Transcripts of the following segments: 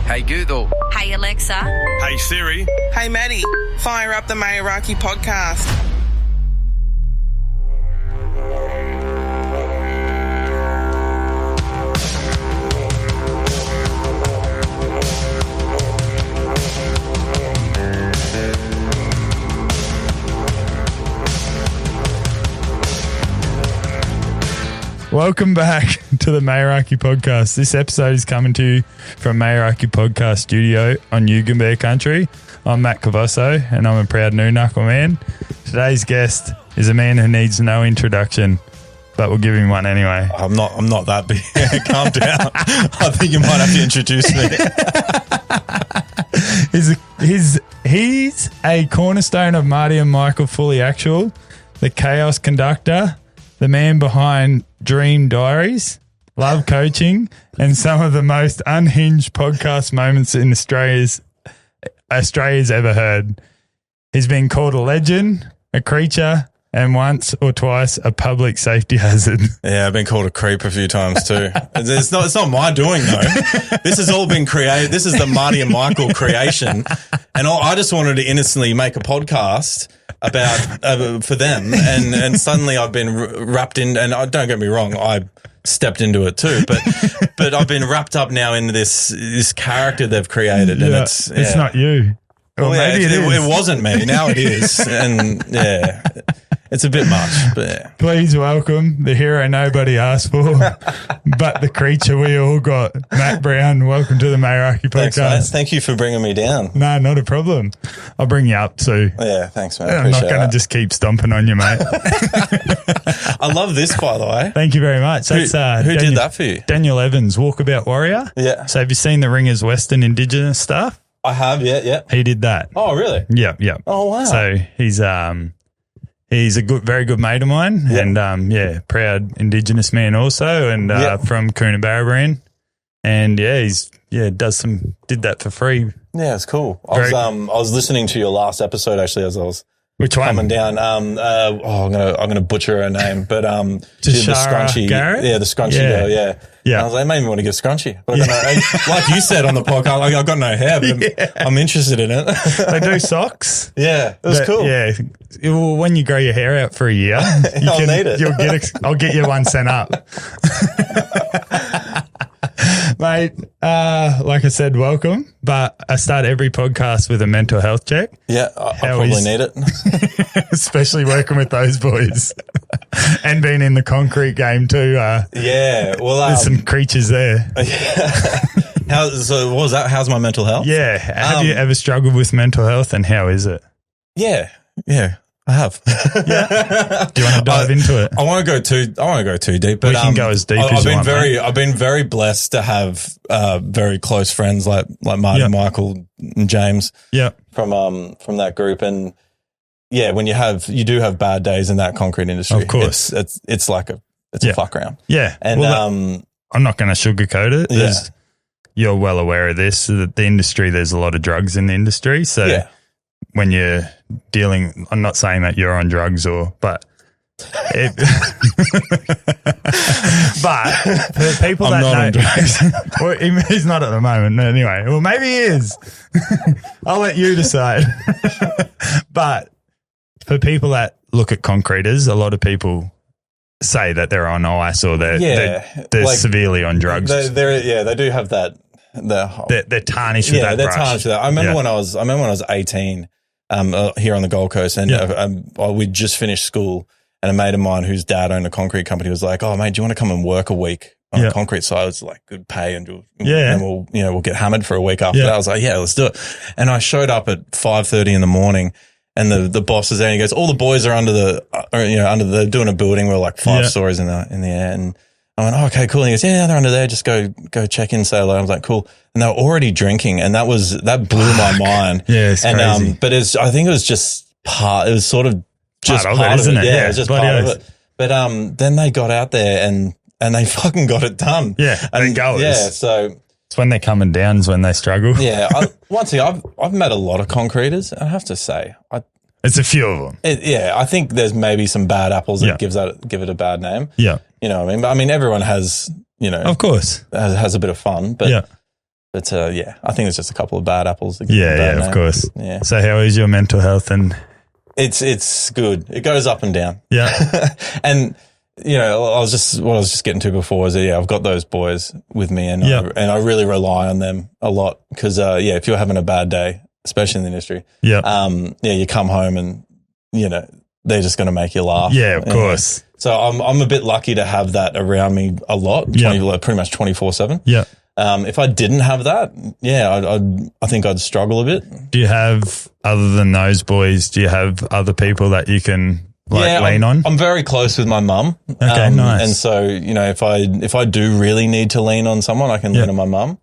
Hey Google. Hey Alexa. Hey Siri. Hey Matty, fire up the Meraki Podcast. Welcome back to the Meraki Podcast. This episode is coming to you from Meraki Podcast Studio on Yugambeh Country. I'm Matt Cavosso and I'm a proud new knuckle man. Today's guest is a man who needs no introduction, but we'll give him one anyway. I'm not that big. Calm down. I think you might have to introduce me. He's a cornerstone of Marty and Michael Fully Actual, the chaos conductor, the man behind Dream Diaries, Love Coaching, and some of the most unhinged podcast moments in Australia's ever heard. He's been called a legend, a creature, and once or twice a public safety hazard. Yeah, I've been called a creep a few times too. It's not my doing though. This has all been created. This is the Marty and Michael creation, and I just wanted to innocently make a podcast about for them, and suddenly I've been wrapped in. And don't get me wrong, I stepped into it too, but I've been wrapped up now in this character they've created, and it's not you. Well, maybe it is. It wasn't me. Now it is, and yeah. It's a bit much, but yeah. Please welcome the hero nobody asked for, but the creature we all got, Matt Brown. Welcome to the Meraki Podcast. Thanks, mate. Thank you for bringing me down. No, not a problem. I'll bring you up too. Yeah, thanks, mate. I'm not going to just keep stomping on you, mate. I love this, by the way. Thank you very much. That's, who did that for you? Daniel Evans, Walkabout Warrior. Yeah. So have you seen the Ringers Western Indigenous stuff? I have, yeah. He did that. Oh, really? Yeah. Oh, wow. So he's a very good mate of mine, and proud Indigenous man also, and from Coonabarabran, and did that for free. Yeah, it's cool. I was listening to your last episode actually as I was coming down. I'm gonna butcher her name, but the scrunchy Garrett? Yeah, the scrunchy girl. Yeah. I was like, it made me want to get scrunchy. But like you said on the podcast, I've got no hair, but I'm interested in it. They do socks. Yeah, it was cool. Yeah. Well, when you grow your hair out for a year, I'll need it. I'll get you one sent up. Mate, like I said, welcome. But I start every podcast with a mental health check. Yeah, I probably need it. Especially working with those boys and being in the concrete game too. Yeah, well, there's some creatures there. So what was that? How's my mental health? Yeah. Have you ever struggled with mental health, and how is it? Yeah, I have. Yeah. Do you want to dive into it? I want to go too deep, but we can go as deep as you want. I've been very blessed to have very close friends like Marty, Michael, and James. Yeah. From that group, and when you do have bad days in that concrete industry. Of course, it's like a fuck round. Yeah, and I'm not going to sugarcoat it. You're well aware of this. The industry, there's a lot of drugs in the industry, so when you're dealing, I'm not saying that you're on drugs but for people I'm not on drugs. Well, he's not at the moment anyway. Well, maybe he is. I'll let you decide. But for people that look at concreters, a lot of people say that they're on ice or they're like, severely on drugs. They do have that. They're tarnished with that. They're brush. tarnished with that. I remember when I was 18, here on the Gold Coast, and we'd just finished school, and a mate of mine whose dad owned a concrete company was like, "Oh mate, do you want to come and work a week on a concrete site? It's like good pay, and we'll get hammered for a week after that." I was like, "Yeah, let's do it." And I showed up at 5:30 in the morning. And the boss is there and he goes, all the boys are they're doing a building. We're like 5 stories in the air. And I went, oh, okay, cool. And he goes, yeah, they're under there. Just go check in, say hello. I was like, cool. And they were already drinking. And that blew my mind. Yeah, it's crazy. But I think it was just it was sort of just part of it, isn't it? Yeah, it was just part of it. But then they got out there and they fucking got it done. Yeah, and goers. Yeah, so it's when they're coming down is when they struggle. Yeah, once again, I've met a lot of concreters. I have to say, it's a few of them. I think there's maybe some bad apples that give it a bad name. Yeah, you know what I mean. But I mean, everyone has, of course, has a bit of fun. But But I think it's just a couple of bad apples. Yeah, of course. Yeah. So how is your mental health? And it's good. It goes up and down. Yeah. And what I was just getting to before is that, I've got those boys with me, and I really rely on them a lot because if you're having a bad day, especially in the industry, you come home and they're just going to make you laugh. Yeah, of course. So I'm a bit lucky to have that around me a lot, pretty much 24/7. Yeah. If I didn't have that, I think I'd struggle a bit. Do you have, other than those boys, do you have other people that you can lean on? I'm very close with my mum. Okay, nice. And so, if I do really need to lean on someone, I can lean on my mum.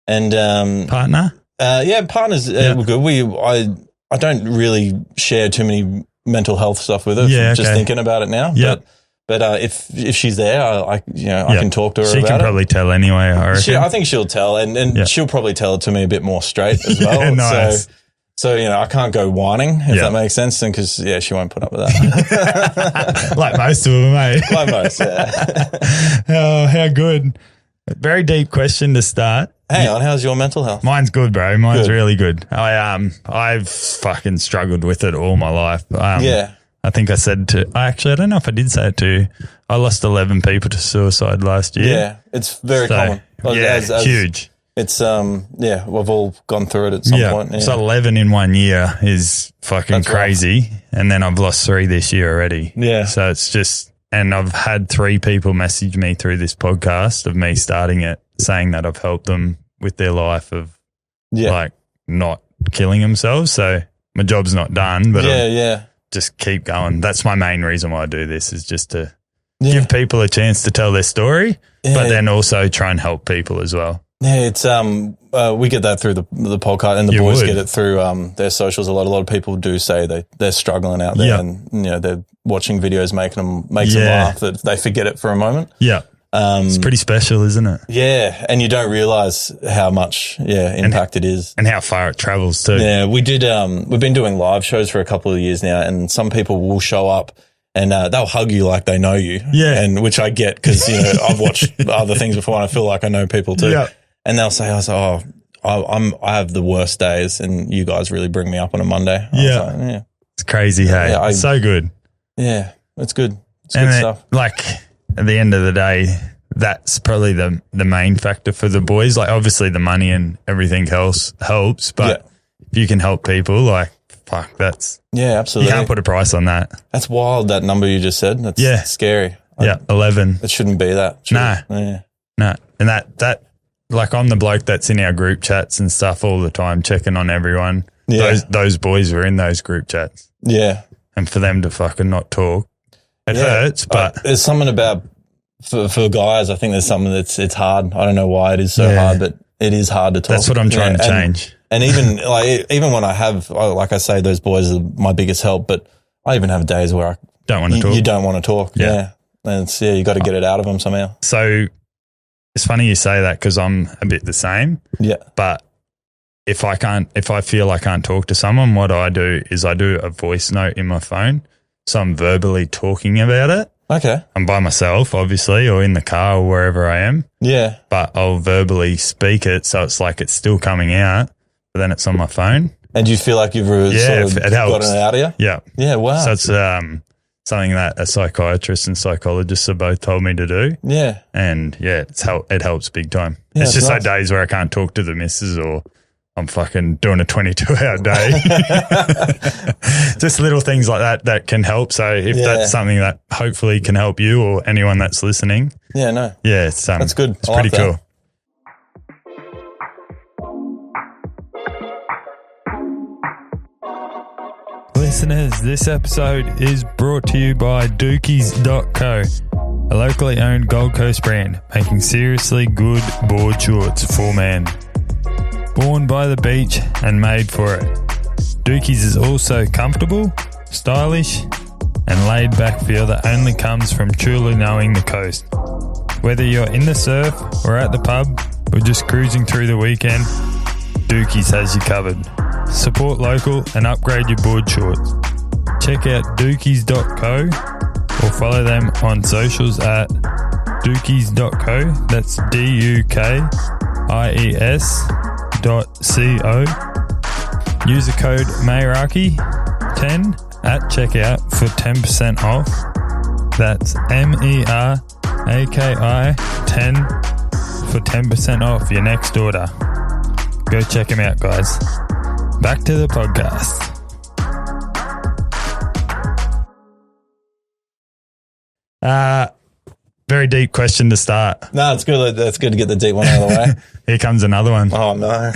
And partner? Partners were good. I don't really share too many mental health stuff with her. Just thinking about it now. Yeah. But if she's there, I can talk to her about it. She can probably tell anyway, I reckon. I think she'll tell, and she'll probably tell it to me a bit more straight as well. Nice. So I can't go whining, if that makes sense, because she won't put up with that. Like most of them, eh? Like most, yeah. Oh, how good. Very deep question to start. Hang on, how's your mental health? Mine's good, bro. Mine's really good. I've fucking struggled with it all my life. I think I said I don't know if I did say it to you. I lost 11 people to suicide last year. Yeah, it's very common. Huge. It's, we've all gone through it at some point. Yeah. So 11 in 1 year is fucking crazy. Rough. And then I've lost 3 this year already. Yeah. So it's just, and I've had 3 people message me through this podcast of me starting it, saying that I've helped them with their life of not killing themselves. So my job's not done, but just keep going. That's my main reason why I do this, is just to give people a chance to tell their story, but then also try and help people as well. Yeah, it's we get that through the podcast, and the boys get it through their socials. A lot of people do say they're struggling out there, and they're watching videos makes them laugh, that they forget it for a moment. Yeah. It's pretty special, isn't it? Yeah, and you don't realise how much impact it is, and how far it travels too. Yeah, we did. We've been doing live shows for a couple of years now, and some people will show up and they'll hug you like they know you. Yeah, and which I get because I've watched other things before, and I feel like I know people too. Yeah, and they'll say, I have the worst days, and you guys really bring me up on a Monday. Yeah, it's crazy. Hey, it's so good. Yeah, it's good. It's good stuff. At the end of the day, that's probably the main factor for the boys. Like, obviously the money and everything else helps, but if you can help people, that's absolutely. You can't put a price on that. That's wild, that number you just said. That's scary. 11. It shouldn't be that. No. And that I'm the bloke that's in our group chats and stuff all the time, checking on everyone. Yeah. Those boys were in those group chats. Yeah. And for them to fucking not talk, it hurts, but there's something about for guys. I think there's something it's hard. I don't know why it is so hard, but it is hard to talk. That's what I'm trying to change. And even when I have, like I say, those boys are my biggest help. But I even have days where I don't want to talk. You don't want to talk. Yeah, and you got to get it out of them somehow. So it's funny you say that because I'm a bit the same. Yeah, but if I feel I can't talk to someone, what I do is I do a voice note in my phone. So I'm verbally talking about it. Okay. I'm by myself, obviously, or in the car or wherever I am. Yeah. But I'll verbally speak it, so it's like it's still coming out, but then it's on my phone. And do you feel like you've gotten it out of you? Yeah. Yeah, wow. So it's something that a psychiatrist and psychologist have both told me to do. Yeah. And, it helps big time. Yeah, it's just nice. Like days where I can't talk to the missus, or I'm fucking doing a 22-hour day. Just little things like that can help. So if that's something that hopefully can help you or anyone that's listening. Yeah, no. Yeah, that's good. It's pretty cool. Listeners, this episode is brought to you by Dookies.co, a locally owned Gold Coast brand making seriously good board shorts for men. Born by the beach and made for it. Dookies is also comfortable, stylish, and laid back feel that only comes from truly knowing the coast. Whether you're in the surf or at the pub or just cruising through the weekend, Dookies has you covered. Support local and upgrade your board shorts. Check out Dookies.co or follow them on socials at Dookies.co. That's DUKIES.co. User code Meraki10 at checkout for 10% off. That's MERAKI 10 for 10% off your next order. Go check them out, guys. Back to the podcast. Very deep question to start. No, it's good. That's good to get the deep one out of the way. Here comes another one. Oh, no.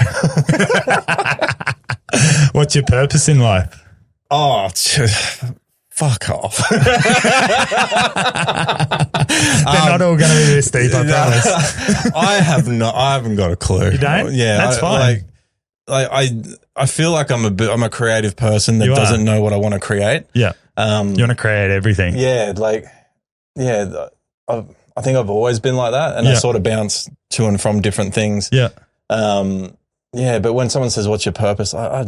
What's your purpose in life? Oh, fuck off. They're not all going to be this deep, I promise. I haven't got a clue. You don't? Yeah. That's fine. I feel like I'm a creative person that doesn't know what I want to create. Yeah. You want to create everything. Yeah. I think I've always been like that, and I sort of bounce to and from different things. Yeah. But when someone says, "What's your purpose?" I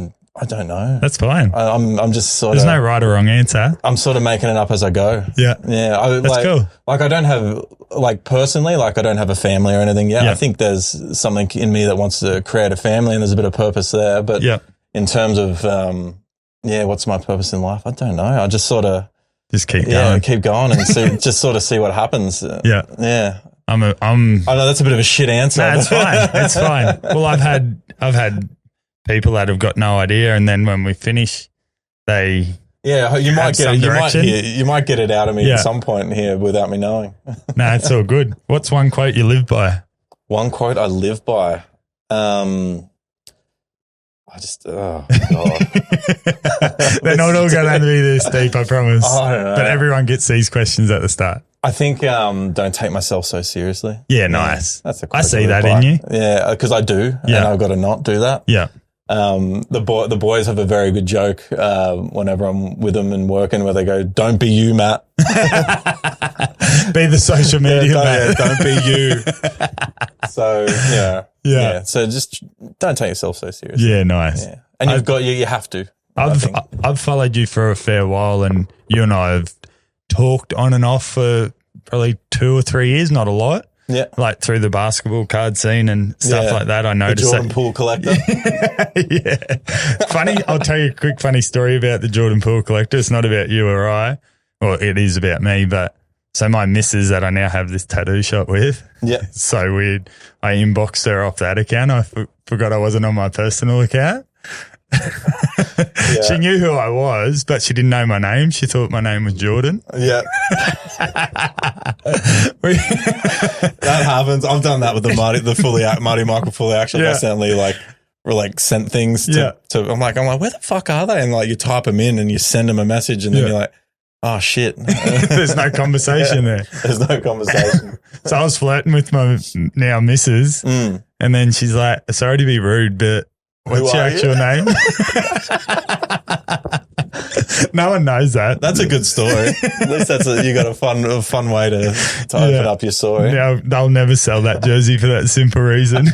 don't know. That's fine. I'm just sort of. There's no right or wrong answer. I'm sort of making it up as I go. Yeah. Yeah. That's cool. Like I don't have personally, I don't have a family or anything yet. Yeah. I think there's something in me that wants to create a family, and there's a bit of purpose there. But in terms of what's my purpose in life? I don't know. I just sort of. Just keep going. Keep going and just sort of see what happens. Yeah. I know that's a bit of a shit answer. No, it's fine. It's fine. Well, I've had people that have got no idea, and then when we finish, you might get it out of me at some point here without me knowing. No, it's all good. What's one quote you live by? One quote I live by. Oh God. They're not all going to be this deep, I promise. I don't know. But everyone gets these questions at the start. I think don't take myself so seriously. Yeah, nice. That's a I see that in you. Yeah, because I do, and I've got to not do that. Yeah. The boys have a very good joke whenever I'm with them and working, where they go, "Don't be you, Matt." Be the social media Matt. Don't be you. So yeah. So just don't take yourself so seriously. Yeah, nice. Yeah. And you have to. I've followed you for a fair while, and you and I have talked on and off for probably 2 or 3 years, not a lot. Yeah. Like through the basketball card scene and stuff like that. I noticed the Jordan Poole collector. Yeah. Funny. I'll tell you a quick funny story about the Jordan Poole collector. It's not about you or I. Well, it is about me, but so my missus that I now have this tattoo shop with. Yeah. It's so weird. I inboxed her off that account. I forgot I wasn't on my personal account. She knew who I was, but she didn't know my name. She thought my name was Jordan. Yeah. That happens. I've done that with the Marty Michael Fully Action. I accidentally sent things to I'm like, where the fuck are they? And you type them in and you send them a message, and then you're like, oh shit. There's no conversation there. There's no conversation. So I was flirting with my now missus, and then she's like, sorry to be rude, but what's your actual name? No one knows that. That's a good story. At least you got a fun way to open up your story. No, they'll never sell that jersey for that simple reason.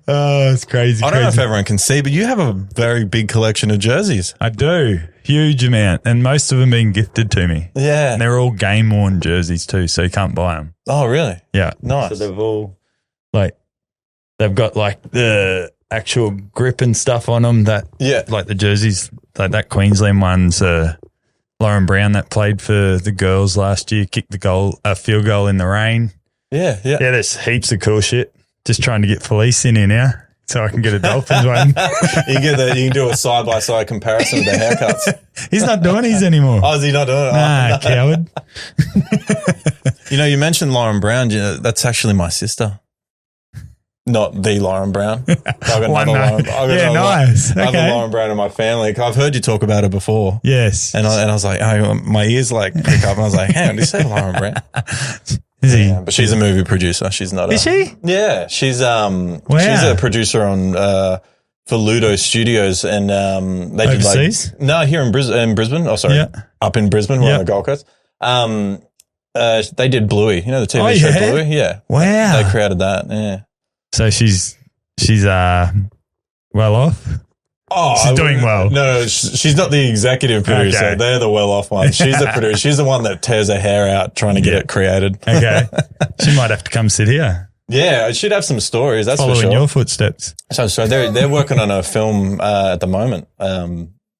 Oh, it's crazy. I don't know if everyone can see, but you have a very big collection of jerseys. I do. Huge amount. And most of them being gifted to me. Yeah. And they're all game worn jerseys too, so you can't buy them. Oh, really? Yeah. Nice. So they've all they've got the actual grip and stuff on them that the jerseys, like that Queensland one's Lauren Brown that played for the girls last year, kicked a field goal in the rain. Yeah. Yeah, there's heaps of cool shit. Just trying to get Felice in here now so I can get a Dolphins one. You can do a side-by-side comparison of the haircuts. He's not doing his anymore. Oh, is he not doing it? Nah, coward. You mentioned Lauren Brown. That's actually my sister. Not the Lauren Brown. I've got another Lauren. Nice. Okay. Another Lauren Brown in my family. I've heard you talk about her before. Yes. And I was like, my ears pick up, and I was like, hang on, did you say Lauren Brown? Is he? Yeah, but she's a movie producer. She's not. Is she? Yeah, she's she's a producer on for Ludo Studios, and they overseas? Did here in Brisbane. Oh, sorry, up in Brisbane, we're on the Gold Coast. They did Bluey. You know the TV show Bluey? Yeah. Wow. They created that. Yeah. So she's well off. Oh, she's doing well. No, she's not the executive producer. Okay. They're the well-off ones. She's the producer. She's the one that tears her hair out trying to get it created. Okay. She might have to come sit here. Yeah. she'd have some stories. That's Following for sure. your footsteps. So they're working on a film at the moment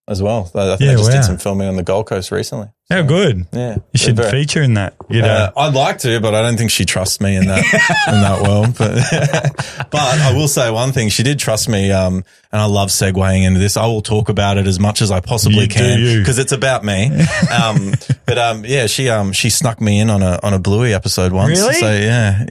as well. I think they just did some filming on the Gold Coast recently. How good. Yeah. You should feature in that. I'd like to, but I don't think she trusts me in that world. But I will say one thing. She did trust me, and I love segueing into this. I will talk about it as much as I possibly can because it's about me. She snuck me in on a Bluey episode once. Really? So yeah,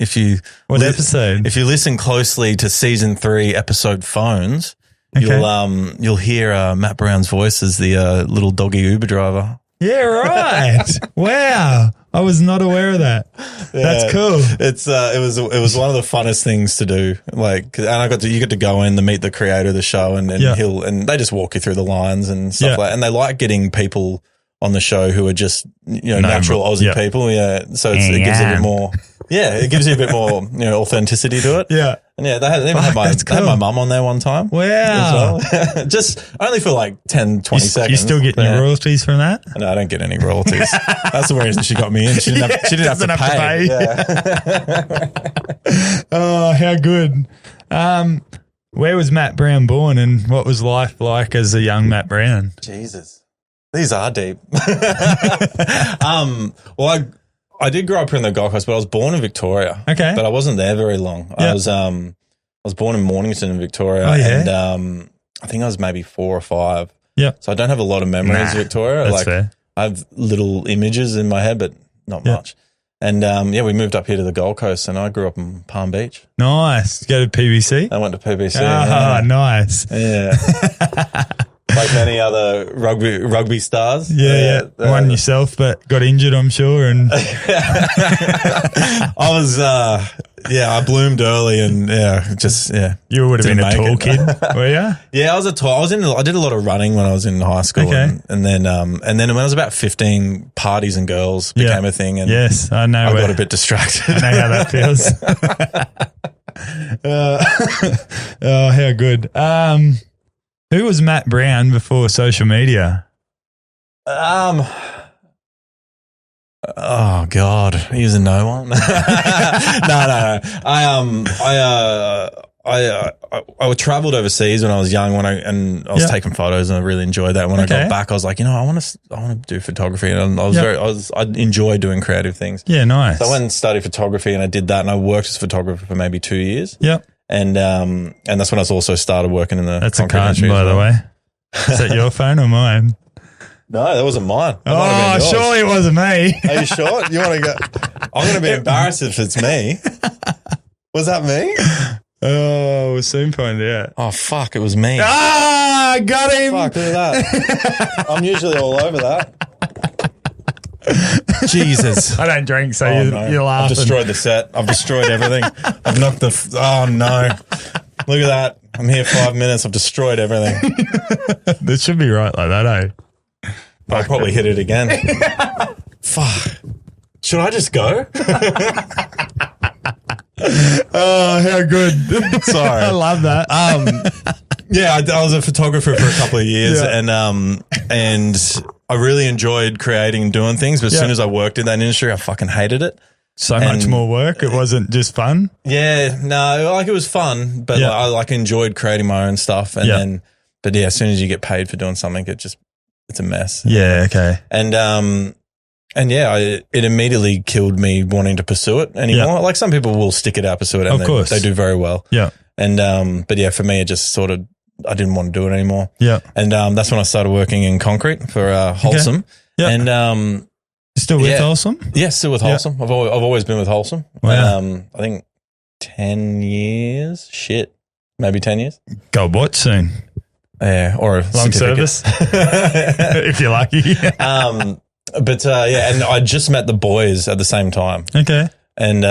What episode? If you listen closely to season 3 episode Phones, you'll hear Matt Brown's voice as the little doggy Uber driver. Yeah, right. Wow. I was not aware of that. Yeah, that's cool. It was one of the funnest things to do. And you get to go in to meet the creator of the show and they just walk you through the lines and stuff like that. And they like getting people on the show who are just, natural Aussie people. Yeah. So it gives it a bit more, it gives you a bit more, authenticity to it. Yeah. And they even had my mum on there one time. Wow. As well. Just only for 10, 20 seconds. You still getting your royalties from that? No, I don't get any royalties. That's the reason she got me in. She didn't have to pay. Yeah. Oh, how good. Where was Matt Brown born and what was life like as a young Matt Brown? Jesus. These are deep. I did grow up here in the Gold Coast, but I was born in Victoria. Okay. But I wasn't there very long. Yep. I was born in Mornington in Victoria. Oh, yeah? And I think I was maybe 4 or 5. Yeah. So I don't have a lot of memories of Victoria. That's fair. I have little images in my head, but not much. And we moved up here to the Gold Coast and I grew up in Palm Beach. Nice. Go to PBC? I went to PBC. Nice. Yeah. Like many other rugby stars. Yeah. Won yourself, but got injured, I'm sure. And I was, I bloomed early and You would have been a tall kid, were you? Yeah, I was tall. I did a lot of running when I was in high school. Okay. And then when I was about 15, parties and girls became a thing. And yes, I know. I got a bit distracted. I know how that feels. How good. Who was Matt Brown before social media? Oh God, he was a no one. No. I traveled overseas when I was young I was taking photos and I really enjoyed that. When I got back, I was like, I want to do photography, and I enjoy doing creative things. Yeah, nice. So I went and studied photography and I did that, and I worked as a photographer for maybe 2 years. Yep. And that's when I also started working in the That's concrete a carton, by the way. Is that your phone or mine? No, that wasn't mine. That surely it wasn't me. Are you sure? You want to go? I'm going to be embarrassed if it's me. Was that me? Oh, we'll soon find out. Oh, fuck, it was me. Ah, got him. Fuck, look at that. I'm usually all over that. Jesus. I don't drink, so you're laughing. I've destroyed the set. I've destroyed everything. I've knocked oh, no. Look at that. I'm here 5 minutes. I've destroyed everything. This should be right like that, eh? I'll probably hit it again. Fuck. Should I just go? Oh, how good. Sorry. I love that. I was a photographer for a couple of years and I really enjoyed creating and doing things, but as soon as I worked in that industry, I fucking hated it. So much more work. It wasn't just fun. Yeah, no, it was fun, but I enjoyed creating my own stuff. And then, as soon as you get paid for doing something, it's a mess. Yeah. Okay. And it immediately killed me wanting to pursue it anymore. Like some people will stick it out, pursue it, and of course they do very well. Yeah. And for me, it just sort of, I didn't want to do it anymore. Yeah. And that's when I started working in concrete for Wholesome. Okay. Yeah. And still with Wholesome? Yeah, still with Wholesome. I've always been with Wholesome. Wow. I think 10 years. Shit. Maybe 10 years. Go watch soon. Yeah, or a long service. If you're lucky. And I just met the boys at the same time. Okay. And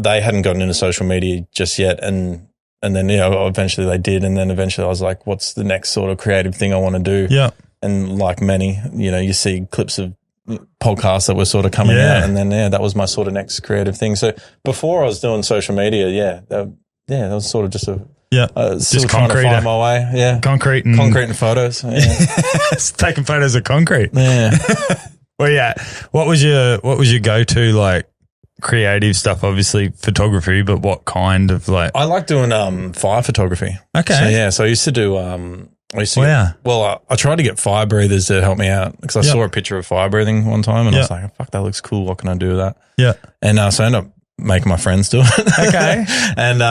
they hadn't gotten into social media just yet. And then, eventually they did. And then eventually I was like, what's the next sort of creative thing I want to do? Yeah. And like many, you see clips of podcasts that were sort of coming out. And then, that was my sort of next creative thing. So before I was doing social media, that was sort of just just trying to find my way. Yeah. Concrete and photos. Yeah. Taking photos of concrete. Yeah. Well, yeah. What was your go-to, like, creative stuff, obviously photography, but what kind of like? I like doing fire photography. Okay. So I used to do I tried to get fire breathers to help me out because I saw a picture of fire breathing one time and I was like, fuck, that looks cool. What can I do with that? Yeah. And so I ended up making my friends do it. Okay. and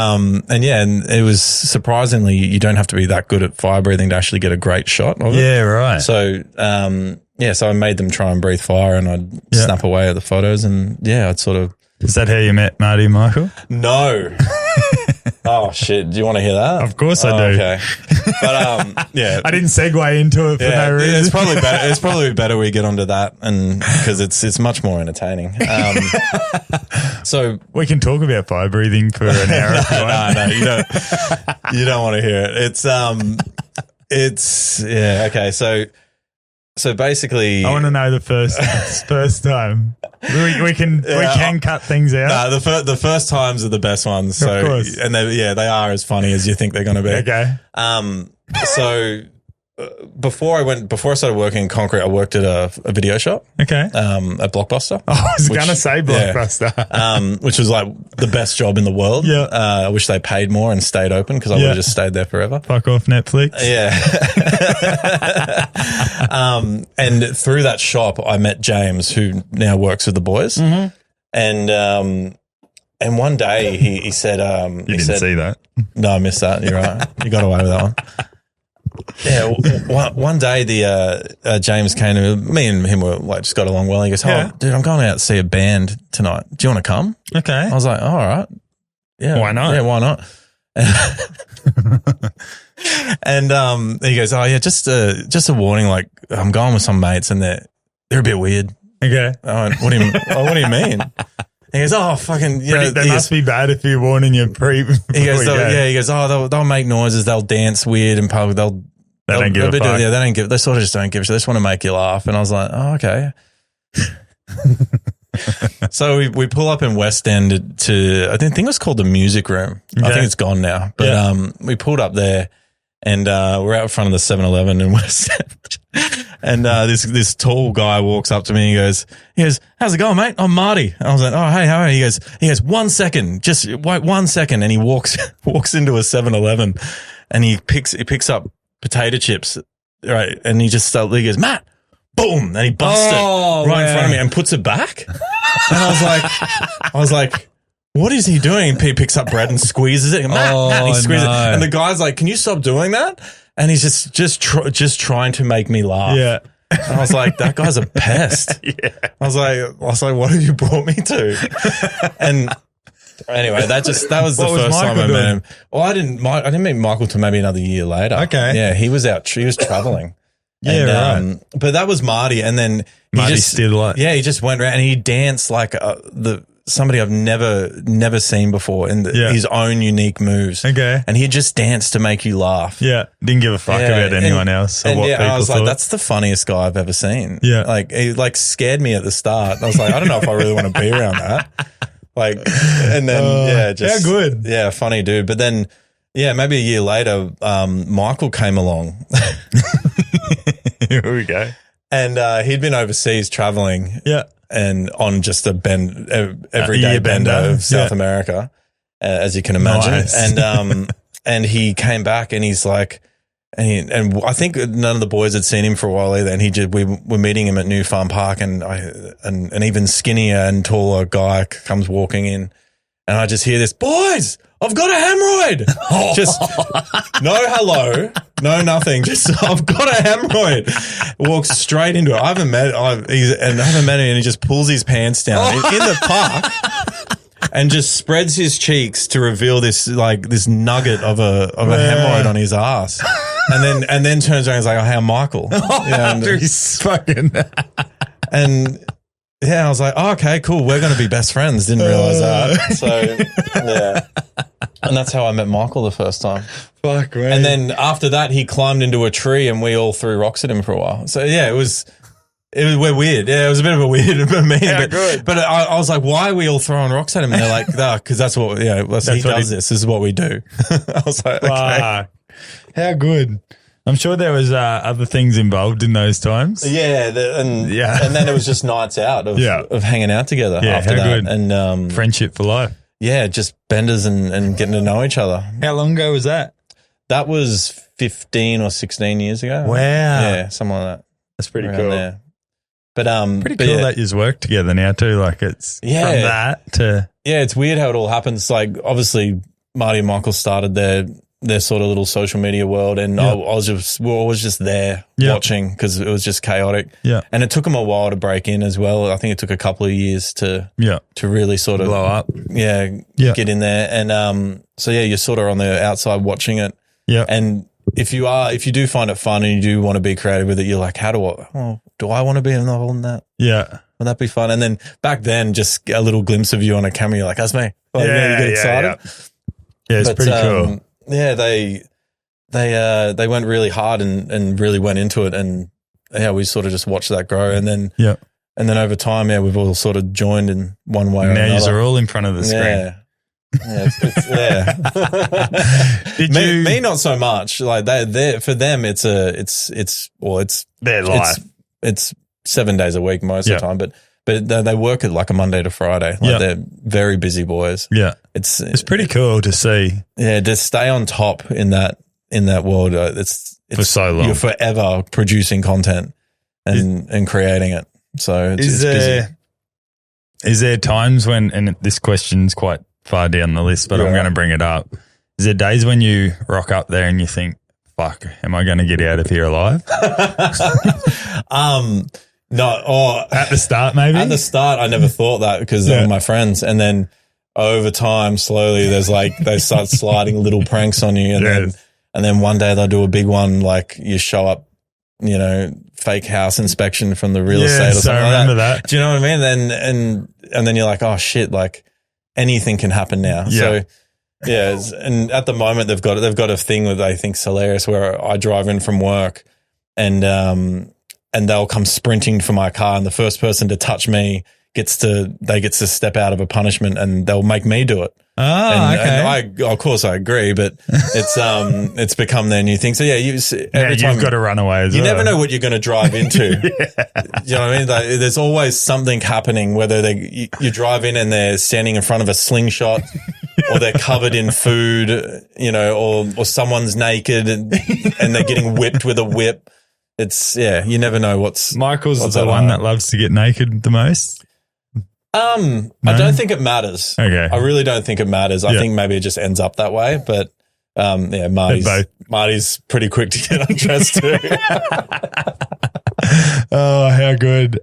it was surprisingly, you don't have to be that good at fire breathing to actually get a great shot of it. Yeah, right. So, so I made them try and breathe fire and I'd snap away at the photos and I'd sort of. Is that how you met Marty and Michael? No. Oh shit! Do you want to hear that? Of course I do. Okay, but I didn't segue into it for no reason. It's probably better. It's probably better we get onto that, and because it's much more entertaining. So we can talk about fire breathing for an hour. No, you don't want to hear it. Okay. So basically, I want to know the first time. We can cut things out. No, the first times are the best ones. So, of course. And they are as funny as you think they're going to be. Okay. So before I started working in concrete, I worked at a video shop. Okay. At Blockbuster. Oh, I was going to say Blockbuster. Which was like the best job in the world. Yeah. I wish they paid more and stayed open because I would have just stayed there forever. Fuck off Netflix. Yeah. And through that shop, I met James, who now works with the boys. Mm-hmm. And one day he said, you didn't see that. No, I missed that. You're right. You got away with that one. Yeah, one day the James came to me and him were like just got along well. He goes, "Oh, dude, I'm going out to see a band tonight. Do you want to come?" Okay. I was like, "All right, yeah, why not? Yeah, why not?" And he goes, "Oh yeah, just a warning. Like I'm going with some mates and they're a bit weird." Okay. I went, what do you mean? He goes, "Oh, fucking, that must be bad if you're warning your pre." He goes, "Oh, they'll make noises, they'll dance weird in public, they don't give a fuck. Yeah, they sort of just don't give a shit. They just want to make you laugh." And I was like, "Oh, okay." So we pull up in West End to I think it was called the Music Room. I think it's gone now, but we pulled up there and we're out in front of the 7-Eleven in West End. And this tall guy walks up to me and he goes, "How's it going, mate? I'm Marty." And I was like, "Oh, hey, how are you?" He goes, 1 second, just wait 1 second. And he walks into a 7-Eleven and he picks up potato chips, right? And he goes, "Matt," boom, and he busts it right in front of me and puts it back. And I was like, what is he doing? He picks up bread and squeezes it. Matt, he squeezes it. And the guy's like, "Can you stop doing that?" And he's just trying to make me laugh. Yeah. And I was like, that guy's a pest. Yeah. I was like, what have you brought me to? And anyway, that was the first time I met him. Well, I didn't meet Michael till maybe another year later. Okay. Yeah, he was traveling. Yeah, right. But that was Marty, and then Marty Stidler. Yeah, he just went around and he danced like somebody I've never seen before in his own unique moves. Okay. And he just danced to make you laugh. Yeah. Didn't give a fuck about anyone else or what people I was thought. like, that's the funniest guy I've ever seen. Yeah. Like, he scared me at the start. I was like, I don't know if I really want to be around that. Like, and then, how good. Yeah, funny dude. But then, maybe a year later, Michael came along. Here we go. And he'd been overseas traveling. Yeah. And on just a everyday bender of South America, as you can imagine. Nice. And he came back and he's like, and I think none of the boys had seen him for a while either. And we were meeting him at New Farm Park, and an even skinnier and taller guy comes walking in, and I just hear this, "Boys, I've got a hemorrhoid." Just no hello, no nothing. Just I've got a hemorrhoid. Walks straight into it. I haven't met him, and he just pulls his pants down in the park and just spreads his cheeks to reveal this nugget of a hemorrhoid on his ass. And then turns around and is like, "Oh, hey, I'm Michael." He's fucking. And I was like, "Oh, okay, cool. We're going to be best friends." Didn't realize that. So, and that's how I met Michael the first time. Fuck, man. And then after that, he climbed into a tree and we all threw rocks at him for a while. So we're weird. Yeah, it was a bit of a weird meeting. But I was like, "Why are we all throwing rocks at him?" And they're like, "Because that's what, he does this. This is what we do." I was like, "Okay." How good. I'm sure there was other things involved in those times. Yeah, and then it was just nights out of hanging out together after that. Good. And friendship for life. Yeah, just benders and getting to know each other. How long ago was that? That was 15 or 16 years ago. Wow. Yeah, something like that. That's pretty cool. There. But pretty cool that you've worked together now too. Like it's from that to it's weird how it all happens. Like obviously Marty and Michael started their sort of little social media world, and we were always just there watching because it was just chaotic. Yeah, and it took them a while to break in as well. I think it took a couple of years to really sort of blow up. Get in there, and so you're sort of on the outside watching it. Yeah, and if you do find it fun and you do want to be creative with it, you're like, do I want to be involved in that? Yeah. Would that be fun? And then back then, just a little glimpse of you on a camera, you're like, that's me. Like, you get excited. Yeah, it's pretty cool. Yeah, they went really hard and really went into it, and we sort of just watched that grow, and then over time, we've all sort of joined in one way or another. Now you're all in front of the screen. Me not so much. Like they for them, it's their life. It's 7 days a week most of the time, but they work it like a Monday to Friday. Like they're very busy boys. Yeah, it's pretty cool to see. Yeah, to stay on top in that world. It's for so long. You're forever producing content and creating it. So it's busy. Is there times when, and this question's quite far down the list, but I'm going to bring it up. Is there days when you rock up there and you think, fuck, am I going to get out of here alive? No. Or at the start, maybe? At the start, I never thought that because they were my friends. And then over time, slowly, there's like, they start sliding little pranks on you. And then one day they'll do a big one, like you show up, fake house inspection from the real estate or something I remember that. Do you know what I mean? And then you're like, oh shit, like anything can happen now. Yeah. So and at the moment they've got a thing that they think's hilarious where I drive in from work and they'll come sprinting for my car, and the first person to touch me gets to step out of a punishment, and they'll make me do it. Oh, okay. And of course I agree, but it's become their new thing. So every time you've got to run away as well. You well. never know what you're going to drive into. You know what I mean? Like, there's always something happening, whether you drive in and they're standing in front of a slingshot or they're covered in food, or someone's naked and they're getting whipped with a whip. It's you never know Michael's the one that loves to get naked the most. No? I don't think it matters. Okay. I really don't think it matters. I think maybe it just ends up that way, but Marty's pretty quick to get undressed too. Oh, how good.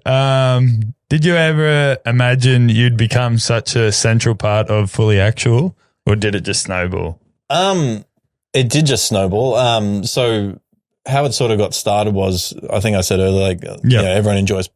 Did you ever imagine you'd become such a central part of Fully Actual, or did it just snowball? It did just snowball. So how it sort of got started was, I think I said earlier, everyone enjoys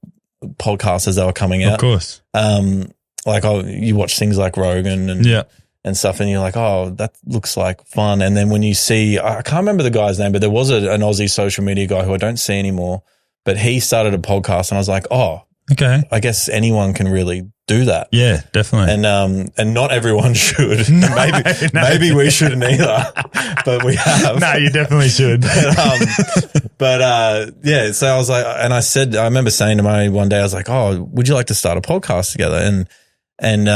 podcasts as they were coming out. Of course. You watch things like Rogan and stuff, and you're like, oh, that looks like fun. And then when you see, I can't remember the guy's name, but there was an Aussie social media guy who I don't see anymore, but he started a podcast, and I was like, oh, okay, I guess anyone can really do that. Yeah, definitely. And not everyone should. Maybe we shouldn't either, but we have. No, you definitely should. So I was like, and I remember saying to Marty one day, I was like, oh, would you like to start a podcast together? And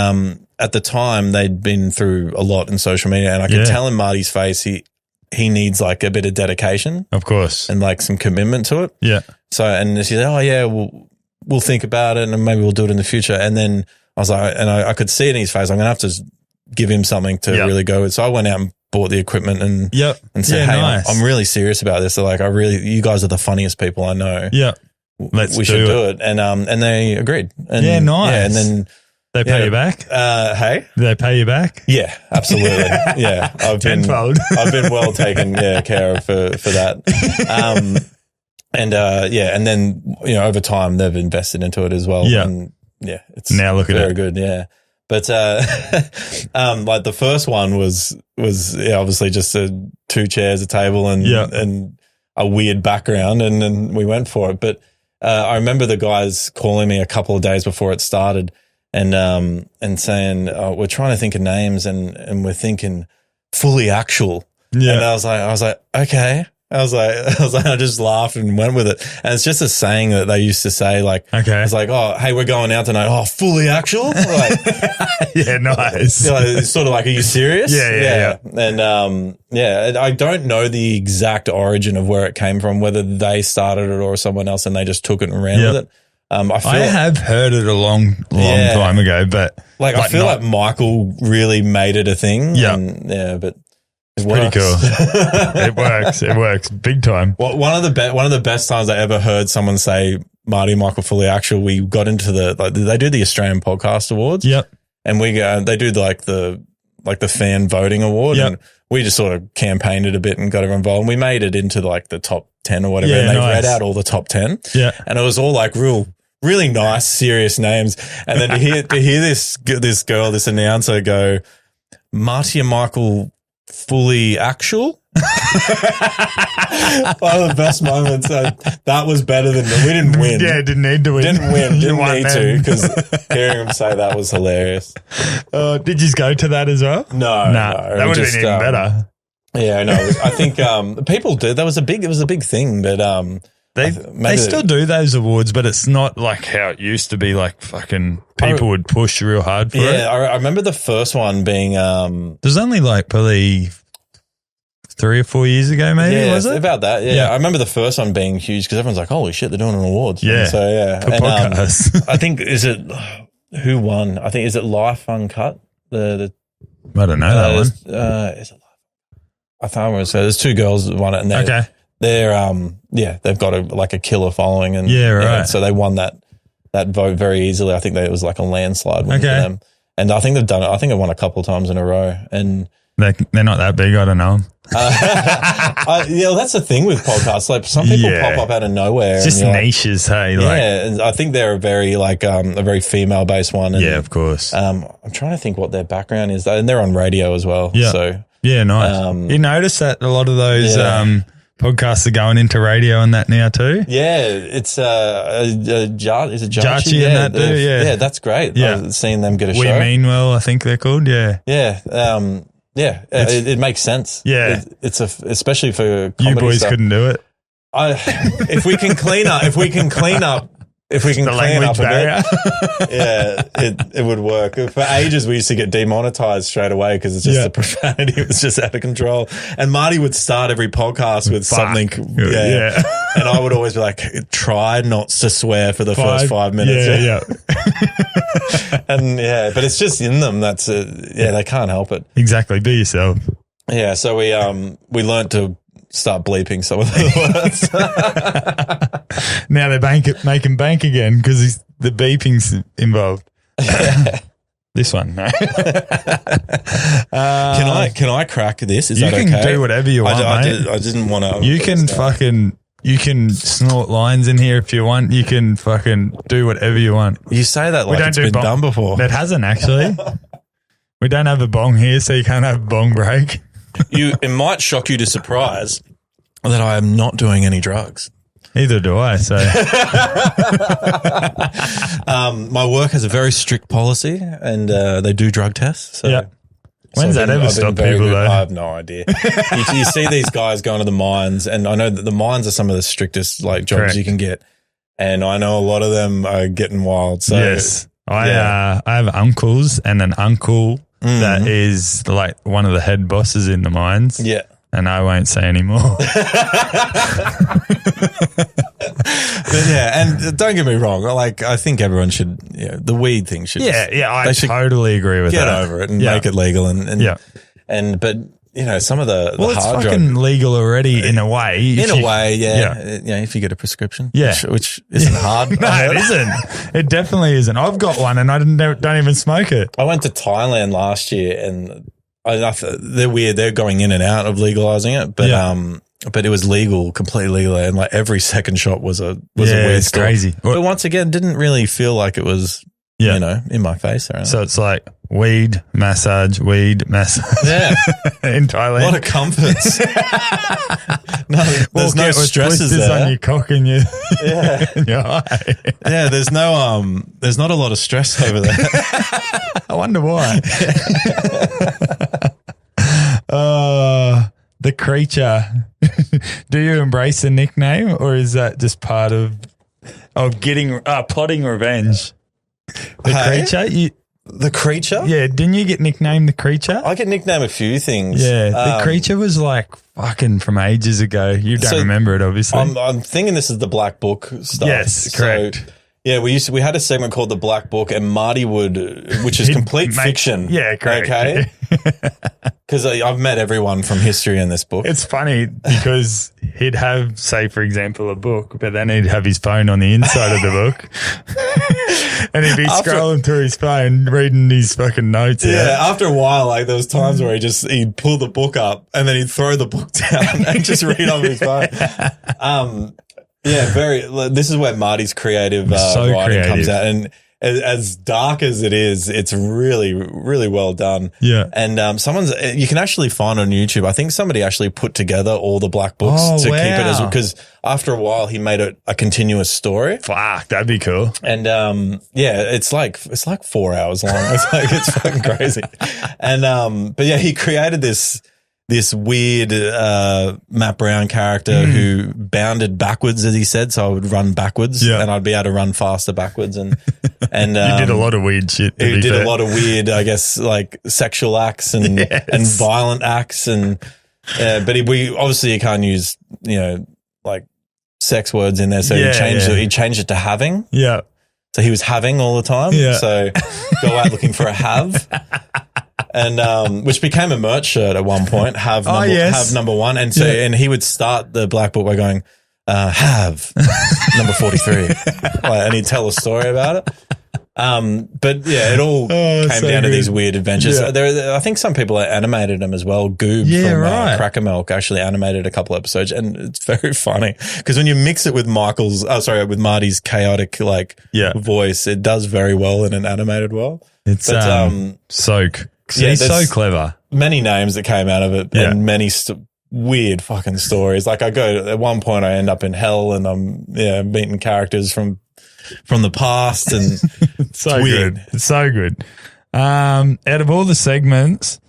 at the time they'd been through a lot in social media, and I could tell in Marty's face, he needs like a bit of dedication. Of course. And like some commitment to it. Yeah. So, and she said, oh yeah, we'll think about it and maybe we'll do it in the future. And then I was like, and I could see it in his face, I'm going to have to give him something to really go with. So I went out and bought the equipment and said, hey, nice. I'm really serious about this. So like, you guys are the funniest people I know. Yeah. We should do it. And they agreed. And, nice. Yeah. And then they pay you back? Hey? Do they pay you back? Yeah, absolutely. Yeah. Tenfold. I've been well taken care of for that. And then, over time they've invested into it as well. Yeah. And it's now look at very it. good. Yeah. But, like the first one was obviously just 2 chairs, a table and a weird background. And then we went for it. But, I remember the guys calling me a couple of days before it started and saying, we're trying to think of names and we're thinking Fully Actual. Yeah. And I was like, okay. I just laughed and went with it. And it's just a saying that they used to say, like, Okay. it's like, oh, hey, we're going out tonight. Oh, fully actual? Like, Yeah, nice. it's sort of like, are you serious? Yeah. And, I don't know the exact origin of where it came from, whether they started it or someone else and they just took it and ran with it. I have heard it a long time ago, but like I feel like Michael really made it a thing. Yeah. But it's pretty cool. It works big time. Well, one of the best times I ever heard someone say Marty and Michael fully actual. We got into they do the Australian Podcast Awards. Yep. And they do the fan voting award. Yep. And we just sort of campaigned it a bit and got everyone involved. And we made it into like the top 10 or whatever. Yeah, and they nice. read out all the top 10. Yeah. And it was all like really nice, serious names. And then to hear this girl, this announcer go, Marty and Michael fully actual. One of the best moments. That was better than we didn't win. Yeah, didn't need to win. Didn't need to, because hearing him say that was hilarious. Did you go to that as well? No. That would have been even better. Yeah, no. I think people did. It was a big thing, but they still do those awards, but it's not like how it used to be. Like fucking people would push real hard for it. Yeah, I remember the first one being there's only like probably 3 or 4 years ago, maybe, was it? About that, yeah. I remember the first one being huge because everyone's like, holy shit, they're doing an awards. Yeah. And so, yeah. For podcasts. I think, who won? I think, is it Life Uncut? I don't know that one. Is it Life? I can't remember. So there's 2 girls that won it. And they've got a killer following. And right. So they won that vote very easily. I think it was like a landslide win for them. And I think they've done it. I think they won a couple of times in a row. And they're not that big. I don't know. That's the thing with podcasts. Like some people pop up out of nowhere. It's just niches, hey. And I think they're a very female based one. And, of course. I'm trying to think what their background is, and they're on radio as well. Yeah. So nice. You notice that a lot of those podcasts are going into radio and that now too. Yeah, it's is it Jarchi and that too. Yeah, that's great. Yeah, seeing them get a show. We Mean Well, I think they're called. Yeah. It makes sense. Yeah, it's especially for comedy you boys stuff. Couldn't do it. If we can clean up a bit, it would work. For ages, we used to get demonetized straight away because it's just the profanity was just out of control. And Marty would start every podcast with something. Yeah. And I would always be like, try not to swear for the first 5 minutes. Yeah. And but it's just in them. That's it. Yeah, they can't help it. Exactly. Be yourself. Yeah. So we learned to start bleeping some of the words. Now they make him bank again because the beeping's involved. This one, no. Can I crack this? Is that okay? You can do whatever you want, mate. I didn't want to. You can snort lines in here if you want. You can fucking do whatever you want. You say that like it's been done before. It hasn't actually. We don't have a bong here, so you can't have a bong break. It might shock you to surprise that I am not doing any drugs. Either do I. So, my work has a very strict policy, and they do drug tests. So, when's that ever stopped people though? I have no idea. you see these guys going to the mines, and I know that the mines are some of the strictest jobs you can get, and I know a lot of them are getting wild. So yes, I have uncles and an uncle that is like one of the head bosses in the mines. Yeah. And I won't say any more. But and don't get me wrong. I think everyone should, the weed thing should. I totally agree with that. Get over it and make it legal. But some of the it's hard fucking legal already in a way. If you get a prescription, which isn't hard. No, it isn't. It definitely isn't. I've got one and I don't even smoke it. I went to Thailand last year and they're weird. They're going in and out of legalizing it, but it was legal, completely legal, and like every second shot was a weird. It's story. Crazy. But once again, didn't really feel like it was in my face or anything. So it's like weed massage. Yeah, in Thailand. What a comforts. There's no stresses there. On your cock and your your eye. Yeah, there's not a lot of stress over there. I wonder why. Oh, the creature. Do you embrace a nickname, or is that just part of getting plotting revenge? The creature? The creature? Yeah, didn't you get nicknamed the creature? I get nicknamed a few things. Yeah, the creature was like fucking from ages ago. You don't remember it, obviously. I'm thinking this is the Black Book stuff. Yes, correct. So, yeah, we had a segment called the Black Book, and Marty which is complete fiction. Yeah, correct. Okay, because I've met everyone from history in this book. It's funny because he'd have, say, for example, a book, but then he'd have his phone on the inside of the book, and he'd be scrolling through his phone, reading his fucking notes. Yeah, after a while, like there was times where he'd pull the book up and then he'd throw the book down and just read on his phone. Yeah, this is where Marty's creative writing comes out. And as dark as it is, it's really, really well done. Yeah. And you can actually find on YouTube, I think somebody actually put together all the Black Books to keep it because after a while he made it a continuous story. Fuck, that'd be cool. And it's like 4 hours long. It's fucking crazy. And but yeah, he created this weird Matt Brown character who bounded backwards, as he said. So I would run backwards, and I'd be able to run faster backwards. And you did a lot of weird shit. He did a lot of weird, I guess, like sexual acts and violent acts. And but we obviously you can't use like sex words in there. So he changed it to having. Yeah. So he was having all the time. Yeah. So go out looking for a have. And which became a merch shirt at one point. Have number one, and so and he would start the Black Book by going, "Have number 43," and he'd tell a story about it. But yeah, it all came down to these weird adventures. Yeah. I think some people animated them as well. Goob from Cracker Milk actually animated a couple episodes, and it's very funny because when you mix it with with Marty's chaotic voice, it does very well in an animated world. It's he's so clever. Many names that came out of it, and many weird fucking stories. Like at one point I end up in hell, and I'm meeting characters from the past, and it's weird. Good. It's so good. Out of all the segments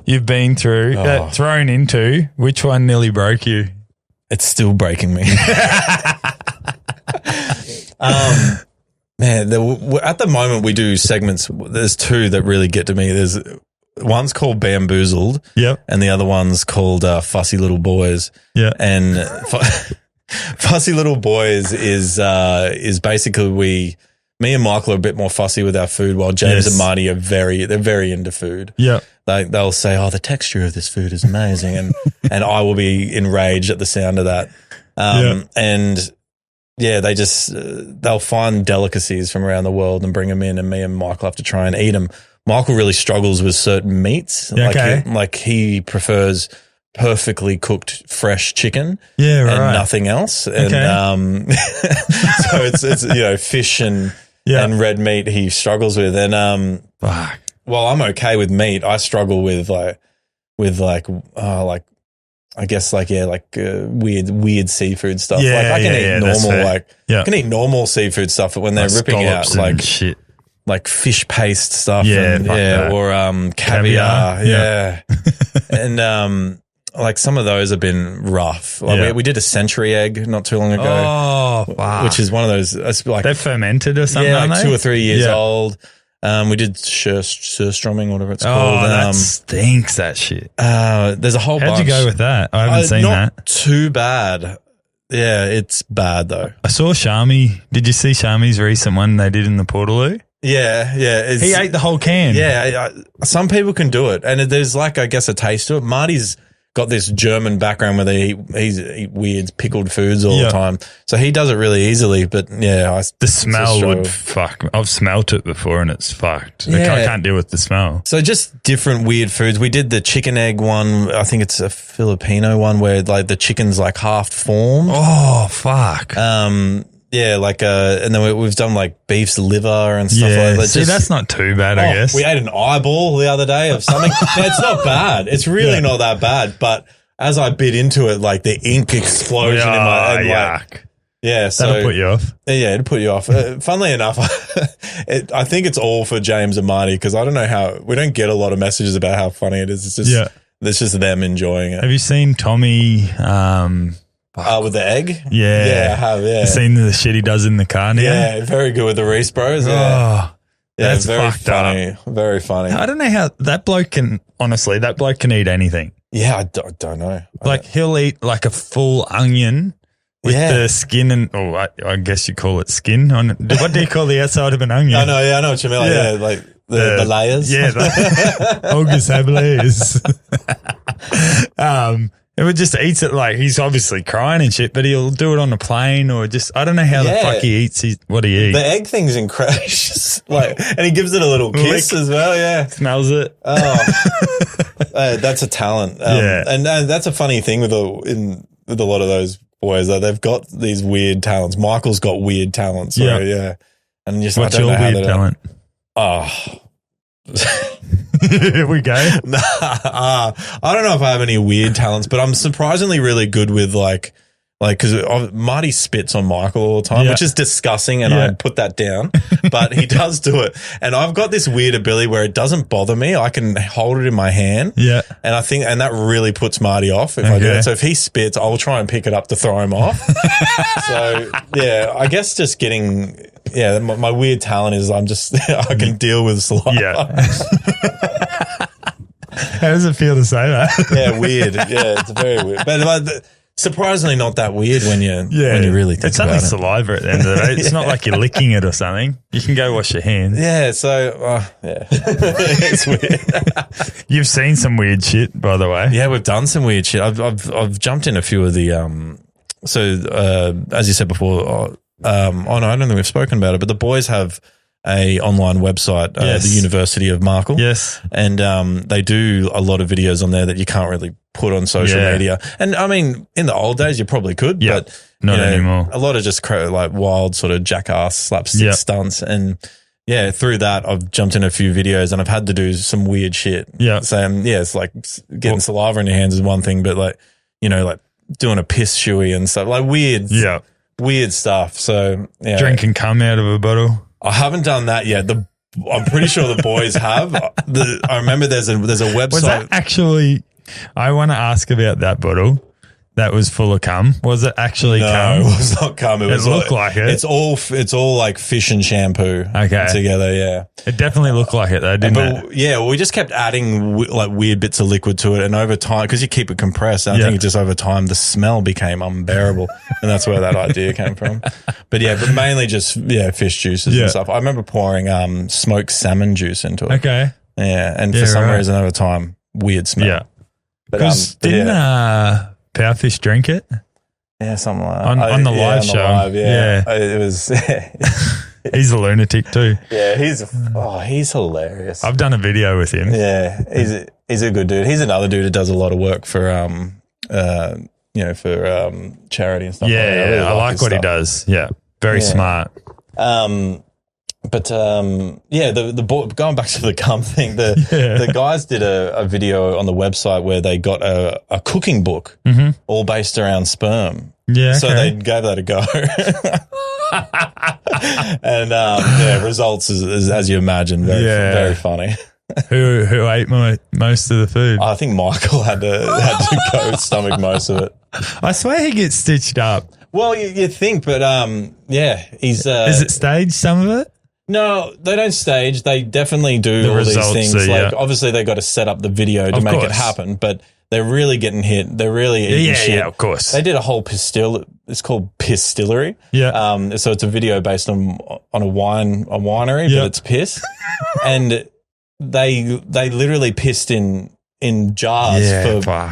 you've been through, thrown into, which one nearly broke you? It's still breaking me. Man, at the moment we do segments. There's two that really get to me. There's one's called Bamboozled, and the other one's called Fussy Little Boys. Yeah, and Fussy Little Boys is basically me and Michael are a bit more fussy with our food, while James and Marty are very into food. Yeah, they'll say, "Oh, the texture of this food is amazing," and I will be enraged at the sound of that. And yeah, they'll find delicacies from around the world and bring them in, and me and Michael have to try and eat them. Michael really struggles with certain meats. Like he prefers perfectly cooked fresh chicken and nothing else. And so it's fish and red meat he struggles with. And while I'm okay with meat, I struggle with weird seafood stuff. I can eat normal I can eat normal seafood stuff, but when they're ripping out shit, like fish paste stuff, or caviar, and like some of those have been rough. Like we did a century egg not too long ago, which is one of those. Like they're fermented or something. Yeah, like 2 or 3 years old. We did surströmming, whatever it's called. That stinks, that shit. There's a whole bunch. How'd you go with that? I haven't seen that. Not too bad. Yeah, it's bad though. I saw Shami. Did you see Shami's recent one they did in the Portaloo? Yeah. He ate the whole can. Yeah, some people can do it. And there's I guess a taste to it. Marty's got this German background where they eat weird pickled foods all the time. So he does it really easily, but the smell would fuck. I've smelt it before and it's fucked. I can't deal with the smell. So just different weird foods. We did the chicken egg one. I think it's a Filipino one where the chicken's half formed. Oh, fuck. And then we've done beef's liver and stuff like that. See, that's not too bad, I guess. We ate an eyeball the other day of something. It's not bad. It's really not that bad. But as I bit into it, the ink explosion in my yuck. So that'll put you off. Yeah, it'll put you off. Funnily enough, I think it's all for James and Marty because I don't know how we don't get a lot of messages about how funny it is. It's just it's just them enjoying it. Have you seen Tommy? With the egg? Yeah, I have. Yeah, seen the shit he does in the car now. Yeah, very good with the Reese Bros. Yeah, Oh, that's very fucked funny. up. Very funny. I don't know how that bloke can. Honestly, that bloke can eat anything. Yeah, I don't know. Like he'll eat like a full onion with the skin and I guess you call it skin on it. What do you call the outside of an onion? I know what you mean. Like, like the layers. Yeah, August have layers. It would just eats it like he's obviously crying and shit, but he'll do it on a plane or just I don't know how the fuck he eats what he eats. The egg thing's incredible. Like, and he gives it a little kiss as well. Yeah, smells it. Oh, that's a talent. And that's a funny thing with a lot of those boys. They've got these weird talents. Michael's got weird talents. So, yeah. And just what's your weird talent? Here we go. I don't know if I have any weird talents, but I'm surprisingly really good with like because Marty spits on Michael all the time, which is disgusting, and I put that down. But he does do it, and I've got this weird ability where it doesn't bother me. I can hold it in my hand, and I think, and that really puts Marty off if I do it. So if he spits, I'll try and pick it up to throw him off. So yeah, I guess just getting. Yeah, my weird talent is I can deal with saliva. Yeah. How does it feel to say that? Yeah, weird. Yeah, it's very weird. But surprisingly not that weird when you really think about it. It's only saliva at the end of the day. It's not like you're licking it or something. You can go wash your hands. Yeah, so, it's weird. You've seen some weird shit, by the way. Yeah, we've done some weird shit. I've jumped in a few of the, as you said before, I don't think we've spoken about it, but the boys have a online website, the University of Markle. Yes. And they do a lot of videos on there that you can't really put on social media. And I mean, in the old days, you probably could, but not anymore. A lot of just like wild sort of jackass slapstick stunts. And yeah, through that, I've jumped in a few videos and I've had to do some weird shit. Yeah. So it's like getting saliva in your hands is one thing, but like, like doing a piss shoey and stuff, like weird stuff. So yeah. Drinking cum out of a bottle. I haven't done that yet. I'm pretty sure the boys have. I remember there's a website. Was that actually? I want to ask about that bottle that was full of cum. Was it actually cum? No, it was not cum. It looked like it. It's all like fish and shampoo together. Yeah, it definitely looked like it though, didn't it? Yeah, well, we just kept adding like weird bits of liquid to it, and over time, because you keep it compressed, I think just over time the smell became unbearable, and that's where that idea came from. But mainly just fish juices and stuff. I remember pouring smoked salmon juice into it. Okay. Yeah, and for some reason over time, weird smell. Yeah, because didn't Powerfish drink it? Yeah, something like that. On the live show. It was. He's a lunatic too. Yeah, he's hilarious. I've done a video with him. Yeah, he's a good dude. He's another dude that does a lot of work for charity and stuff. Yeah, I like what he does. Yeah, very smart. But the boy, going back to the cum thing, the guys did a video on the website where they got a cooking book all based around sperm. Yeah, so they gave that a go, and results as you imagine, very funny. Who ate most of the food? I think Michael had to go stomach most of it. I swear he gets stitched up. Well, you think, but he's. Is it staged? Some of it. No, they don't stage. They definitely do all these things. Obviously, they got to set up the video to make it happen, but they're really getting hit. They're really eating shit. Yeah, of course. They did a whole it's called Pistillery. Yeah. So it's a video based on a winery, but it's piss, and they literally pissed in jars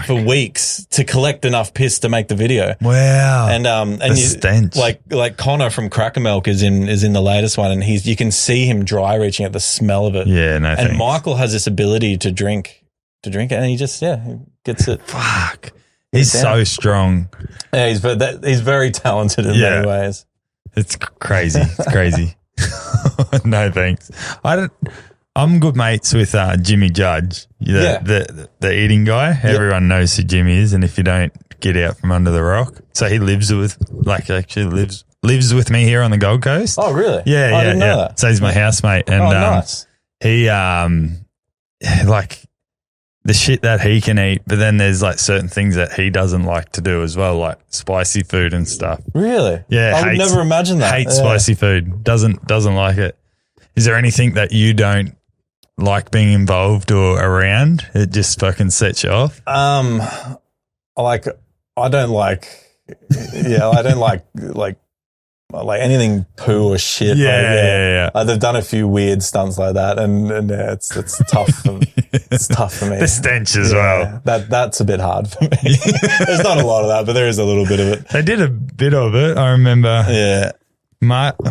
for weeks to collect enough piss to make the video. Wow. And stench. like Connor from Cracker Milk is in the latest one, and you can see him dry reaching at the smell of it. Yeah, no thanks. And Michael has this ability to drink it, and he just he gets it. Fuck. He's so strong. Yeah, he's very talented in many ways. It's crazy. It's crazy. No thanks. I'm good mates with Jimmy Judge, the eating guy. Yep. Everyone knows who Jimmy is, and if you don't, get out from under the rock. So he lives with me here on the Gold Coast. Oh, really? Yeah, I didn't know that. So he's my housemate, and nice. He the shit that he can eat, but then there's like certain things that he doesn't like to do as well, like spicy food and stuff. Really? Yeah. I would never imagine that. Hates spicy food. Doesn't like it. Is there anything that you don't like being involved or around? It just fucking sets you off? I don't like anything poo or shit. Yeah. They've done a few weird stunts like that, and it's tough. It's tough for me. The stench as well. That's a bit hard for me. There's not a lot of that, but there is a little bit of it. They did a bit of it. I remember. Yeah. Michael.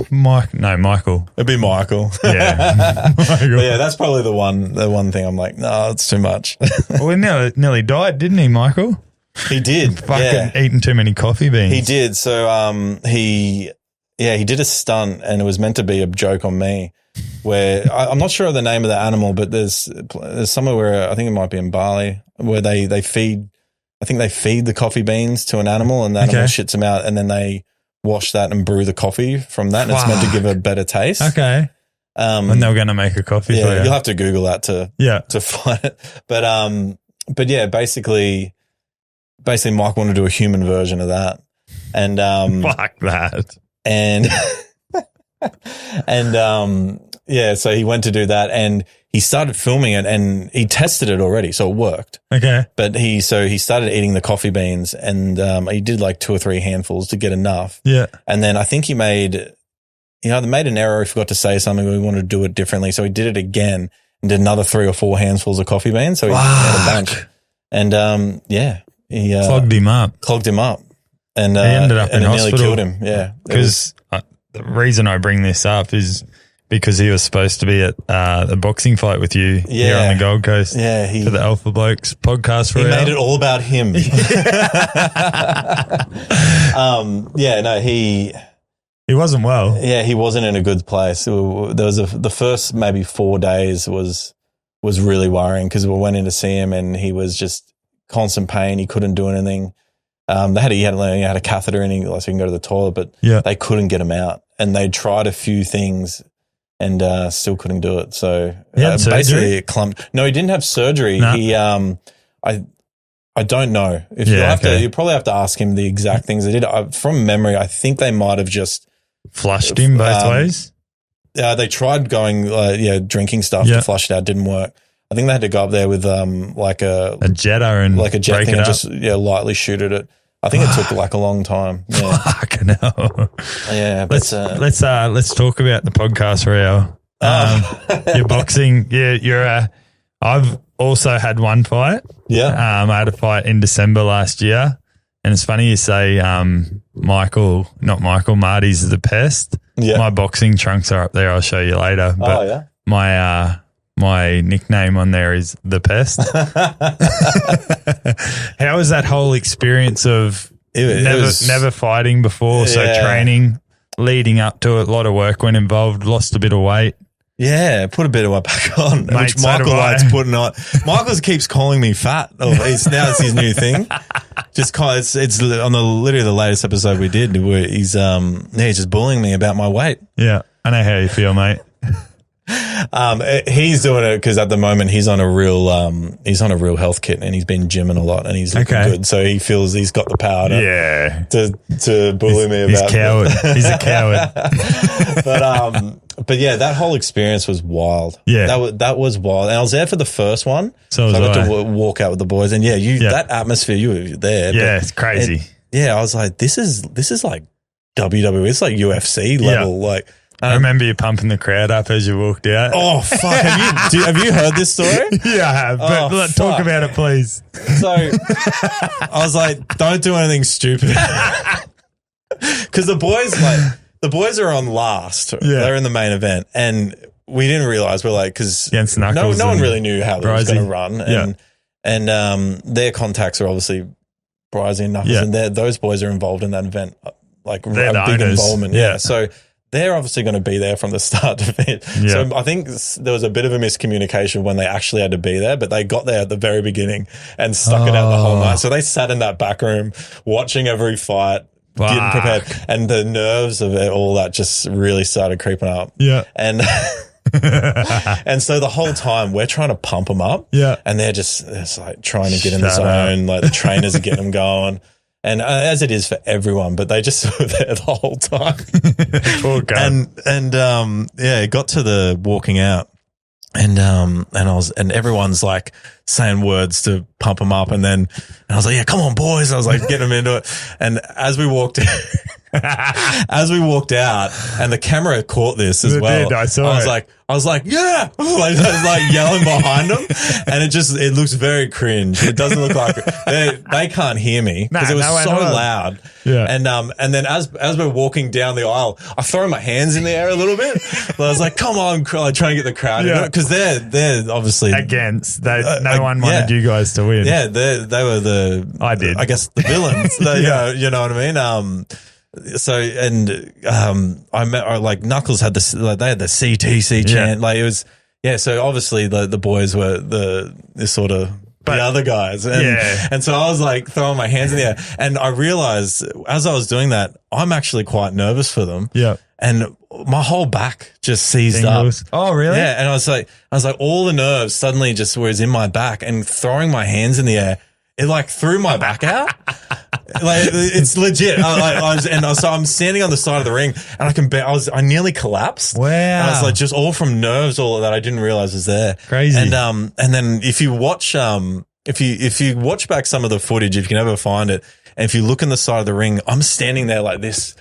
It'd be Michael. Yeah. Michael. But yeah, that's probably the one thing I'm like, no, it's too much. Well, he nearly died, didn't he, Michael? He did. Fucking eating too many coffee beans. He did. So he did a stunt, and it was meant to be a joke on me, where I'm not sure of the name of the animal, but there's somewhere where I think it might be in Bali where they feed the coffee beans to an animal, and the animal shits them out, and then they wash that and brew the coffee from that, and it's meant to give a better taste. Okay. And they were going to make a coffee for you. You'll have to Google that to find it. But yeah, basically Mike wanted to do a human version of that. And fuck that. And so he went to do that, and he started filming it, and he tested it already, so it worked. Okay. But he started eating the coffee beans, and he did like 2 or 3 handfuls to get enough. Yeah. And then I think he made an error. He forgot to say something. We wanted to do it differently, so he did it again and did another 3 or 4 handfuls of coffee beans. So he had a bunch, and he clogged him up, and he ended up in nearly hospital. Killed him. Yeah, because the reason I bring this up is because he was supposed to be at the boxing fight with you here on the Gold Coast. Yeah, for the Alpha Blokes Podcast Royale. He made it all about him. He wasn't well. Yeah, he wasn't in a good place. There was the first maybe 4 days was really worrying, because we went in to see him, and he was just constant pain. He couldn't do anything. He had a catheter in, so he can go to the toilet, but they couldn't get him out, and they tried a few things and still couldn't do it. So basically it clumped. No, he didn't have surgery. No. He I don't know. You probably have to ask him the exact things they did. From memory, I think they might have just flushed him both ways. They tried going drinking stuff to flush it out. Didn't work. I think they had to go up there with like a Jetta and like a jet break thing it and up. just lightly shoot at it. I think it took like a long time. Yeah. Fucking hell. Yeah. Let's talk about the Podcast Royale. Your boxing. Yeah, I've also had one fight. Yeah. I had a fight in December last year, and it's funny you say Marty's the pest. Yeah. My boxing trunks are up there. I'll show you later. But my nickname on there is the pest. How was that whole experience of never fighting before? So training leading up to it, a lot of work went involved, lost a bit of weight. Yeah, put a bit of weight back on, Mate, which so Michael do I. likes putting on. Michael keeps calling me fat. Now it's his new thing. It's on literally the latest episode we did where he's just bullying me about my weight. Yeah, I know how you feel, mate. He's doing it because at the moment he's on a real health kit, and he's been gymming a lot, and he's looking good. So he feels he's got the power to bully me about. He's a coward. But yeah, that whole experience was wild. Yeah, that was wild, and I was there for the first one. So I got to walk out with the boys, and that atmosphere, you were there. Yeah, it's crazy. I was like, this is like WWE. It's like UFC level, like. I remember you pumping the crowd up as you walked out. Oh, fuck. Have you heard this story? Yeah, I have. But let's talk about it, please. So I was like, don't do anything stupid. Because the boys are on last. Yeah. They're in the main event. And we didn't realize, because no one really knew how they was going to run. And their contacts are obviously Brizzy and Knuckles. And those boys are involved in that event. Like they're a big owners. Involvement. Yeah. So they're obviously going to be there from the start to finish. Yeah. So I think there was a bit of a miscommunication when they actually had to be there, but they got there at the very beginning and stuck it out the whole night. So they sat in that back room watching every fight, getting prepared, and the nerves of it, all that just really started creeping up. Yeah. And And so the whole time we're trying to pump them up. Yeah. And they're just like trying to get in the zone. Like the trainers are getting them going. And as it is for everyone, but they just were there the whole time. Poor guy. And it got to the walking out. And everyone's like saying words to pump them up. And I was like, yeah, come on, boys. And I was like, getting them into it. And as we walked out and the camera caught this as well. I was like, yeah, I was like yelling behind them, and it looks very cringe. It doesn't look like they can't hear me because it was so loud. Yeah. And then as we're walking down the aisle, I throw my hands in the air a little bit. But I was like, come on, like trying to get the crowd into it because they're obviously against. No one wanted you guys to win. Yeah, they were I guess the villains. You know what I mean? So I met like Knuckles had they had the CTC chant, like it was so obviously the boys were the sort of the other guys, and so I was like throwing my hands in the air, and I realized as I was doing that I'm actually quite nervous for them, and my whole back just seized up. Oh really? Yeah, and I was like all the nerves suddenly just was in my back, and throwing my hands in the air, it like threw my back out. Like it's legit. So I'm standing on the side of the ring, and I nearly collapsed. Wow! And I was like just all from nerves, all of that I didn't realize was there. Crazy. And then if you watch if you watch back some of the footage, if you can ever find it, and if you look in the side of the ring, I'm standing there like this,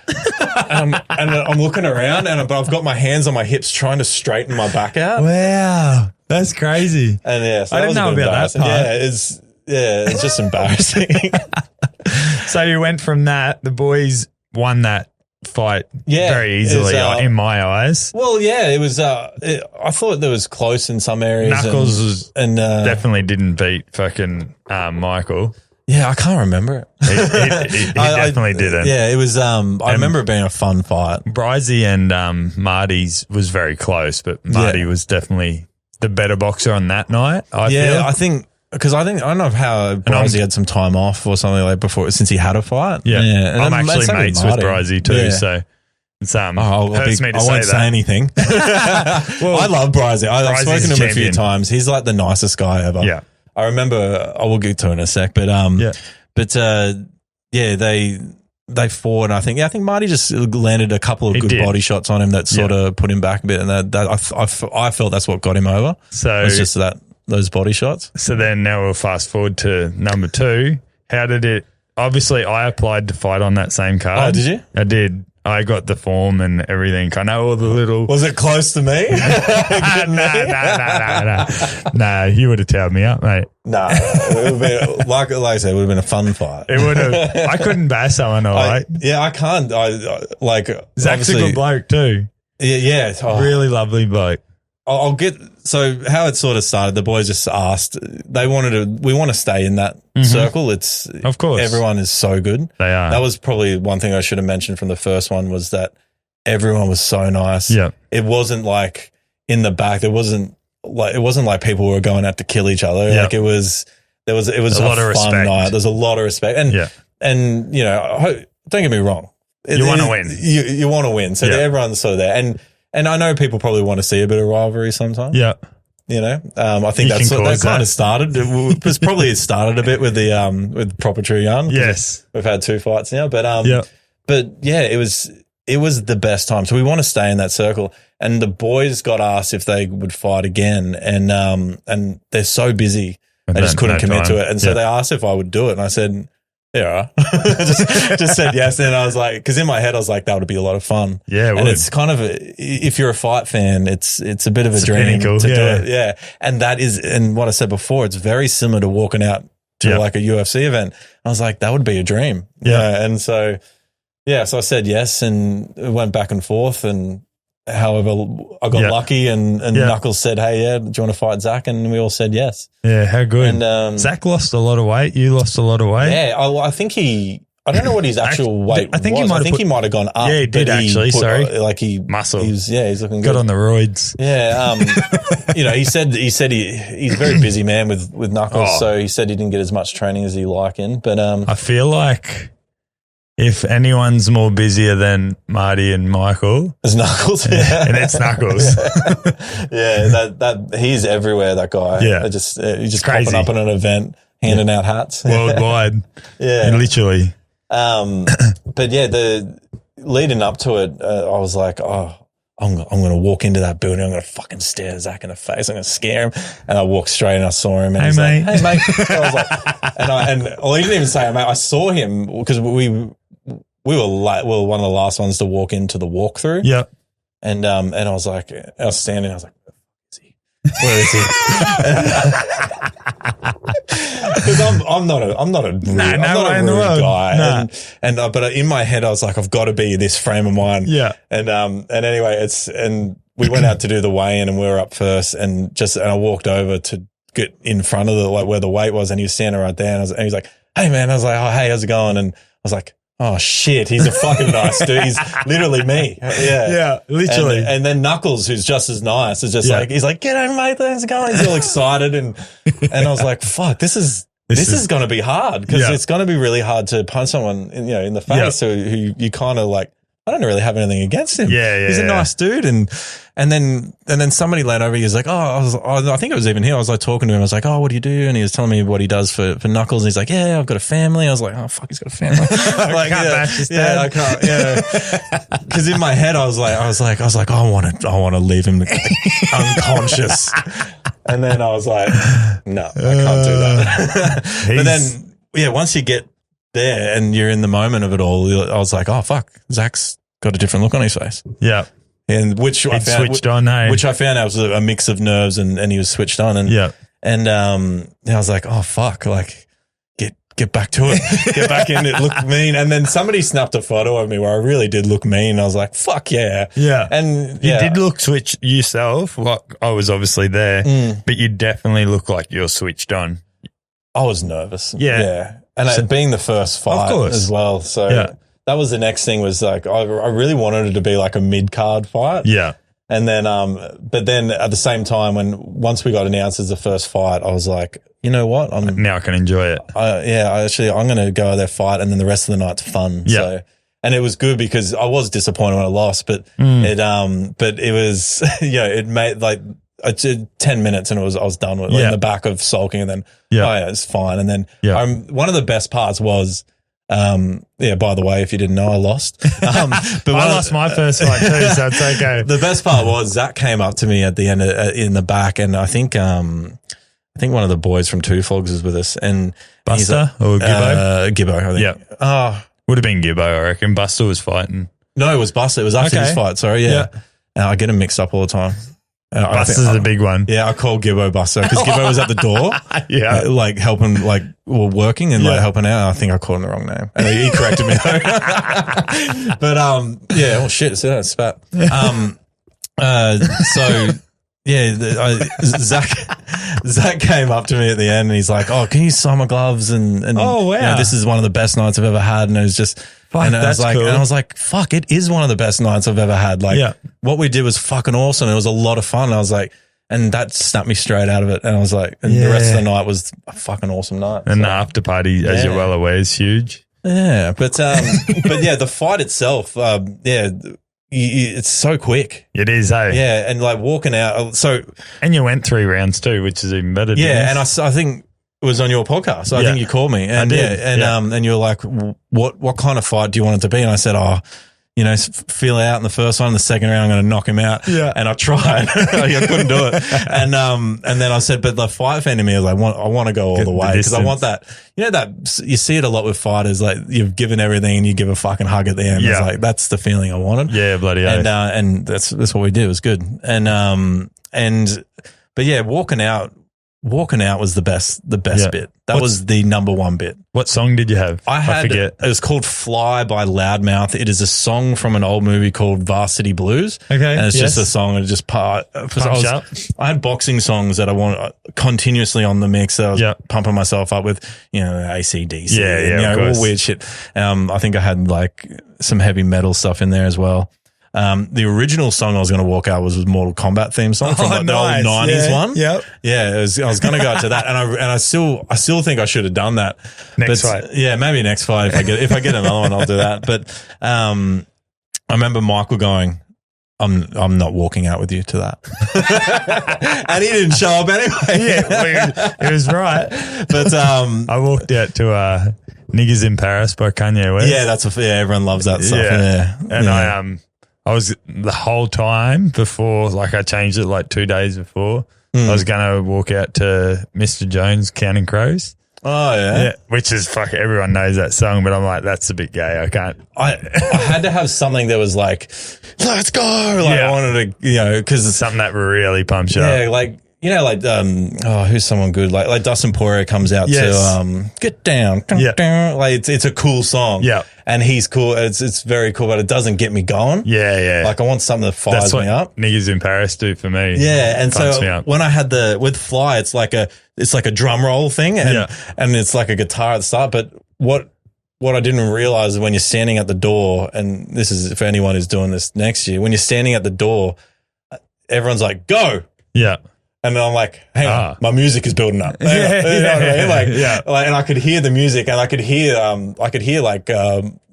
and I'm looking around, but I've got my hands on my hips trying to straighten my back out. Wow, that's crazy. And so I didn't know about that part. It's just embarrassing. So you went from that, the boys won that fight very easily in my eyes. Well, yeah, it was, I thought that was close in some areas. Knuckles definitely didn't beat fucking Michael. Yeah, I can't remember it. He definitely didn't. Yeah, it was, I remember it being a fun fight. Brizzy and Marty's was very close, but Marty was definitely the better boxer on that night, I feel. I think... Because I don't know how Brizzy had some time off or something like before since he had a fight. Yeah. And I'm actually mates with Brizzy too, so it's hurts me to I won't say anything. Well, I love Brizzy. I've spoken to him a few times. He's like the nicest guy ever. Yeah. I remember. I will get to it in a sec, but they fought. And I think Marty just landed a couple of good body shots on him that sort of put him back a bit, and I felt that's what got him over. So it's just those body shots. So then now we'll fast forward to number 2. How did it? Obviously, I applied to fight on that same card. Oh, did you? I did. I got the form and everything. I know all the little. Was it close to me? Nah, you would have tailed me up, mate. Nah, it would have been, like I said, it would have been a fun fight. It would have. I couldn't bash someone, all right? Yeah, I can't. Zach's a good bloke too. Yeah. Really lovely bloke. I'll get. So how it sort of started, the boys just asked, we want to stay in that circle. It's, of course, everyone is so good. They are. That was probably one thing I should have mentioned from the first one, was that everyone was so nice. Yeah. It wasn't like in the back. It wasn't like people were going out to kill each other. Yeah. Like it was a lot of fun respect. night. There's a lot of respect. And you know, don't get me wrong. You want to win. You want to win. So everyone's sort of there. And I know people probably want to see a bit of rivalry sometimes. Yeah. You know, I think that kind of started. It was probably started a bit with with Proper True Young. Yes. We've had 2 fights now, but it was the best time. So we want to stay in that circle. And the boys got asked if they would fight again, and they're so busy, they just couldn't commit to it. And so they asked if I would do it, and I said, yeah, just said yes. And I was like, because in my head I was like, that would be a lot of fun. Yeah, and it's kind of if you're a fight fan, it's a bit of a dream to do it. Yeah, and that is, and what I said before, it's very similar to walking out to like a UFC event. I was like, that would be a dream. Yeah, and so so I said yes, and it went back and forth, and however I got lucky, and Knuckles said, hey, do you want to fight Zach? And we all said yes. Yeah, how good. And Zach lost a lot of weight. You lost a lot of weight. Yeah, I think I don't know what his actual weight was. I think he might have gone up. Yeah, he did actually, muscle. He's looking good. Got on the roids. Yeah, you know, he said he's a very busy man with Knuckles, so he said he didn't get as much training as he like in. But I feel like If anyone's more busier than Marty and Michael, It's Knuckles. Yeah. and it's Knuckles. that he's everywhere, that guy. Yeah. He's just Crazy. popping up at an event, handing out hats. Worldwide. Yeah. Literally. But yeah, the leading up to it, I was like, oh, I'm going to walk into that building. I'm going to fucking stare Zach in the face. I'm going to scare him. And I walked straight and I saw him. And Hey, he's mate. like, hey, mate. I was like, well, he didn't even say, mate. I saw him because we were late. We were one of the last ones to walk into the walkthrough. Yeah. And I was like, I was standing. I was like, where is he? Because I'm not a rude guy. Nah. But in my head, I was like, I've got to be this frame of mind. Yeah. And anyway, we went out to do the weigh-in and we were up first and I walked over to get in front of where the weight was and he was standing right there and he was like, hey man, I was like, oh, hey, how's it going? And I was like, oh shit, he's a fucking nice dude. He's literally me. Yeah. Yeah, literally. And then Knuckles, who's just as nice, is just like, he's like, g'day mate, how's it going? He's all excited and I was like, fuck, this is going to be hard because it's going to be really hard to punch someone in the face who you kind of like, I don't really have anything against him. Yeah. He's a nice dude. And then somebody leaned over. He was like, I think it was even here. I was like talking to him. I was like, oh, what do you do? And he was telling me what he does for Knuckles. And he's like, yeah, I've got a family. I was like, oh, fuck, he's got a family. Like, can't bash his dad. I can't. Yeah. Because in my head, I was like, I want to leave him unconscious. And then I was like, no, I can't do that. But then, once you get there and you're in the moment of it all, I was like, oh fuck, Zach's got a different look on his face. Yeah. And which I found switched on, hey? Which I found out was a mix of nerves and he was switched on. And I was like, oh fuck, like get back to it. Get back in it, look mean. And then somebody snapped a photo of me where I really did look mean. I was like, fuck yeah. Yeah. And you did look switched yourself. Like I was obviously there, but you definitely look like you're switched on. I was nervous. Yeah. And it being the first fight as well. So that was the next thing was like, I really wanted it to be like a mid-card fight. Yeah. And then, but then at the same time, once we got announced as the first fight, I was like, you know what? Now I can enjoy it. I'm going to go there, fight, and then the rest of the night's fun. Yeah. So, and it was good because I was disappointed when I lost, but it was, it made like, I did 10 minutes and I was done with it, in the back of sulking and then, it's fine. And then one of the best parts was, by the way, if you didn't know, I lost. But I lost my first fight too, so it's okay. The best part was Zach came up to me at the end in the back and I think one of the boys from Two Flogs is with us and Buster or Gibbo? Gibbo, I think. Yeah. Would have been Gibbo, I reckon. Buster was fighting. No, it was Buster. It was after his fight. Sorry. Yeah. I get them mixed up all the time. Buster's the big one. Yeah, I called Gibbo Buster because Gibbo was at the door, like helping, like working and like helping out. I think I called him the wrong name, and he corrected me. But oh shit, so that's spat. Zach came up to me at the end and he's like, "Oh, can you sign my gloves?" And oh wow, this is one of the best nights I've ever had. And it was just. And I was like, fuck, it is one of the best nights I've ever had. Like, what we did was fucking awesome. It was a lot of fun. I was like, and that snapped me straight out of it. And I was like, and the rest of the night was a fucking awesome night. And the after party, as you're well aware, is huge. Yeah. But the fight itself, it's so quick. It is, hey? Yeah. And like walking out. And you went 3 rounds too, which is even better. Yeah. And I think, it was on your podcast. So I think you called me and and you were like, what kind of fight do you want it to be? And I said, feel it out in the first one, the second round, I'm going to knock him out. Yeah. And I tried. I couldn't do it. And then I said, but the fight fan in me is like, I want to go all the way because I want that, that you see it a lot with fighters, like you've given everything and you give a fucking hug at the end. Yeah. It's like, that's the feeling I wanted. Yeah, bloody hell. And that's what we did. It was good. But yeah, Walking out was the best bit. That was the number one bit. What song did you have? I forget. It was called Fly by Loudmouth. It is a song from an old movie called Varsity Blues. Okay. And it's just a song and just I had boxing songs that I want continuously on the mix that I was pumping myself up with, AC/DC. Yeah, all weird shit. I think I had like some heavy metal stuff in there as well. The original song I was going to walk out was Mortal Kombat theme song from like the old 90s one. Yep. Yeah, I was going to go out to that, and I still think I should have done that Next fight. Yeah, maybe next fight if I get another one, I'll do that. But I remember Michael going, I'm not walking out with you to that. And he didn't show up anyway. Yeah, he was right. But I walked out to Niggas in Paris by Kanye West. Yeah, everyone loves that stuff. Yeah. And I was the whole time before, like I changed it like 2 days before. I was going to walk out to Mr. Jones' Counting Crows. Oh, yeah. Which is everyone knows that song, but I'm like, that's a bit gay. I can't. I had to have something that was like, let's go. Like I wanted to, because something that really pumps you up. Yeah, like, who's someone good? Like Dustin Poirier comes out to Get Down. Like it's a cool song. Yeah. And he's cool. It's very cool, but it doesn't get me going. Yeah. Like I want something that fires me up. Niggas in Paris do for me. Yeah. And so when I had with Fly, it's like a drum roll thing and it's like a guitar at the start. But what I didn't realize when you're standing at the door, and this is for anyone who's doing this next year, when you're standing at the door, everyone's like, go. Yeah. And then I'm like, hang on, my music is building up. You know what I mean? And I could hear the music, and I could hear like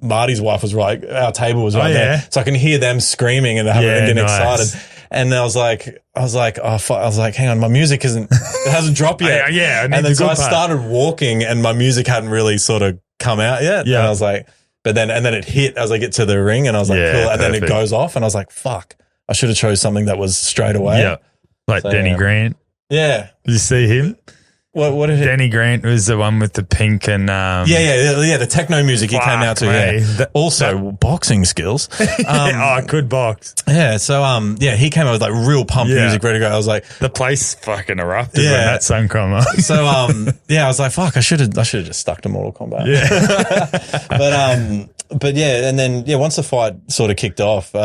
Marty's wife was right, our table was right there, so I can hear them screaming and getting excited. And I was like, hang on, my music it hasn't dropped yet. And then so I started walking, and my music hadn't really sort of come out yet. Yeah. And I was like, and then it hit as I get to the ring, and I was like, cool. And then it goes off, and I was like, fuck, I should have chose something that was straight away. Yeah. Like Denny Grant. Yeah. Did you see him? What did Denny Grant was the one with the pink and the techno music he came out to. Also boxing skills. I could box. Yeah, so he came out with like real pump music, ready to go. I was like, the place fucking erupted when that song came on. So I was like, fuck, I should have just stuck to Mortal Kombat. Yeah. but and then once the fight sort of kicked off,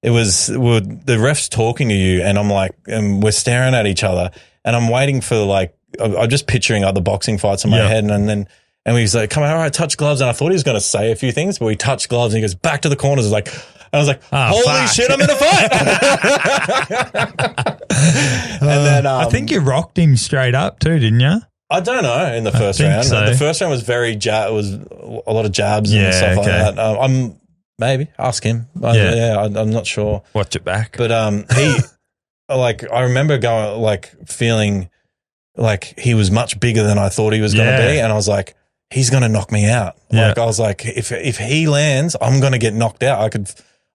the ref's talking to you, and I'm like, and we're staring at each other, and I'm waiting for I'm just picturing other boxing fights in my head, and he's like, come on, all right, touch gloves, and I thought he was going to say a few things, but we touched gloves, and he goes back to the corners, and I was like, holy shit, I'm in a fight. And then I think you rocked him straight up too, didn't you? I don't know in the first round. So. The first round was it was a lot of jabs and stuff like that. Maybe ask him. I'm not sure. Watch it back. But he, I remember feeling like he was much bigger than I thought he was going to be, and I was like, he's going to knock me out. I was like, if he lands, I'm going to get knocked out.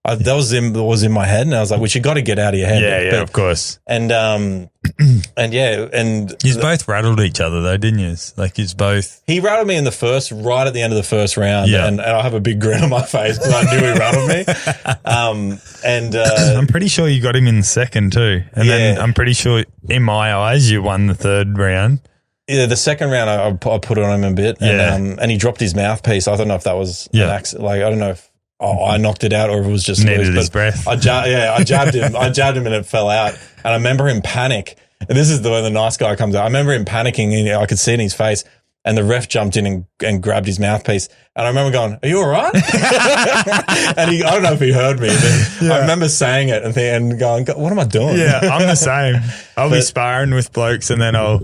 That was in my head, and I was like, "Well, you got to get out of your head." Yeah, of course. And you both rattled each other though, didn't you? Like you both. He rattled me in the right at the end of the first round, and I have a big grin on my face because I knew he rattled me. I'm pretty sure you got him in the second too, and then I'm pretty sure in my eyes you won the third round. Yeah, the second round I put it on him a bit, and he dropped his mouthpiece. I don't know if that was an accident. I don't know if I knocked it out or if it was just needed his breath. I jabbed him. I jabbed him and it fell out. And I remember him panic. And this is when the nice guy comes out. I remember him panicking, and I could see it in his face. And the ref jumped in and grabbed his mouthpiece. And I remember going, "Are you all right?" And I don't know if he heard me, but I remember saying it and going, "What am I doing?" Yeah, I'm the same. I'll be sparring with blokes, and then I'll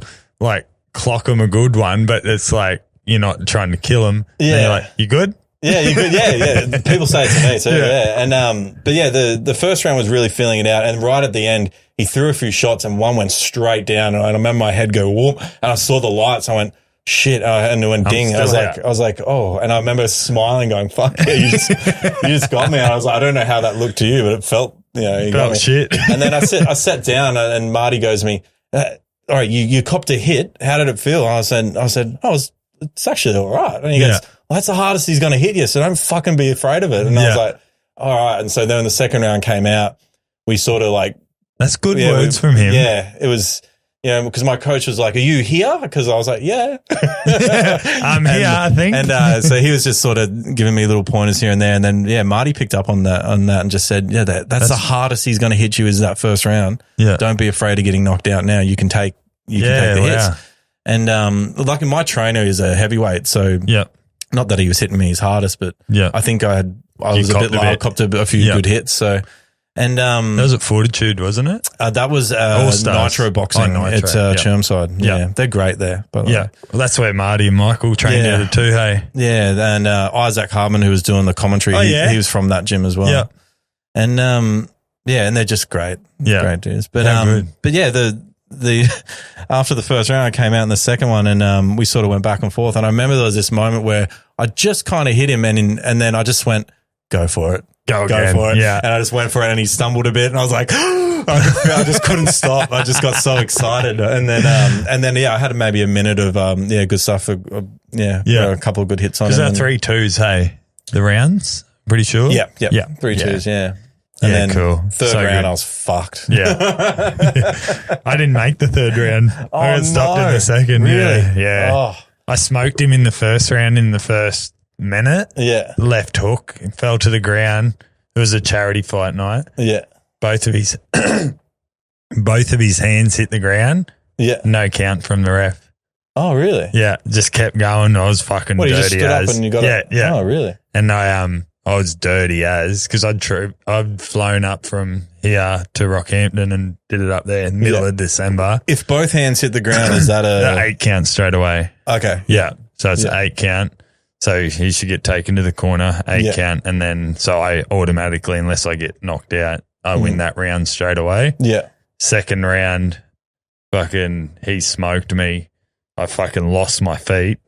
clock them a good one, but it's like you're not trying to kill them. Yeah, and you're like, "You good?" Yeah, you could. Yeah. People say it to me too. Yeah. And the first round was really feeling it out, and right at the end, he threw a few shots, and one went straight down, and I remember my head go whoop, and I saw the lights. I went, shit, and it went ding. I was like, oh, and I remember smiling, going, "Fuck yeah, you just got me." And I was like, I don't know how that looked to you, but it felt, you got me. Shit. And then I sat down, and Marty goes to me, "All right, you copped a hit. How did it feel?" And I said, it's actually all right. And he goes, "Well, that's the hardest he's going to hit you, so don't fucking be afraid of it." And I was like, all right. And so then when the second round came out, we sort of that's good words from him. Yeah, it was, because my coach was like, "Are you here?" Because I was like, "Yeah." I'm here, I think. And so he was just sort of giving me little pointers here and there. And then, Marty picked up on that and just said, that's the hardest he's going to hit you is that first round. Yeah. Don't be afraid of getting knocked out now. You can take the hits. And my trainer is a heavyweight, so not that he was hitting me his hardest, but I think I I was a bit low. I copped a few good hits. So, and that was at Fortitude, wasn't it? That was Nitro Boxing. Nitro. It's Chermside. Yeah, they're great there. But well, that's where Marty and Michael trained out of too. Hey, and Isaac Hartman, who was doing the commentary, he was from that gym as well. Yeah, and and they're just great. Great dudes. But the after the first round, I came out in the second one, and we sort of went back and forth. And I remember there was this moment where I just kind of hit him, and then I just went, "Go for it, go for it." Yeah, and I just went for it, and he stumbled a bit, and I was like, I just couldn't stop. I just got so excited, and then I had maybe a minute of good stuff. A couple of good hits on. Is that 3 2s? Hey, the rounds, pretty sure. Yeah, 3 2s. Yeah. And then third round, I was fucked. Yeah. I didn't make the third round. I got stopped in the second. Really? Yeah. Oh. I smoked him in the first round in the first minute. Yeah. Left hook, fell to the ground. It was a charity fight night. Yeah. Both of his hands hit the ground. Yeah. No count from the ref. Oh, really? Yeah. Just kept going. I was fucking dirty you just stood as. up and you got it? Yeah. Oh, really? And I was dirty as because I'd flown up from here to Rockhampton and did it up there in the middle of December. If both hands hit the ground, is that the 8 count straight away? Okay. Yeah. So it's an 8 count. So he should get taken to the corner, 8 count. And then so I automatically, unless I get knocked out, I win that round straight away. Yeah. Second round, fucking he smoked me. I fucking lost my feet.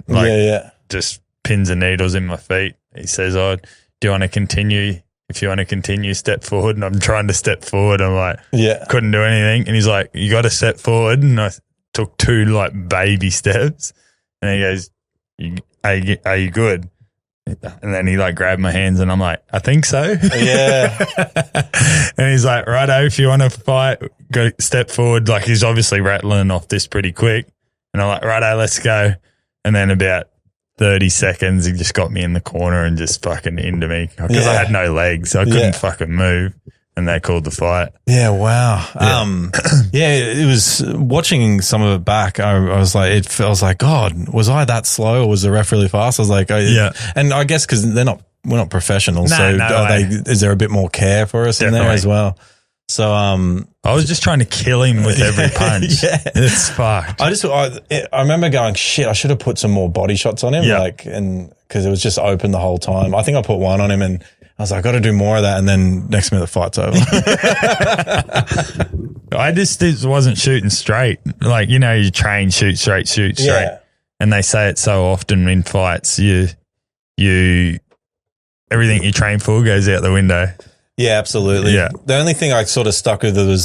Just pins and needles in my feet. He says, do you want to continue? If you want to continue, step forward. And I'm trying to step forward. I'm like, couldn't do anything. And he's like, you got to step forward. And I took 2 like baby steps. And he goes, are you good? And then he like grabbed my hands and I'm like, I think so. Yeah. And he's like, righto, if you want to fight, go step forward. Like he's obviously rattling off this pretty quick. And I'm like, righto, let's go. And then about 30 seconds, he just got me in the corner and just fucking into me because I had no legs. So I couldn't fucking move. And they called the fight. Yeah, wow. It was watching some of it back. I was like, I was like, God, was I that slow or was the ref really fast? I was like, and I guess because we're not professionals. Is there a bit more care for us in there as well? So, I was just trying to kill him with every punch. It's fucked. I remember going, shit, I should have put some more body shots on him. And because it was just open the whole time. I think I put one on him and I was like, I got to do more of that. And then next minute the fight's over. I just wasn't shooting straight. Like, you train, shoot straight. Yeah. And they say it so often in fights, you everything you train for goes out the window. Yeah, absolutely. Yeah. The only thing I sort of stuck with was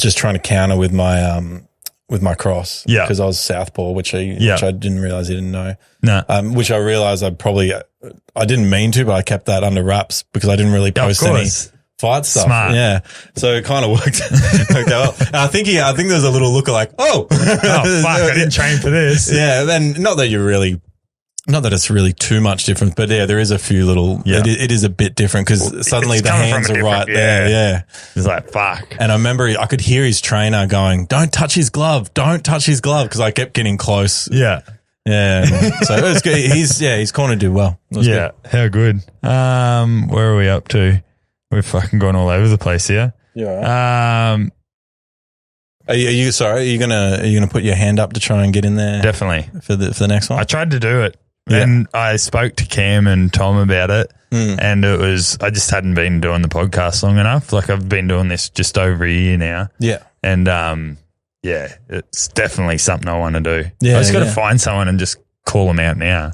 just trying to counter with my cross. Yeah. Because I was southpaw, which I didn't realize he didn't know. No. Which I realized I didn't mean to, but I kept that under wraps because I didn't really post any fight stuff. Smart. Yeah. So it kind of worked out well. And I think there's a little look like, oh fuck, I didn't train for this. Yeah. Then not that it's really too much different, but there is a few little, it is a bit different because suddenly the hands are right there. Yeah. It's like, fuck. And I remember I could hear his trainer going, don't touch his glove. Because I kept getting close. Yeah. Yeah. So it was good. His corner did well. Good. How good. Where are we up to? We've fucking gone all over the place here. Yeah. Are you gonna put your hand up to try and get in there? Definitely. For the next one? I tried to do it. And I spoke to Cam and Tom about it. And I just hadn't been doing the podcast long enough. Like I've been doing this just over a year now. Yeah. And it's definitely something I want to do. Yeah. I just got to find someone and just call them out now.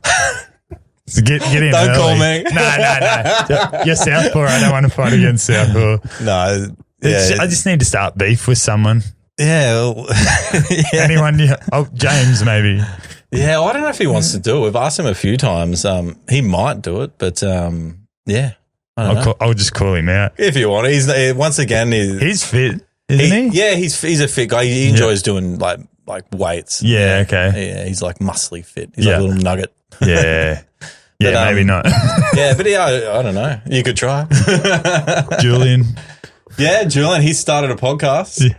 So get in. Don't early. call me. No. You're Southpaw. I don't want to fight against Southpaw. No. I just need to start beef with someone. Yeah. Anyone? James maybe. Yeah, I don't know if he wants to do it. We've asked him a few times. He might do it, but I don't know. I'll just call him out if you want. He's fit, isn't he? Yeah, he's a fit guy. He enjoys doing like weights. Yeah, okay. Yeah, he's like muscly fit. He's like a little nugget. Yeah. Yeah, maybe not. Yeah, but I don't know. You could try. Julian. Yeah, Julian. He started a podcast. Yeah.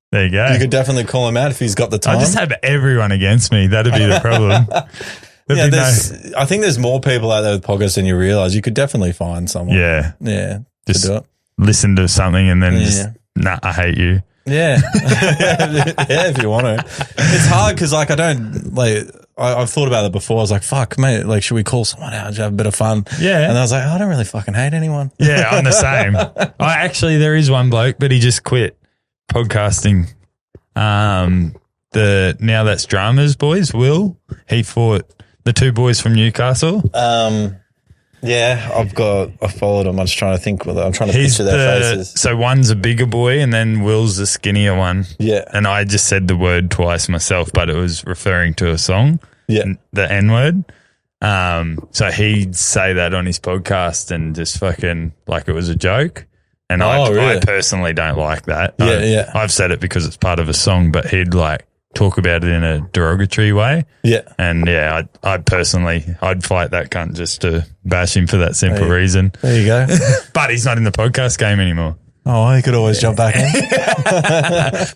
There you go. You could definitely call him out if he's got the time. I just have everyone against me. That'd be the problem. There'd be I think there's more people out there with podcasts than you realize. You could definitely find someone. Yeah. Just to do it. Listen to something and then just, nah, I hate you. Yeah. Yeah, if you want to. It's hard because, like, I don't, like, I've thought about it before. I was like, fuck, mate, like, should we call someone out and have a bit of fun? Yeah. And I was like, I don't really fucking hate anyone. Yeah, I'm the same. There is one bloke, but he just quit podcasting. Now that's Dramas Boys, Will. He fought the two boys from Newcastle. Yeah, I followed him. I'm just trying to think. I'm trying to picture their faces. So one's a bigger boy and then Will's the skinnier one. Yeah. And I just said the word twice myself, but it was referring to a song. Yeah. The N word. So he'd say that on his podcast and just fucking like it was a joke. And I personally don't like that. Yeah. I've said it because it's part of a song, but he'd like talk about it in a derogatory way. Yeah. And I'd personally fight that cunt just to bash him for that simple reason. There you go. But he's not in the podcast game anymore. Oh, he could always jump back in.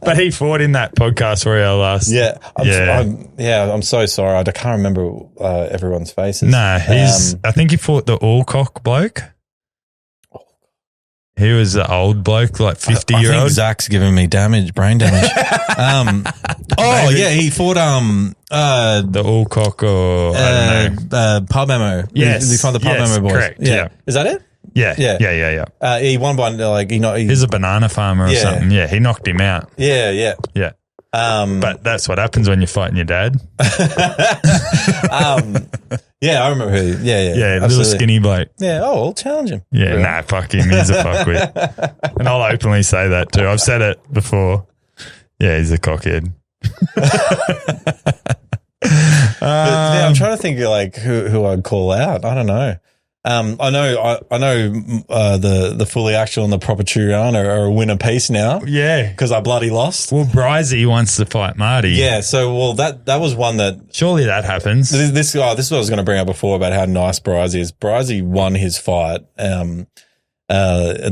But he fought in that Podcast Royale last. Yeah. I'm so sorry. I can't remember everyone's faces. Nah, I think he fought the Allcock bloke. He was the old bloke, like 50-year-old. I think Zach's giving me brain damage. He fought the Allcock or I don't know. Pub Memo. Yes, you find the Pub Memo boys. Correct. Yeah. Is that it? Yeah. He won by he's a banana farmer or something. Yeah, he knocked him out. Yeah. But that's what happens when you're fighting your dad. Yeah, I remember who. Yeah, little skinny bloke. Yeah, I'll challenge him. Yeah, nah, fuck him. He's a fuckwit. And I'll openly say that too. I've said it before. Yeah, he's a cockhead. I'm trying to think of like who I'd call out. I don't know. I know the Fully Actual and the Proper Royale are a winner piece now. Yeah. Because I bloody lost. Well, Brizzy wants to fight Marty. Yeah, so that was one that surely that happens. This is what I was going to bring up before about how nice Brizzy is. Brizzy won his fight, the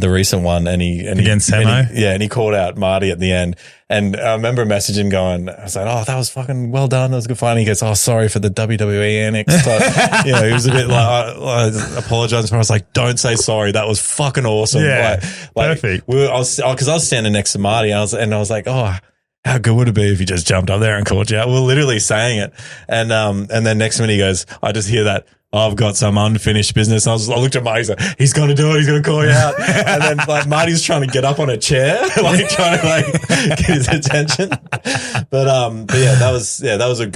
recent one, and he against Hemo. And he called out Marty at the end. And I remember messaging going, I was like, oh, that was fucking well done. That was a good fight. And he goes, oh, sorry for the WWE annex. He was a bit like, I apologized for. I was like, don't say sorry. That was fucking awesome. Yeah, perfect. Because I was standing next to Marty, and I was like, oh, how good would it be if he just jumped up there and called you out? We're literally saying it. And then next minute he goes, I just hear that, I've got some unfinished business. I looked at Marty, he's going to do it. He's going to call you out. And then like Marty's trying to get up on a chair, like trying to like get his attention. But yeah, that was a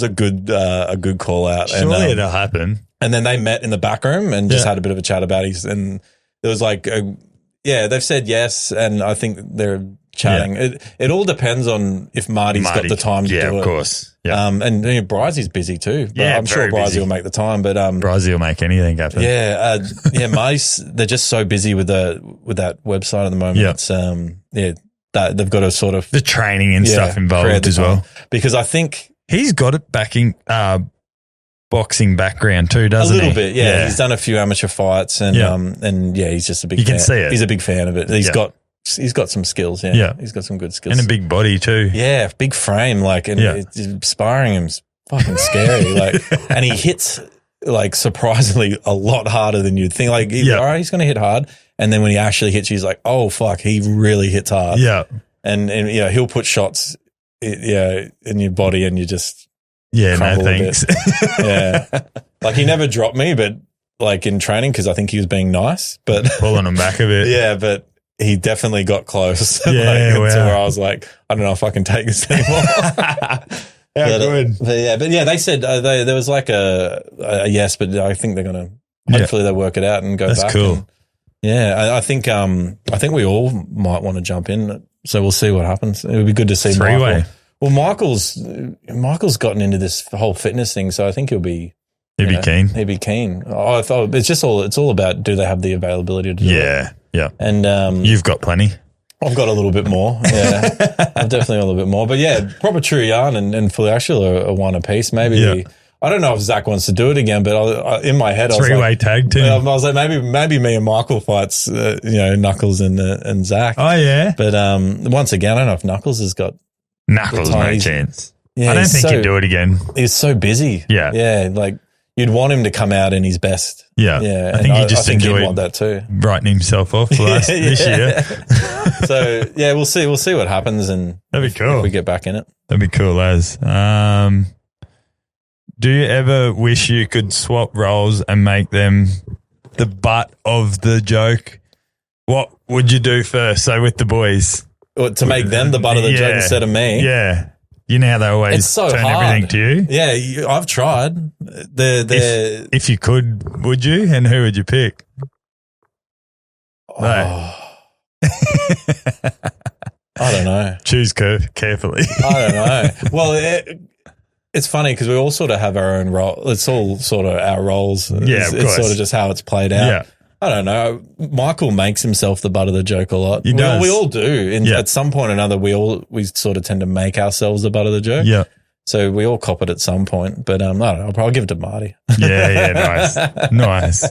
good call out. Surely it'll happen. And then they met in the back room and just had a bit of a chat about it. And there was like, they've said yes. And I think they're chatting. Yeah. It all depends on if Marty's got the time to do it. Yeah, of course. Yeah. And Brizzy's busy too. But I'm sure Brizzy will make the time. But Brizzy will make anything happen. Yeah, Marty's, they're just so busy with that website at the moment. Yeah. It's that they've got to sort of the training and stuff involved as well. Because I think he's got it backing boxing background too, doesn't he? A little bit, yeah. He's done a few amateur fights and he's just a big fan. You can see it. He's a big fan of it. He's got some skills, yeah. He's got some good skills. And a big body too. Yeah, big frame, sparring him's fucking scary. And he hits like surprisingly a lot harder than you'd think. Like, all right, he's going to hit hard. And then when he actually hits you, he's like, oh fuck, he really hits hard. Yeah. And he'll put shots in your body and you just no thanks. Yeah. Like he never dropped me, but like in training, because I think he was being nice, but pulling him back a bit. Yeah, but he definitely got close. To where I was like, I don't know if I can take this anymore. Good. But they said there was like a yes, but I think they're going to hopefully they'll work it out and go back. That's cool. I think we all might want to jump in, so we'll see what happens. It would be good to see three-way. Well, Michael's gotten into this whole fitness thing, so I think he'll be. He'd be keen. He'd be keen. Oh, I thought it's all about, do they have the availability to do it? Yeah. And you've got plenty. I've got a little bit more. Yeah, I've definitely got a little bit more. But yeah, Proper Royale and Fully Actual are one apiece. Maybe I don't know if Zach wants to do it again, but in my head, I was three-way tag team. I was like, maybe me and Michael fights, Knuckles and Zach. Oh yeah. But once again, I don't know if Knuckles has got no chance. Yeah, I don't think he'd do it again. He's so busy. Yeah. Yeah, like you'd want him to come out in his best. Yeah. Yeah. I think he just he'd enjoyed want that too. Writing himself off this year. So, yeah, we'll see what happens and that'd be cool. if we get back in it. That'd be cool as. Do you ever wish you could swap roles and make them the butt of the joke? What would you do first? So with the boys. To make them the butt of the joke instead of me. Yeah. You know how they always it's so turn hard. everything to you? Yeah, I've tried. If you could, would you? And who would you pick? Oh. No. I don't know. Choose carefully. I don't know. Well, it's funny because we all sort of have our own role. It's all sort of our roles. Yeah, it's sort of just how it's played out. Yeah. I don't know. Michael makes himself the butt of the joke a lot. He does. We all do. At some point or another, we sort of tend to make ourselves the butt of the joke. Yeah. So we all cop it at some point. But I don't know. I'll probably give it to Marty. Yeah, nice.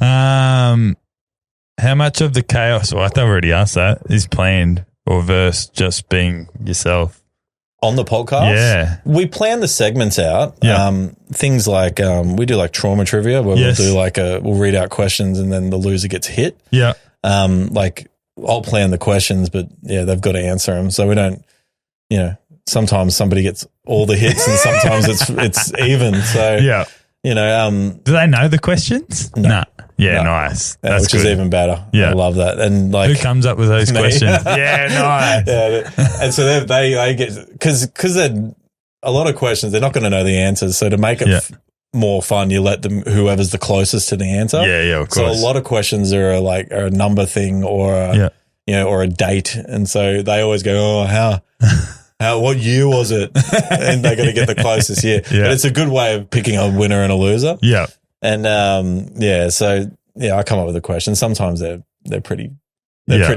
How much of the chaos, well, I thought I already asked that, is planned or versus just being yourself? On the podcast? Yeah. We plan the segments out. Yeah. Things like we do like trauma trivia where we'll do we'll read out questions and then the loser gets hit. Yeah. Like I'll plan the questions, but yeah, they've got to answer them. So we don't, sometimes somebody gets all the hits and sometimes it's even. So, yeah. Do they know the questions? No. Nah. Yeah, No. nice. Yeah, That's which good. is even better. Yeah. I love that. And like, who comes up with those me. questions? Yeah, nice. Yeah, and so they get because they're a lot of questions. They're not going to know the answers. So to make it more fun, you let them whoever's the closest to the answer. Yeah, of course. So a lot of questions are a number thing or or a date, and so they always go, "Oh, how what year was it?" And they're going to get the closest year. Yeah. But it's a good way of picking a winner and a loser. Yeah, and so I come up with a question. Sometimes they're pretty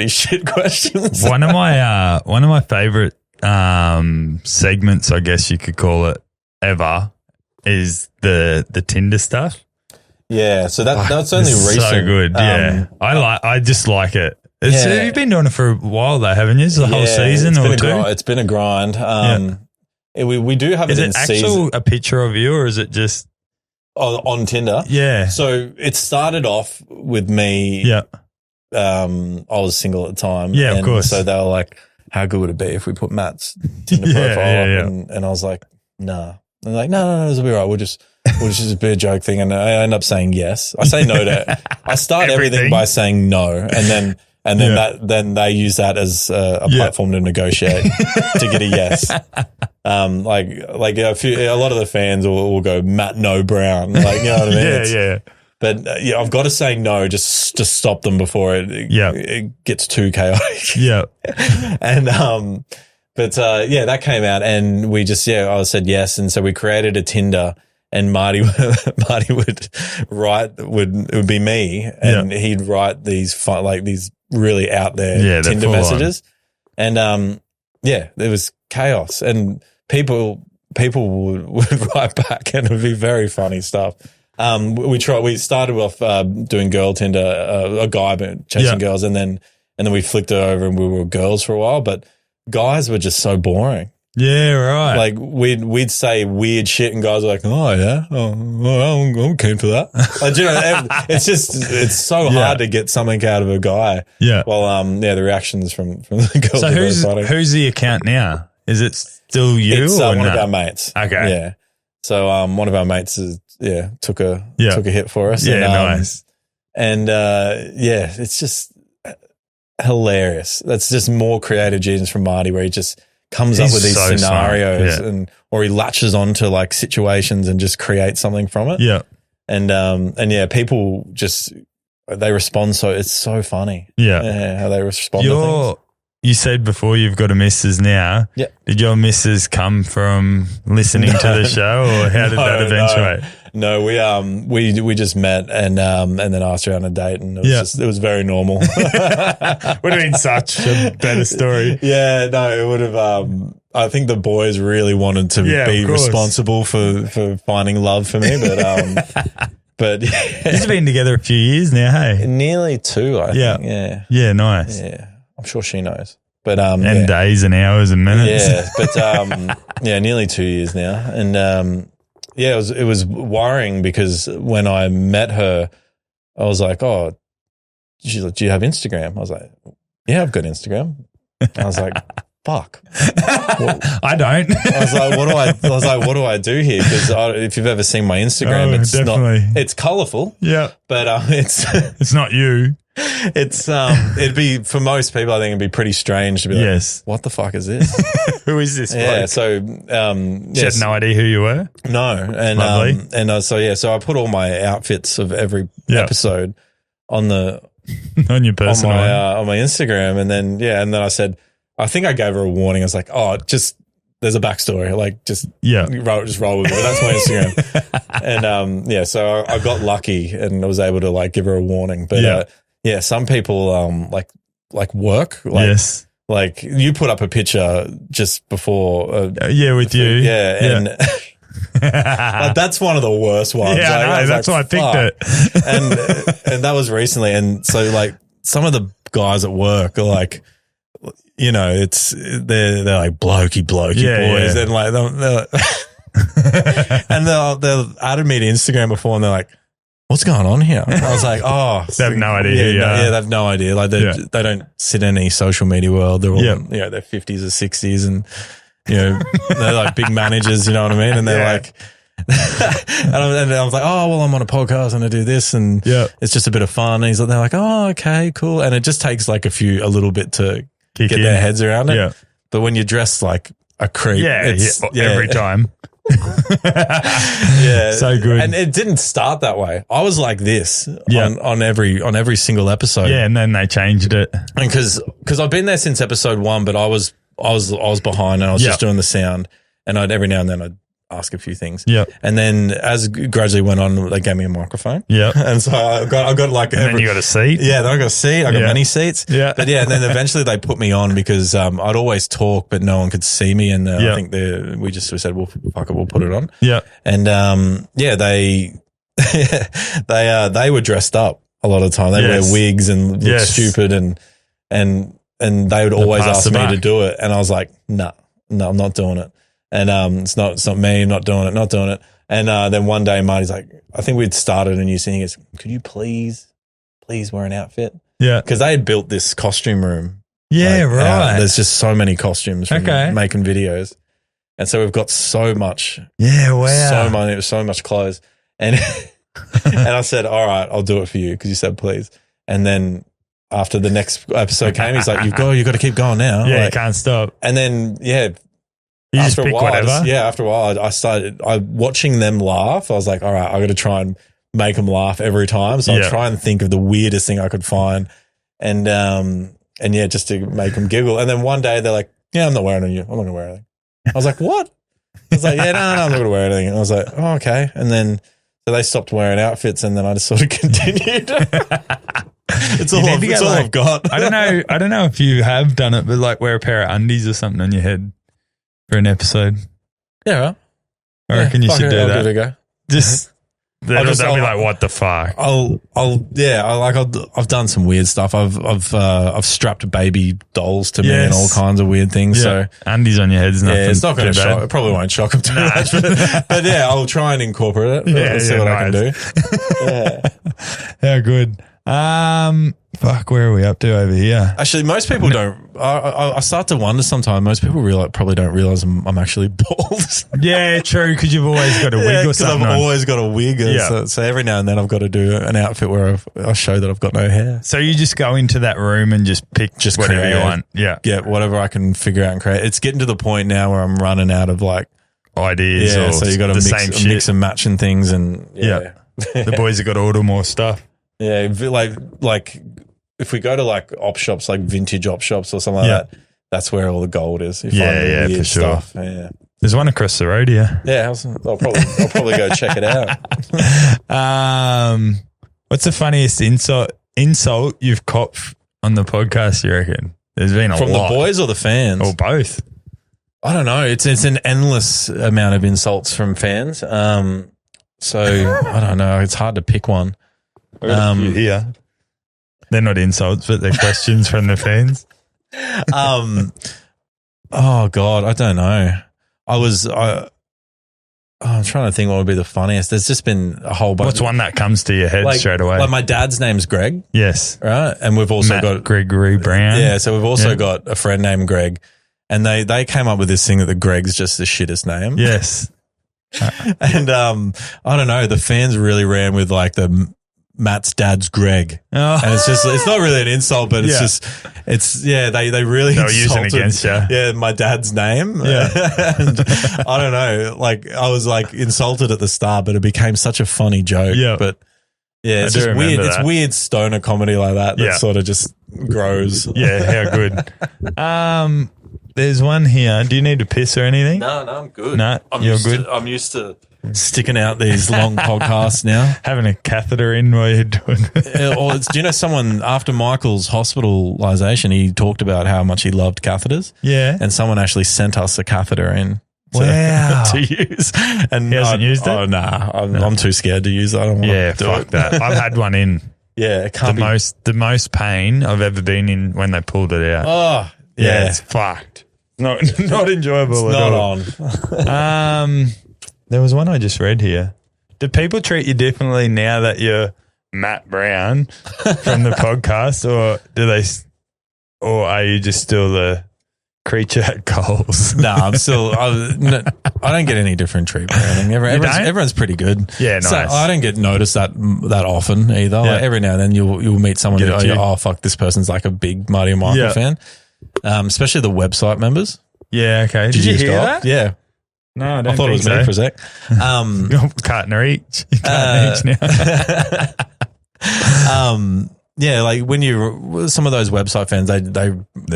shit questions. one of my favorite segments, I guess you could call it, ever is the Tinder stuff. Yeah, so that's only recent. So good. Yeah, I just like it. You've been doing it for a while though, haven't you? The whole season or two? It's been a grind. We do have is it in actual season. A picture of you or is it just on Tinder? Yeah. So it started off with me. Yeah. I was single at the time. Yeah, of course. So they were like, how good would it be if we put Matt's Tinder profile up? And I was like, nah. And they're like, no, this will be all right. We'll just be a joke thing. And I end up saying yes. I say no to I start everything by saying no. And then they use that as a platform to negotiate to get a yes. Like a lot of the fans will go Matt no Brown, like, you know what I mean? Yeah. But I've got to say no, just stop them before it gets too chaotic. Yeah. And that came out, and we just I said yes, and so we created a Tinder. And Marty would write, it would be me, and he'd write these these really out there Tinder messages, and it was chaos, and people would write back, and it would be very funny stuff. We started off doing girl Tinder, a guy chasing girls, and then we flicked it over, and we were girls for a while, but guys were just so boring. Yeah, right. Like we'd say weird shit, and guys are like, "Oh yeah, I'm keen for that." Like, it's so hard to get something out of a guy. Yeah. Well, the reactions from the girls. So who's the account now? Is it still you? It's or one of our mates. Okay. Yeah. So one of our mates took a hit for us. Yeah, and, nice. And it's just hilarious. That's just more creative genius from Marty, where he just comes up with these scenarios or he latches onto like situations and just creates something from it. Yeah. And people just, they respond. So it's so funny. Yeah. How they respond to things. You said before you've got a missus now. Yeah. Did your missus come from listening to the show, or how did that eventuate? No, we just met and then asked her on a date, and it was very normal. Would have been such a better story. Yeah, no, it would have. I think the boys really wanted to be responsible for finding love for me, but you've been together a few years now, hey? Nearly 2, I think. Yeah. Yeah, nice. Yeah. I'm sure she knows. But and days and hours and minutes. Yeah, but nearly 2 years now, and it was worrying because when I met her, I was like, oh, she's like, do you have Instagram? I was like, yeah, I've got Instagram. I was like, fuck. I don't. I was like, what do I do here? Because if you've ever seen my Instagram, it's colourful. Yeah. But it's not you. It's it'd be, for most people, I think it'd be pretty strange to be like, yes, what the fuck is this? Who is this? Yeah. bloke? So she had no idea who you were. No. And so I put all my outfits of every episode on on your personal on my Instagram, and then I said, I think I gave her a warning. I was like, oh, just there's a backstory, like just roll with it. That's my Instagram. And so I got lucky and I was able to like give her a warning. But some people like work. Yes. Like you put up a picture just before. With you. Yeah. And like, that's one of the worst ones. Yeah, like, I know, that's why I picked it. And that was recently. And so like some of the guys at work are like, you know, they're like blokey boys, and like they're and they'll added me to Instagram before, and they're like, "What's going on here?" And I was like, "Oh, they have no idea." They have no idea. Like they don't sit in any social media world. They're all they're 50s or 60s, and they're like big managers. You know what I mean? And they're like. and I was like, oh, well, I'm on a podcast and I do this, and it's just a bit of fun. And they're like, oh, okay, cool. And it just takes like a little bit to get their heads around it. Yeah. But when you're dressed like a creep, every time. So good. And it didn't start that way. I was like this on every single episode. Yeah, and then they changed it. And because I've been there since episode 1, but I was behind and I was just doing the sound, and every now and then I'd ask a few things. Yeah. And then as gradually went on, they gave me a microphone. Yeah. And so I got like then you got a seat. Yeah, then I got a seat. I got many seats. Yeah. But and then eventually they put me on because I'd always talk, but no one could see me. And I think we said, well, fuck it, we'll put it on. Yeah. And they were dressed up a lot of the time. They wear wigs and look stupid, and they would always ask me to do it. And I was like, no, I'm not doing it. And it's not me, not doing it. And then one day Marty's like, I think we'd started a new scene. He goes, could you please wear an outfit? Yeah. Because they had built this costume room. Yeah, right. There's just so many costumes from making videos. And so we've got so much. Yeah, wow. So much clothes. And and I said, all right, I'll do it for you because you said please. And then after the next episode came, he's like, you've got to keep going now. Yeah, you can't stop. And then, you after just pick whatever. After a while, I started watching them laugh. I was like, all right, I got to try and make them laugh every time. So I'll try and think of the weirdest thing I could find, and just to make them giggle. And then one day they're like, yeah, I'm not wearing you. I'm not going to wear anything. I was like, what? I was like, yeah, no, I'm not going to wear anything. And I was like, oh, okay. And then so they stopped wearing outfits, and then I just sort of continued. It's all I've got. I don't know if you have done it, but like wear a pair of undies or something on your head for an episode. Yeah, right. I reckon you should do that. I'll give it a go. Just they'll be like, what the fuck? I've done some weird stuff. I've strapped baby dolls to me and all kinds of weird things. So undies on your head is nothing. Yeah, it's not going to shock. It probably won't shock them too much. But I'll try and incorporate it. See what I can do. How good. Fuck, where are we up to over here? Actually, most people don't. I start to wonder sometimes. Most people probably don't realize I'm actually bald. Yeah, true. Because you've always got a wig or something. I've always got a wig. So every now and then I've got to do an outfit where I show that I've got no hair. So you just go into that room and just pick whatever you want. Yeah, whatever I can figure out and create. It's getting to the point now where I'm running out of like ideas. Yeah, so you got to mix and match and things, and the boys have got to order more stuff. Yeah, like if we go to like op shops, like vintage op shops or something like that, that's where all the gold is. You find the weird for sure. Stuff. Yeah. There's one across the road here. Yeah, I'll probably go check it out. What's the funniest insult you've copped on the podcast, you reckon? There's been a lot. From the boys or the fans? Or both. I don't know. It's an endless amount of insults from fans. So I don't know. It's hard to pick one. Here. They're not insults, but they're questions from the fans. Oh God, I don't know. I'm trying to think what would be the funniest. There's just been a whole bunch. What's one that comes to your head straight away? Like my dad's name's Greg. Yes. Right. And we've also got Gregory Brown. Yeah. So we've also got a friend named Greg, and they came up with this thing that the Greg's just the shittest name. Yes. And I don't know. The fans really ran with like the Matt's dad's Greg, and it's not really an insult, but they really they were using against you. Yeah, my dad's name. Yeah, and I don't know. Like I was like insulted at the start, but it became such a funny joke. Yeah, but yeah, it's just weird. It's weird stoner comedy like that sort of just grows. Yeah, how good. There's one here. Do you need to piss or anything? No, I'm good. No, you're good. I'm used to sticking out these long podcasts now. Having a catheter in while you're doing it. Do you know someone, after Michael's hospitalisation, he talked about how much he loved catheters? Yeah. And someone actually sent us a catheter in to use. And he hasn't used it? Oh, nah. I'm too scared to use it. I don't want to do it. That. I've had one in. Yeah. It can't the most pain I've ever been in when they pulled it out. Oh, yeah. It's fucked. Not enjoyable at all. Not on. There was one I just read here. Do people treat you differently now that you're Matt Brown from the podcast, or are you just still the creature at Coles? No, I'm still. I don't get any different treatment. Everyone's pretty good. Yeah, nice. So I don't get noticed that often either. Yeah. Like every now and then you'll meet someone who oh fuck, this person's like a big Marty and Michael fan. Especially the website members. Yeah, okay. Did you hear that? Yeah. No, I thought it was me for a sec. Cutting her each. Cutting each now. Yeah, like when some of those website fans, they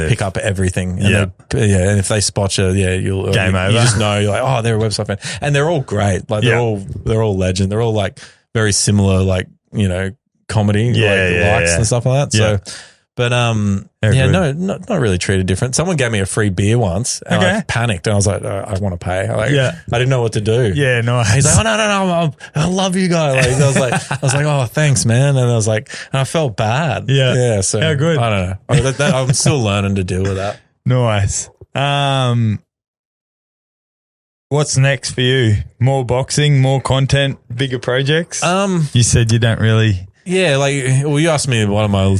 pick up everything. And and if they spot you, you'll game over. You just know, you're like, oh, they're a website fan, and they're all great. Like they're all legend. They're all like very similar, like comedy, likes and stuff like that. So. But not really treated different. Someone gave me a free beer once, and I panicked, and I was like, I want to pay. I didn't know what to do. Yeah, no. He's like, oh no, I love you guys. Like, I was like, oh, thanks, man. And I was like, and I felt bad. Yeah. So how good. I don't know. I'm still learning to deal with that. Nice. What's next for you? More boxing, more content, bigger projects? You said you don't really. Yeah, you asked me what of my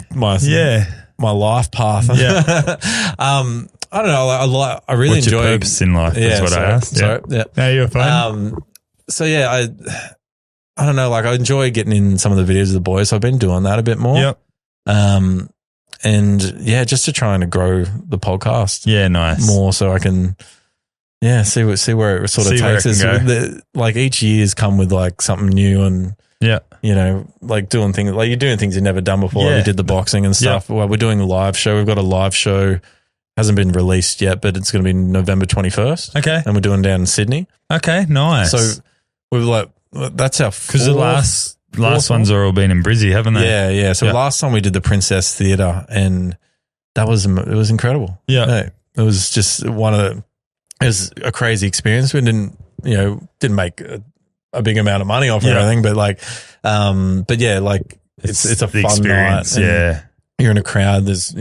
life path. Yeah. I don't know. I really enjoy your purpose in life. That's what I asked. Sorry. Yeah. No, you're fine. I don't know. Like I enjoy getting in some of the videos of the boys. So I've been doing that a bit more. Yep. And just to try and grow the podcast. Yeah, nice. More so I can. Yeah, see where it sort of takes us. Like each year's come with like something new and. Yeah. Like doing things like you're doing things you've never done before. Yeah. We did the boxing and stuff. Well, we're doing a live show. We've got a live show. Hasn't been released yet, but it's going to be November 21st. Okay. And we're doing down in Sydney. Okay, nice. So we've that's our because the last ones are all been in Brizzy, haven't they? Yeah. So last time we did the Princess Theatre, and it was incredible. Yeah. It was just it was a crazy experience. We didn't make a big amount of money off or anything, but it's a fun night. Yeah. You're in a crowd. There's,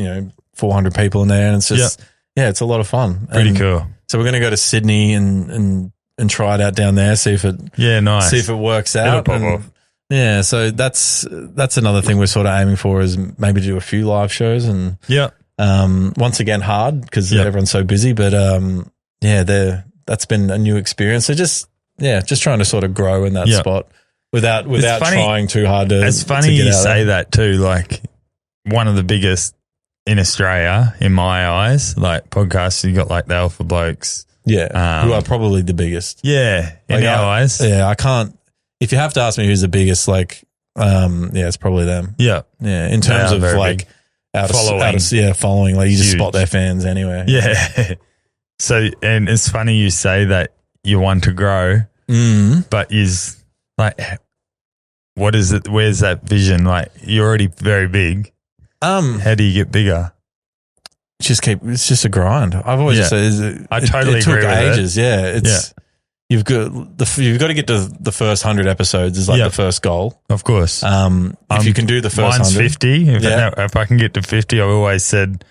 400 people in there, and it's just, it's a lot of fun. Pretty cool. So we're going to go to Sydney and try it out down there, see if it works out. Yeah. So that's another thing we're sort of aiming for is maybe do a few live shows and, once again, hard because everyone's so busy, but, that's been a new experience. So just trying to sort of grow in that spot without trying too hard to. It's funny you say that too. Like one of the biggest in Australia, in my eyes, like podcasts. You got like the Alpha Blokes, who are probably the biggest. Yeah, in our eyes. Yeah, I can't. If you have to ask me who's the biggest, it's probably them. Yeah, yeah. In terms of like following, like you just spot their fans anyway. Yeah. So, and it's funny you say that you want to grow, but is like, what is it? Where's that vision? Like, you're already very big. How do you get bigger? It's just a grind. I've always said I totally agree with ages. It. Yeah, you've got to get to the first 100 episodes is like the first goal. Of course. If you can do the first mine's 100. 50. If I can get to 50, I've always said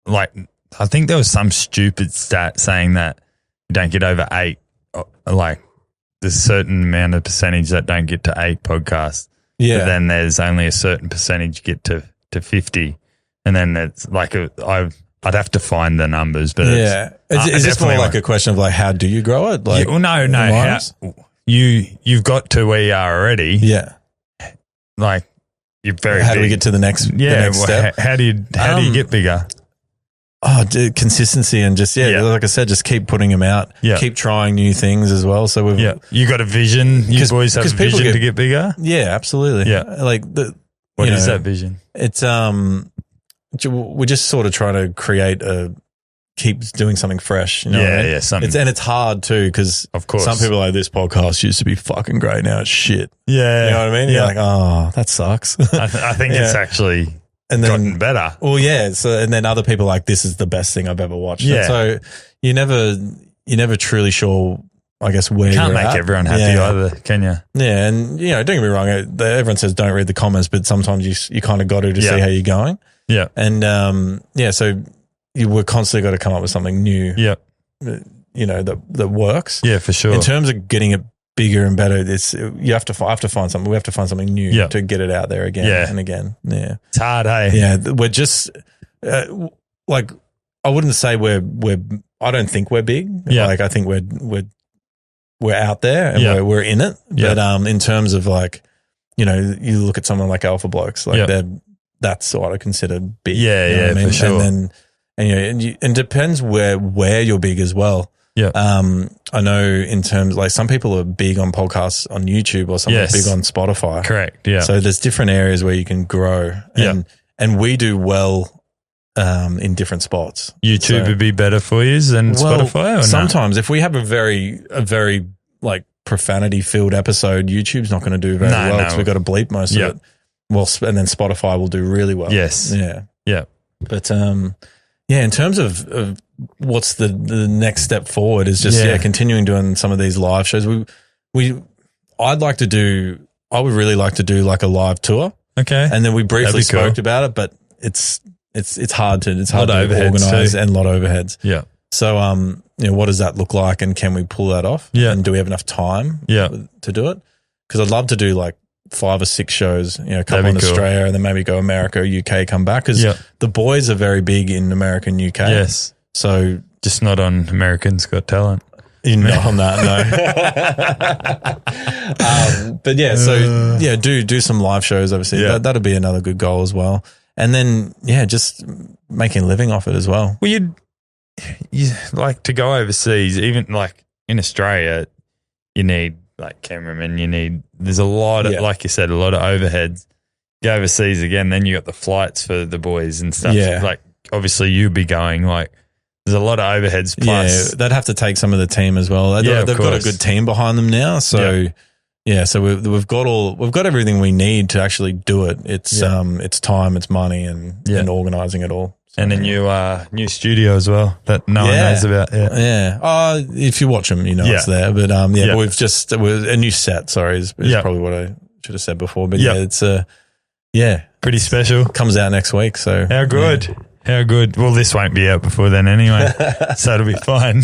like, I think there was some stupid stat saying that you don't get over 8, like there's a certain amount of percentage that don't get to 8 podcasts. Yeah. But then there's only a certain percentage get to 50. And then it's like, I'd have to find the numbers, but is this more like a question of like, how do you grow it? Like, no. You've got to where you are already. Yeah. Like, you're very How big. do we get to the next step? How do you get bigger? Oh, consistency and just, like I said, just keep putting them out. Yeah. Keep trying new things as well. So you got a vision. You boys have a vision to get bigger? Yeah, absolutely. Yeah. Like what is that vision? It's, we're just sort of trying to keep doing something fresh. You know what I mean? Something. And it's hard too because of course some people are like, this podcast used to be fucking great. Now it's shit. Yeah. You know what I mean? Yeah. You're like, oh, that sucks. I think it's actually gotten better. Well, yeah. So, and then other people are like, this is the best thing I've ever watched. Yeah. And so you're never truly sure, I guess, where Can't you're make at. everyone happy either, can you? Yeah. And, don't get me wrong. Everyone says don't read the comments, but sometimes you kind of got to see how you're going. Yeah. And, so we're constantly got to come up with something new. Yeah. That works. Yeah, for sure. In terms of getting it bigger and better, I have to find something. We have to find something new to get it out there again and again. Yeah. It's hard, hey? Yeah. We're just like, I wouldn't say I don't think we're big. Yeah. Like I think we're out there and we're in it. Yeah. But in terms of like, you look at someone like Alpha Blokes, like that's what I consider big. Yeah, you know what I mean? for sure. And then and depends where you're big as well. Yeah. I know in terms like some people are big on podcasts on YouTube or some are big on Spotify. Correct. Yeah. So there's different areas where you can grow. And we do well in different spots. YouTube would be better for you than Spotify? Or sometimes if we have a very like profanity filled episode, YouTube's not going to do very well because we've got to bleep most of it. Well, and then Spotify will do really well. Yes. Yeah. Yeah. But in terms of what's the next step forward is just continuing doing some of these live shows. I would really like to do like a live tour. Okay. And then we briefly spoke about it, but it's hard to organize and a lot of overheads. Yeah. So what does that look like and can we pull that off? Yeah. And do we have enough time to do it? Because I'd love to do like 5 or 6 shows, a couple in Australia and then maybe go America, UK, come back because the boys are very big in America and UK. Yes. So just not on Americans Got Talent. Not on that, no. But do some live shows. Obviously, that'll be another good goal as well. And then just making a living off it as well. Well, you like to go overseas, even like in Australia, you need like cameramen. There's a lot of, like you said, a lot of overheads. Go overseas again, then you got the flights for the boys and stuff. Yeah. Like obviously you'd be going like. There's a lot of overheads plus. Yeah, they'd have to take some of the team as well. They've got a good team behind them now. So, so we've got everything we need to actually do it. It's time, it's money and organising it all. So, and a new studio as well that no one knows about. Yeah. If you watch them, it's there. But but we're a new set, sorry, is probably what I should have said before. But it's pretty special. Comes out next week. So how good. Yeah. How good. Well, this won't be out before then anyway, so it'll be fine.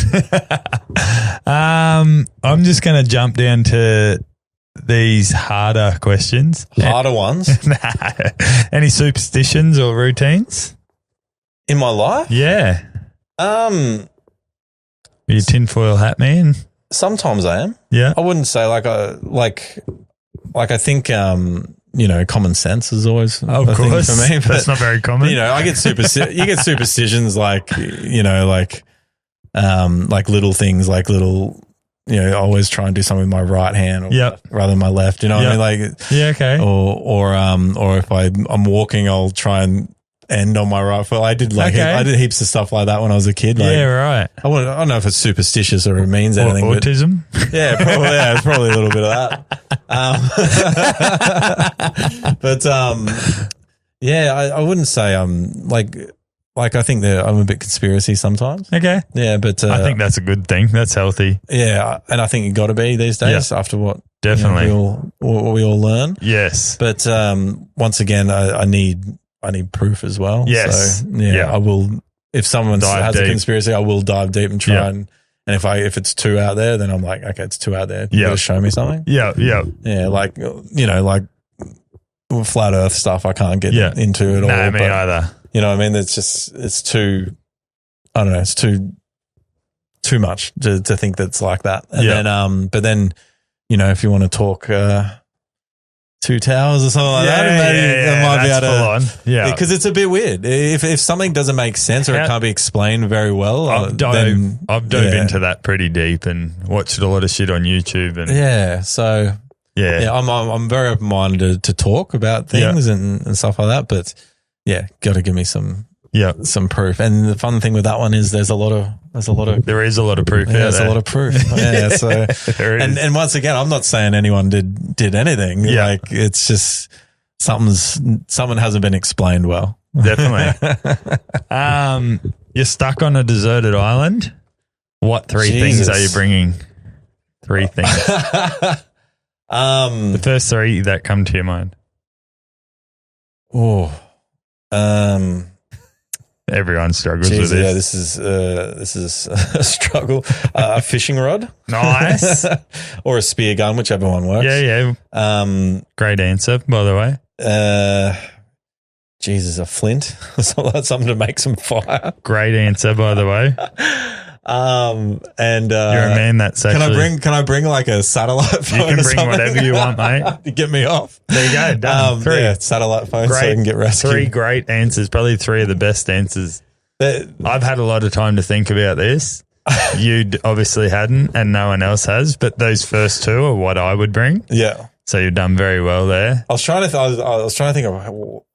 I'm just going to jump down to these harder questions. Harder ones? Any superstitions or routines? In my life? Yeah. Are you a tinfoil hat man? Sometimes I am. Yeah. I wouldn't say like I think common sense is always of course for me. But, that's not very common. I get you get superstitions like little things like little. I always try and do something with my right hand rather than my left. You know what I mean? Like okay. Or if I'm walking, I'll try and end on my right foot. I did heaps of stuff like that when I was a kid. Like, right. I don't know if it's supersticious or it means anything. Or autism? But probably. Yeah, it's probably a little bit of that. I wouldn't say I'm like I think that I'm a bit conspiracy sometimes. Okay. Yeah, but I think that's a good thing. That's healthy. Yeah, and I think you got to be these days after what definitely what we all learn. Yes. But once again, I need proof as well. Yes. So, I will if someone has deep. a conspiracy, I will dive deep and try and if it's too out there, then I'm like, okay, it's too out there. You gotta show me something. Yeah. Like like flat Earth stuff, I can't get into it all. No, me either. You know what I mean? It's too. I don't know. It's too much to think that's like that. And then, but then, if you want to talk Two Towers or something like that, maybe I might be able to. Yeah, because it's a bit weird. If something doesn't make sense or it can't be explained very well, I've dove into that pretty deep and watched a lot of shit on YouTube. And so I'm very open minded to talk about things and stuff like that. But got to give me some proof. And the fun thing with that one is there is a lot of proof. There's a lot of proof. So there is. And once again, I'm not saying anyone did anything. Like it's just someone hasn't been explained well. Definitely. You're stuck on a deserted island. What three things are you bringing? 3 things. The first 3 that come to your mind. Everyone struggles with this. Yeah, this is a struggle. A fishing rod, nice, or a spear gun, whichever one works. Yeah. Great answer, by the way. A flint, something to make some fire. Great answer, by the way. And you're a man that's actually. Can I bring like a satellite phone? You can bring whatever you want, mate. To get me off. There you go. Done. 3 satellite phone, so I can get rescued. 3 great answers. Probably 3 of the best answers. I've had a lot of time to think about this. You obviously hadn't, and no one else has. But those first 2 are what I would bring. Yeah. So you've done very well there. I was trying to. I was trying to think of.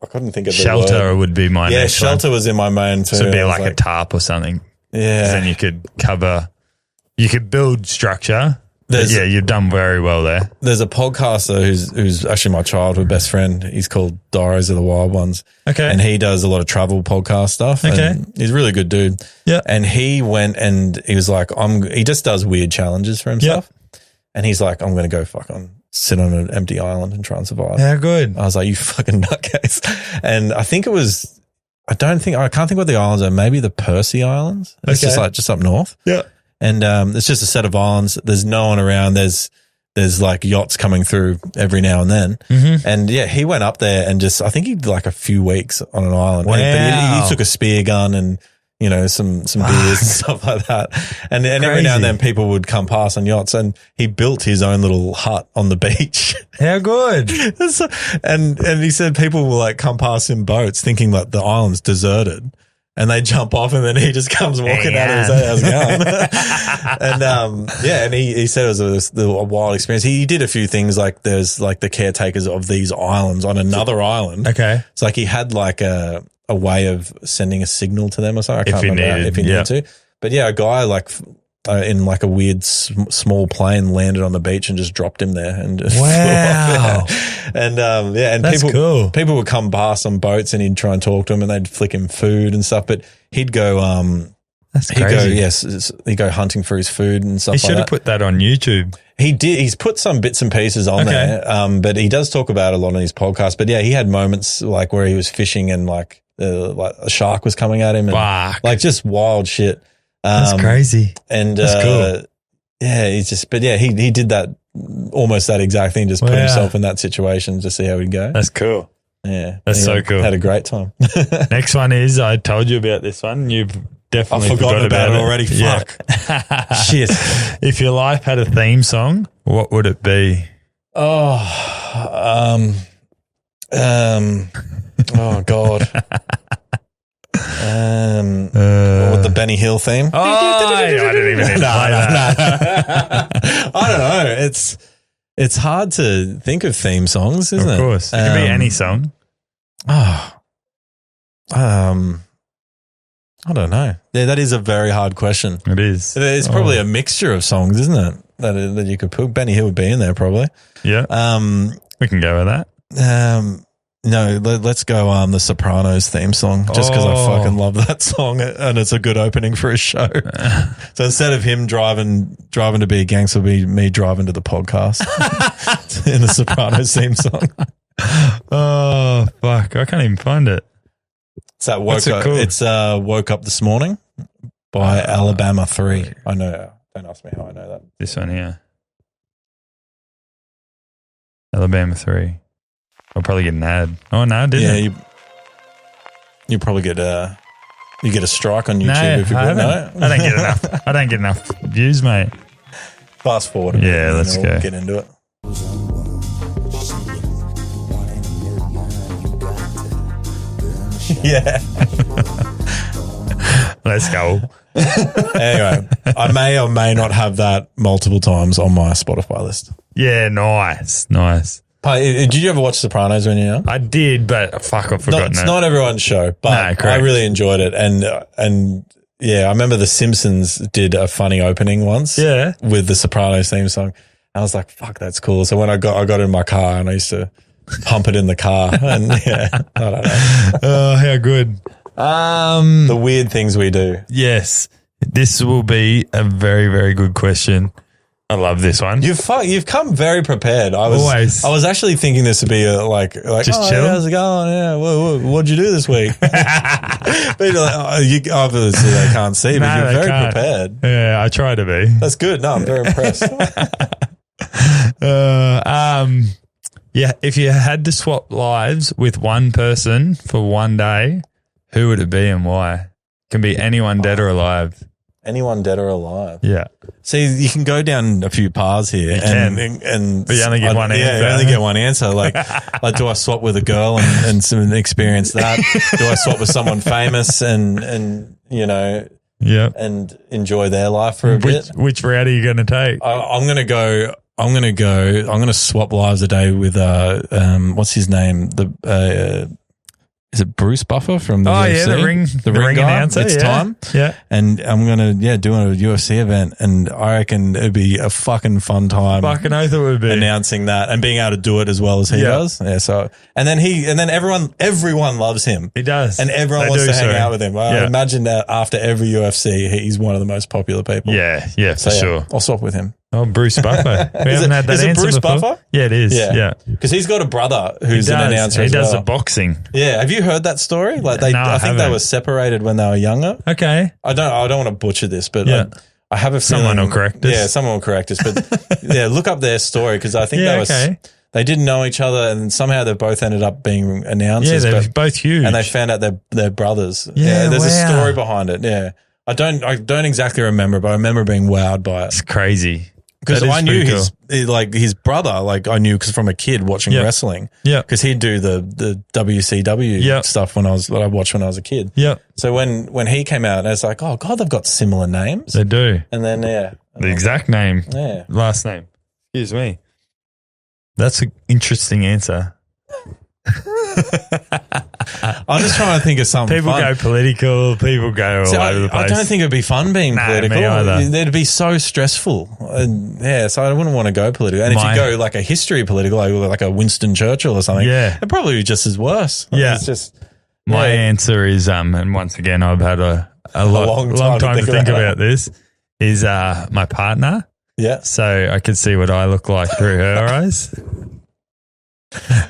I couldn't think of the shelter word. Would be my next shelter one. was in my main too. So it'd be like a tarp or something. Yeah. Then you could cover. You could build structure. You've done very well there. There's a podcaster who's actually my childhood best friend. He's called Diaries of the Wild Ones. Okay. And he does a lot of travel podcast stuff. Okay. And he's a really good dude. Yeah. And he went and he was like, he just does weird challenges for himself. Yep. And he's like, I'm going to go sit on an empty island and try and survive. How good. I was like, you fucking nutcase. And I think it was, I can't think what the islands are. Maybe the Percy Islands. It's just up north. Yeah. And it's just a set of islands. There's no one around. There's like yachts coming through every now and then. Mm-hmm. And he went up there and I think he did like a few weeks on an island. Wow. But he took a spear gun and, some beers and stuff like that. And every now and then people would come past on yachts, and he built his own little hut on the beach. How good. And he said people will like come past in boats thinking like the island's deserted. And they jump off him, and he just comes walking out and says, "How's it going?" And he said it was a wild experience. He did a few things, like there's like the caretakers of these islands on another island. Okay, it's like he had like a way of sending a signal to them or something. I can't remember if he needed to. But a guy like in like a weird small plane landed on the beach and just dropped him there and just flew off there. And and that's cool. People would come past on boats and he'd try and talk to them, and they'd flick him food and stuff, but he'd go that's crazy. He'd go hunting for his food and stuff. He should have put that on YouTube. He did. He's put some bits and pieces on there, but he does talk about it a lot on his podcast. But he had moments like where he was fishing and like a shark was coming at him and like just wild shit. That's crazy. And that's cool. He did that almost that exact thing, just put himself in that situation to see how he'd go. That's cool. Yeah. That's so cool. Had a great time. Next one is, I told you about this one. You've definitely forgotten about it already. Fuck. Shit. If your life had a theme song, what would it be? Oh God. With the Benny Hill theme. Oh, I didn't even play that. I don't know. It's hard to think of theme songs, isn't it? Of course. It could be any song. I don't know. Yeah, that is a very hard question. It is. It's probably a mixture of songs, isn't it? That you could put. Benny Hill would be in there probably. Yeah. We can go with that. No, let's go the Sopranos theme song, just because I fucking love that song, and it's a good opening for a show. So instead of him driving to be a gangster, it'll be me driving to the podcast in the Sopranos theme song. Oh, fuck. I can't even find it. It's that What's it called? It's Woke Up This Morning by Alabama 3. I know. Don't ask me how I know that. This one here. Alabama 3. I'll probably get an ad. Oh, no, didn't it? You probably get a strike on YouTube if you put no. I don't get enough. I don't get enough views, mate. Fast forward. Yeah, let's go. Get into it. Yeah. Let's go. Anyway, I may or may not have that multiple times on my Spotify list. Yeah, nice. Did you ever watch Sopranos when you were young? I did, but fuck, I've forgotten it. It's not everyone's show, but I really enjoyed it. And yeah, I remember The Simpsons did a funny opening once with the Sopranos theme song. I was like, fuck, that's cool. So when I got in my car and I used to pump it in the car and I don't know. Oh, how good. The weird things we do. Yes. This will be a very, very good question. I love this one. You've come very prepared. I was actually thinking this would be like just chill. How's it going? Yeah. What'd you do this week? But you obviously they can't see, but you're very prepared. Yeah, I try to be. That's good. No, I'm very impressed. Yeah, if you had to swap lives with one person for one day, who would it be and why? Can be anyone dead or alive. Anyone dead or alive. Yeah. See, you can go down a few paths here, and but you only get one answer. Yeah, you only get one answer. Like do I swap with a girl and experience that? Do I swap with someone famous and you know, and enjoy their life for a bit? Which route are you going to take? I'm going to swap lives a day with what's his name? Is it Bruce Buffer from the UFC? The ring guy? announcer. It's time. Yeah. And I'm going to, do a UFC event. And I reckon it'd be a fucking fun time. Fucking oath it would be. Announcing that and being able to do it as well as he does. Yeah. So, and then everyone loves him. He does. And everyone wants to hang out with him. I imagine that after every UFC, he's one of the most popular people. Yeah. Yeah, for sure. I'll swap with him. Oh, Bruce Buffer. We haven't had that answer Bruce before. Buffer? Yeah, it is. Yeah. Because he's got a brother who's an announcer as well. He does the boxing. Yeah. Have you heard that story? I think they were separated when they were younger. Okay. I don't want to butcher this, but I have a feeling someone will correct us. Yeah, someone will correct us. But look up their story because I think they didn't know each other and somehow they both ended up being announcers. Yeah, they're both huge. And they found out they're brothers. Yeah, there's a story behind it. Yeah. I don't exactly remember, but I remember being wowed by it. It's crazy. Because I knew his brother, like I knew because from a kid watching wrestling. Yeah. Because he'd do the WCW stuff when I watched when I was a kid. Yeah. So when he came out, I was like, oh God, they've got similar names. They do. And then the exact name. Yeah. Last name. Excuse me. That's an interesting answer. I'm just trying to think of something. People go political. People go all over the place. I don't think it'd be fun being political. Me either. It'd be so stressful. So I wouldn't want to go political. And if you go like a history political, like a Winston Churchill or something, it'd probably be just as worse. It's just my answer is and once again I've had a long time to think about this. Is my partner. Yeah. So I can see what I look like through her eyes.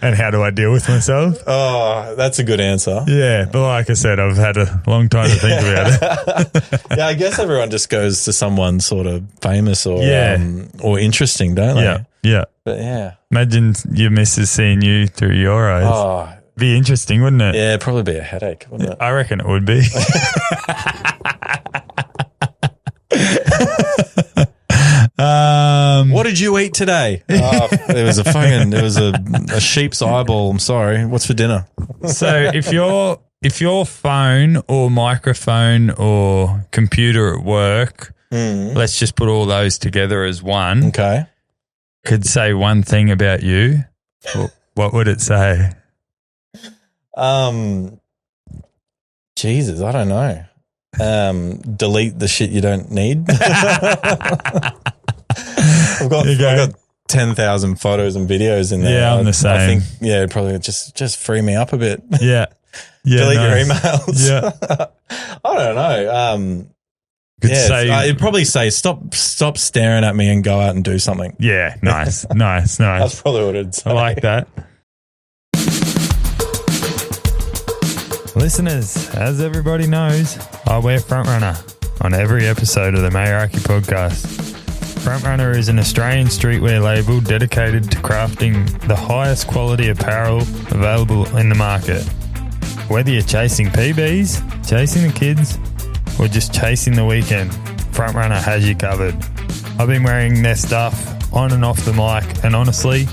And how do I deal with myself? Oh, that's a good answer. Yeah, but like I said, I've had a long time to think about it. Yeah, I guess everyone just goes to someone sort of famous or interesting, don't they? Yeah, yeah. But yeah. Imagine your missus seeing you through your eyes. Oh. Be interesting, wouldn't it? Yeah, it'd probably be a headache, wouldn't it? I reckon it would be. What did you eat today? It was a sheep's eyeball. I'm sorry. What's for dinner? So if your phone or microphone or computer at work, let's just put all those together as one. Okay. Could say one thing about you, what would it say? Jesus, I don't know. Delete the shit you don't need. I've got 10,000 photos and videos in there. Yeah, I'm the same. I think, probably just free me up a bit. Yeah. Delete your emails. Yeah. I don't know. I'd probably say stop staring at me and go out and do something. Yeah, nice. That's probably what it'd say. I like that. Listeners, as everybody knows, I wear Frontrunner on every episode of the Meraki Podcast. Frontrunner is an Australian streetwear label dedicated to crafting the highest quality apparel available in the market. Whether you're chasing PBs, chasing the kids, or just chasing the weekend, Frontrunner has you covered. I've been wearing their stuff on and off the mic, and honestly,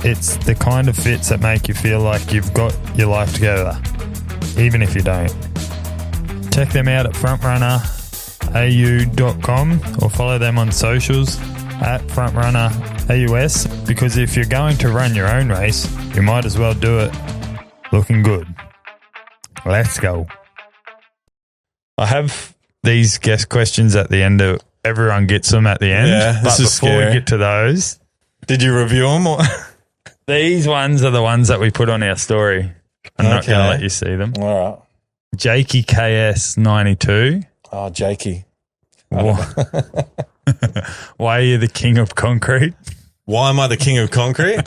it's the kind of fits that make you feel like you've got your life together, even if you don't. Check them out at frontrunnerau.com or follow them on socials at frontrunnerAUS, because if you're going to run your own race, you might as well do it looking good. Let's go. I have these guest questions at the end. Everyone gets them at the end. Yeah, but before we get to those, did you review them? Or? These ones are the ones that we put on our story. I'm not going to let you see them. All right. Jakey KS92. Oh, Jakey. Why are you the king of concrete? Why am I the king of concrete?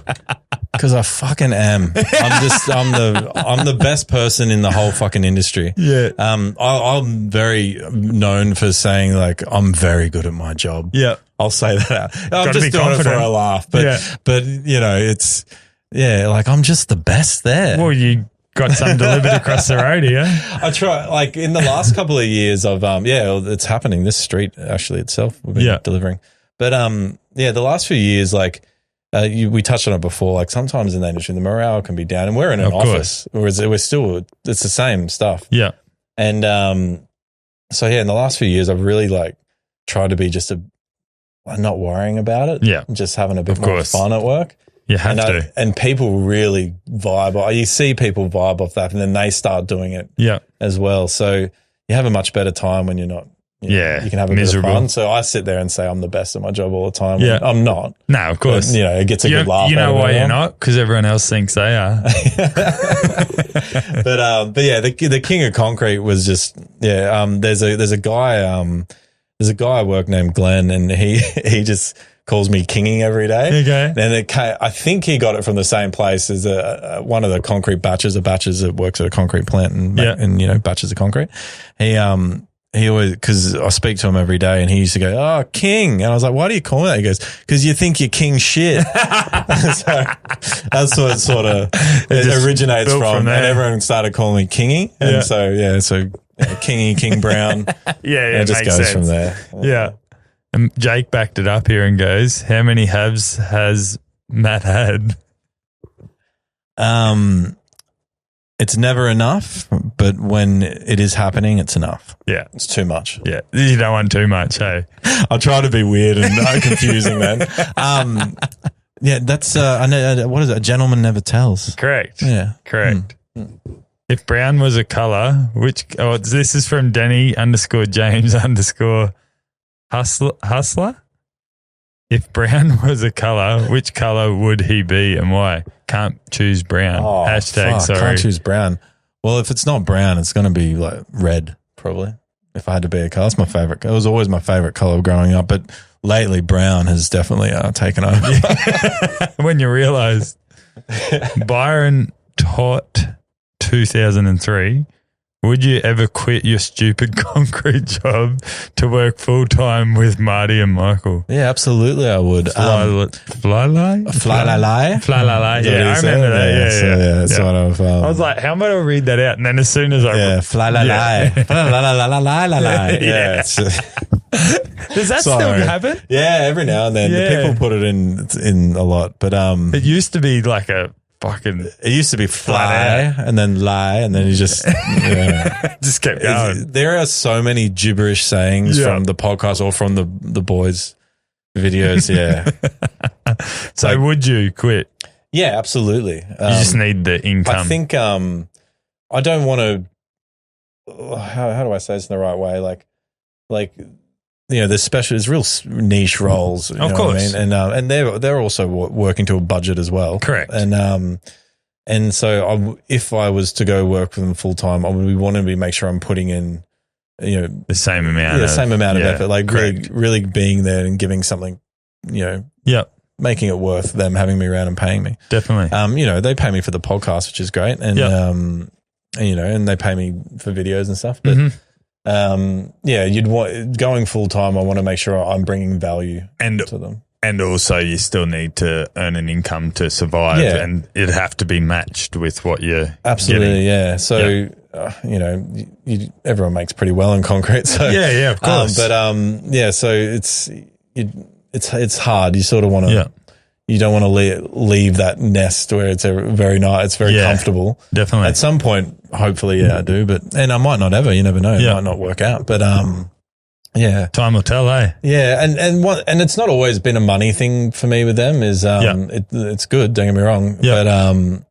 Because I fucking am. I'm the best person in the whole fucking industry. Yeah. I'm very known for saying like I'm very good at my job. Yeah. I'll say that out. I'm just doing confident. it for a laugh, but you know, it's like I'm just the best there. Well, you got some delivered across the road here. I try, like in the last couple of years of it's happening. This street actually itself we've been delivering, but the last few years, like we touched on it before, like sometimes in the industry the morale can be down, and we're in an office, whereas it's the same stuff. Yeah, and in the last few years I've really like tried to be just not worrying about it. Yeah, just having a bit more fun at work. You have to. And people really vibe. You see people vibe off that, and then they start doing it as well. So you have a much better time when you're not. You can have a miserable. bit of fun. So I sit there and say I'm the best at my job all the time. Yeah. I'm not. No, of course. But, it gets a good laugh. You know why you're not? Because everyone else thinks they are. But the king of concrete was just There's a guy at work named Glenn, and he just calls me Kinging every day. Okay. And I think he got it from the same place as one of the concrete batches that works at a concrete plant and batches of concrete. He always, because I speak to him every day, and he used to go, "Oh, King," and I was like, "Why do you call me that?" He goes, "Because you think you're king shit." So that's what it sort of originates from, and everyone started calling me Kingy, and so Kingy, King Brown, it just goes from there. Yeah. And Jake backed it up here and goes, "How many halves has Matt had?" It's never enough, but when it is happening, it's enough. Yeah. It's too much. Yeah. You don't want too much, hey? I'll try to be weird and confusing then. That's, I know, what is it? A gentleman never tells. Correct. Yeah. Correct. If brown was a colour, this is from Denny_James_Hustler. If brown was a colour, which colour would he be and why? Can't choose brown. Sorry. Can't choose brown. Well, if it's not brown, it's going to be like red, probably. If I had to be a colour, it's my favourite. It was always my favourite colour growing up, but lately brown has definitely taken over. When you realise Byron taught 2003. Would you ever quit your stupid concrete job to work full time with Marty and Michael? Yeah, absolutely, I would. Fly lie. Yeah, I remember that. Yeah, that's what I was like, how about I read that out? And then as soon as fly la la, yeah. Does that still happen? Yeah, every now and then. The people put it in a lot, but it used to be like it used to be fly and then lie, and then you just just kept going. There are so many gibberish sayings from the podcast or from the boys' videos. Yeah. So would you quit? Yeah, absolutely. You just need the income. I think I don't want to. How do I say this in the right way? Like there's real niche roles, of course, what I mean? And they're also working to a budget as well, correct. And so if I was to go work with them full time, I would want to make sure I'm putting in, the same amount, of effort, like really being there and giving something, making it worth them having me around and paying me. Definitely. They pay me for the podcast, which is great, and and they pay me for videos and stuff. But you'd want going full time. I want to make sure I'm bringing value to them. And also, you still need to earn an income to survive, and it'd have to be matched with what you're absolutely, getting. So, everyone makes pretty well in concrete. So of course. So it's hard. You sort of want to, you don't want to leave that nest where it's very nice, it's very comfortable. Definitely. At some point, hopefully, I do, and I might not ever. You never know. It might not work out, but time will tell, eh? Yeah, and it's not always been a money thing for me with them. It's good. Don't get me wrong, but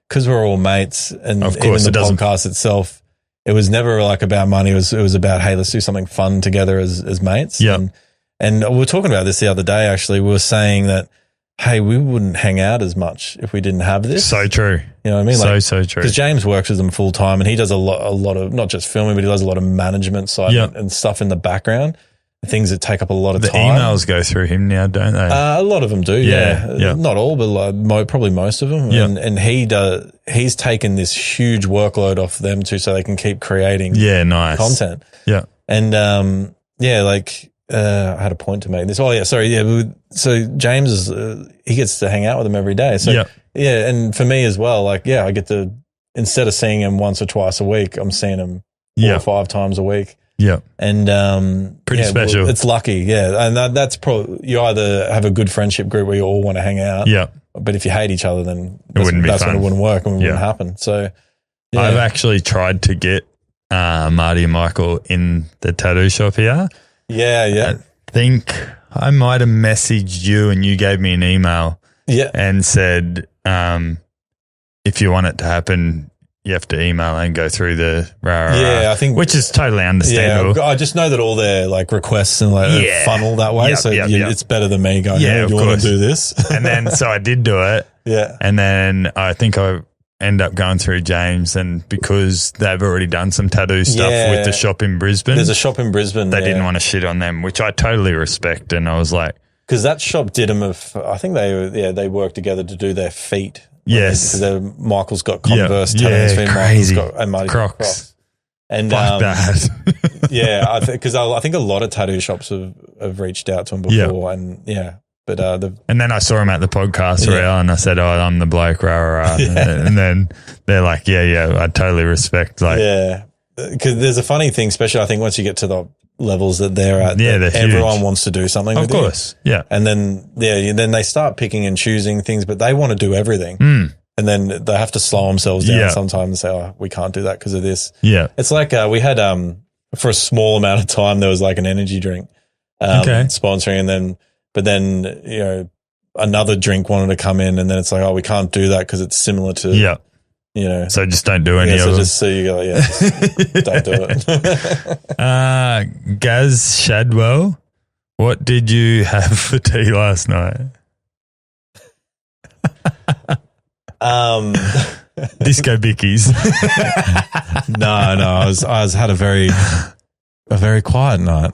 because we're all mates, and of course, even the podcast itself, it was never like about money. It was about, hey, let's do something fun together as mates. Yeah, and we were talking about this the other day. Actually, we were saying that, hey, we wouldn't hang out as much if we didn't have this. So true. You know what I mean? So true. Because James works with them full time, and he does a lot of not just filming, but he does a lot of management side and stuff in the background, things that take up a lot of time. The emails go through him now, don't they? A lot of them do. Yeah. Not all, but probably most of them. Yeah. And he's taken this huge workload off them too, so they can keep creating content. Yeah. And I had a point to make this. Oh yeah, sorry. Yeah. So James he gets to hang out with them every day. So and for me as well, I get to, instead of seeing him once or twice a week, I'm seeing him 4 or 5 times a week. Yeah. And pretty special. Well, it's lucky. Yeah. And that's probably, you either have a good friendship group where you all want to hang out. Yeah. But if you hate each other, then it wouldn't be fun. When it wouldn't work and it wouldn't happen. So I've actually tried to get Marty and Michael in the tattoo shop here. Yeah. I think I might have messaged you and you gave me an email and said, if you want it to happen, you have to email and go through the I think, which is totally understandable. Yeah, I just know that all their requests and funnel that way. It's better than me going, you want to do this? And then, so I did do it. Yeah. And then I think I end up going through James, and because they've already done some tattoo stuff with the shop in Brisbane. There's a shop in Brisbane. They didn't want to shit on them, which I totally respect. And I was like, because that shop did them I think they worked together to do their feet. Yes. Because Michael's got Converse tattoos, crazy. And Marty's got Crocs. And fuck that. because I think a lot of tattoo shops have reached out to him before, and but and then I saw him at the Podcast Royale, and I said, "Oh, I'm the bloke." And then they're like, "Yeah, I totally respect." Because there's a funny thing, especially I think once you get to the levels that they're at, everyone huge. Wants to do something. Of course, and then then they start picking and choosing things, but they want to do everything. And then they have to slow themselves down sometimes and say, "Oh, we can't do that because of this." Yeah, it's like we had for a small amount of time there was an energy drink sponsoring, but then another drink wanted to come in, and then it's like, "Oh, we can't do that because it's similar to so just don't do any of them." So you go, don't do it. Gaz Shadwell, what did you have for tea last night? Disco Bickies. No, I had a very quiet night.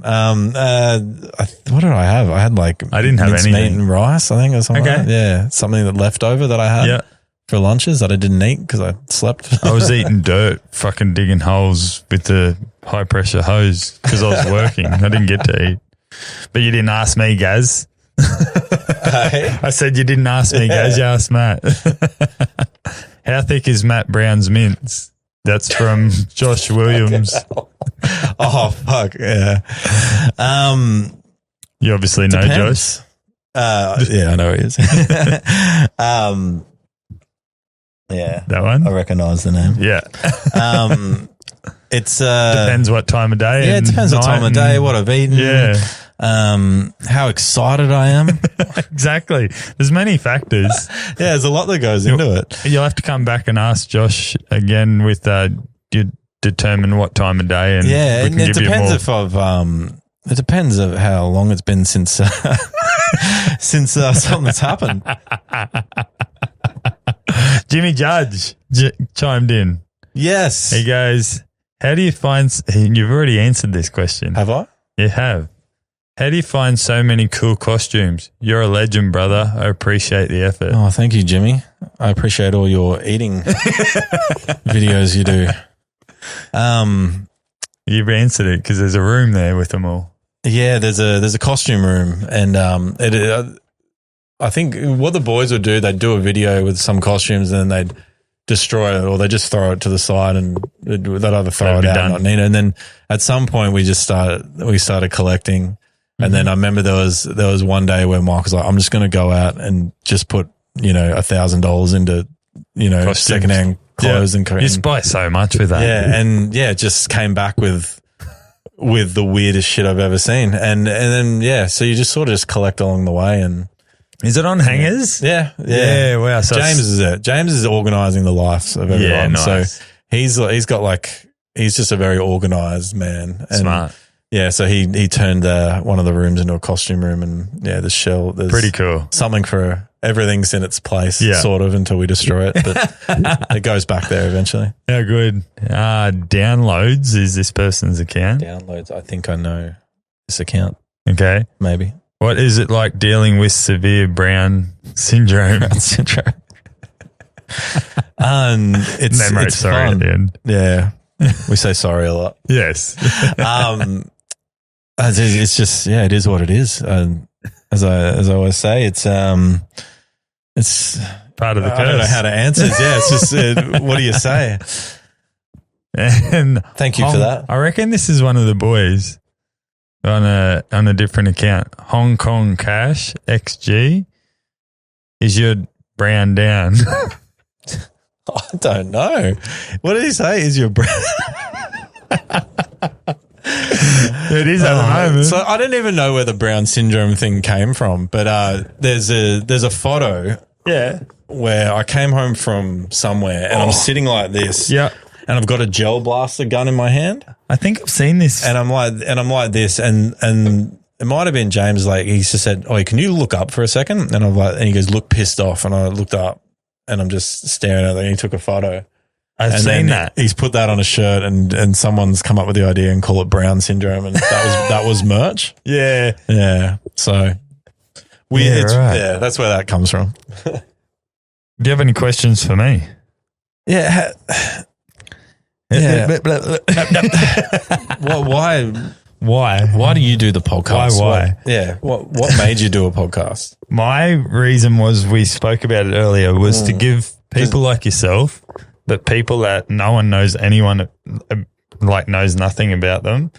What did I have? I had I didn't have anything. Meat and rice, I think, or something. Okay. Like that. Yeah, something that left over that I had for lunches that I didn't eat because I slept. I was eating dirt, fucking digging holes with the high pressure hose because I was working. I didn't get to eat. But you didn't ask me, Gaz. I said you didn't ask me, Gaz. You asked Matt. How thick is Matt Brown's mince? That's from Josh Williams. Oh, fuck, yeah. You obviously know Josh. Yeah, I know who he is. Yeah. That one? I recognise the name. Yeah. It's depends what time of day. Yeah, it depends what time of day, what I've eaten. Yeah. How excited I am. Exactly. There's many factors. There's a lot that goes into it. You'll have to come back and ask Josh again with you determine what time of day, and it depends if I've it depends of how long it's been since something's happened. Jimmy Judge chimed in. Yes. He goes, how do you find – you've already answered this question. Have I? You have. How do you find so many cool costumes? You're a legend, brother. I appreciate the effort. Oh, thank you, Jimmy. I appreciate all your eating videos you do. You've answered it because there's a room there with them all. Yeah, there's a costume room, and I think what the boys would do, they'd do a video with some costumes, and then they'd destroy it, or they just throw it to the side, and they'd either throw it out or not need it. And then at some point, we started collecting. And then I remember there was one day where Mike was like, I'm just going to go out and just put, $1,000 into, costumes. Secondhand clothes and you just buy so much with that. Yeah. And it just came back with the weirdest shit I've ever seen. And then, so you just sort of just collect along the way. And is it on hangers? Yeah. Wow. So James is organizing the lives of everyone. Yeah, nice. So he's just a very organized man. And smart. Yeah, so he turned one of the rooms into a costume room, and there's pretty cool. Something for everything's in its place, sort of, until we destroy it, but it goes back there eventually. How good. Downloads is this person's account? Downloads, I think I know this account. Okay. Maybe. What is it like dealing with severe Brown syndrome? It's sorry fun. At the end. Yeah. We say sorry a lot. Yes. It's just, it is what it is. As I always say, it's part of the curse. I don't know how to answer. It's just, what do you say? And thank you for that. I reckon this is one of the boys on a different account. Hong Kong Cash XG. Is your Brown down? I don't know. What did he say? Is your Brown? It is at the moment. So I don't even know where the Brown syndrome thing came from, but there's a photo where I came home from somewhere and I'm sitting like this. Yeah. And I've got a gel blaster gun in my hand. I think I've seen this. And I'm like this, and it might have been James, like he just said, "Oh, can you look up for a second?" And I'm like, and he goes, "Look pissed off." And I looked up and I'm just staring at it, and he took a photo. I've seen that. He's put that on a shirt, and someone's come up with the idea and call it Brown syndrome, and that was merch. Yeah. Yeah. So that's where that comes from. Do you have any questions for me? Yeah. Yeah. Why do you do the podcast? Why? What made you do a podcast? My reason was, we spoke about it earlier, was to give people like yourself, but people that no one knows, anyone like knows nothing about them.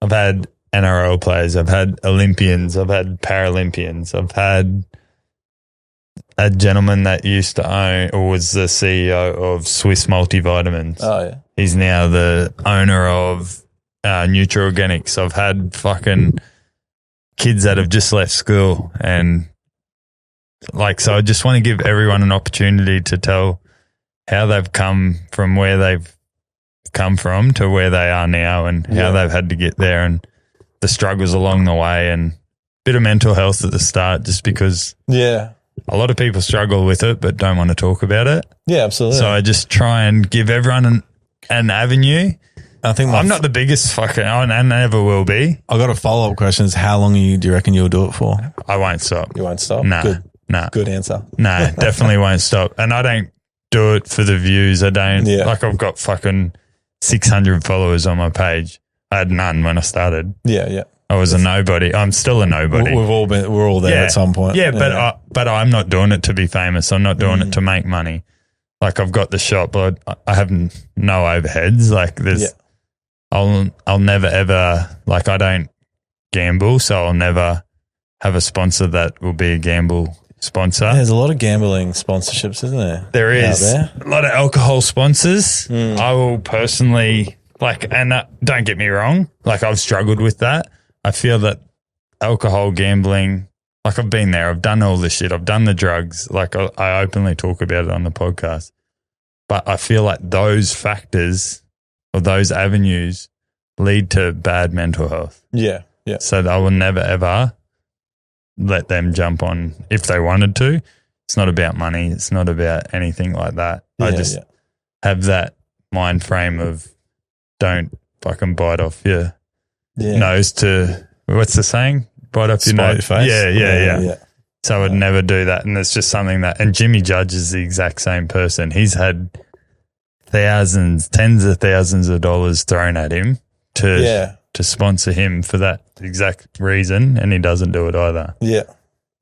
I've had NRL players, I've had Olympians, I've had Paralympians, I've had a gentleman that used to own, or was the CEO of Swiss Multivitamins. Oh, yeah. He's now the owner of Nutra-Organics. I've had fucking kids that have just left school, and so I just want to give everyone an opportunity to tell how they've come from where they've come from to where they are now, and how they've had to get there, and the struggles along the way, and a bit of mental health at the start, just because a lot of people struggle with it but don't want to talk about it. Yeah, absolutely. So I just try and give everyone an avenue. I think I'm not the biggest fucking, and never will be. I got a follow-up question. Is how long do you reckon you'll do it for? I won't stop. You won't stop? Nah. Good. Nah. Good answer. No, definitely won't stop. And I don't do it for the views. I don't. Like, I've got fucking 600 followers on my page. I had none when I started. Yeah. I was a nobody. I'm still a nobody. We're all there at some point. Yeah, but I'm not doing it to be famous. I'm not doing it to make money. Like, I've got the shop, but I have no overheads. Like, I'll never ever, like, I don't gamble, so I'll never have a sponsor that will be a gamble sponsor. There's a lot of gambling sponsorships, isn't there? There is a lot of alcohol sponsors. I will personally, and don't get me wrong, I've struggled with that. I feel that alcohol, gambling, I've been there. I've done all this shit. I've done the drugs. I openly talk about it on the podcast. But I feel like those factors or those avenues lead to bad mental health. Yeah. So I will never, ever let them jump on if they wanted to. It's not about money. It's not about anything like that. I just have that mind frame of don't fucking bite off your nose to what's the saying? Bite up your Spite nose. your face. Yeah. So I would never do that. And it's just something that, and Jimmy Judge is the exact same person. He's had tens of thousands of dollars thrown at him to sponsor him for that exact reason, and he doesn't do it either. Yeah.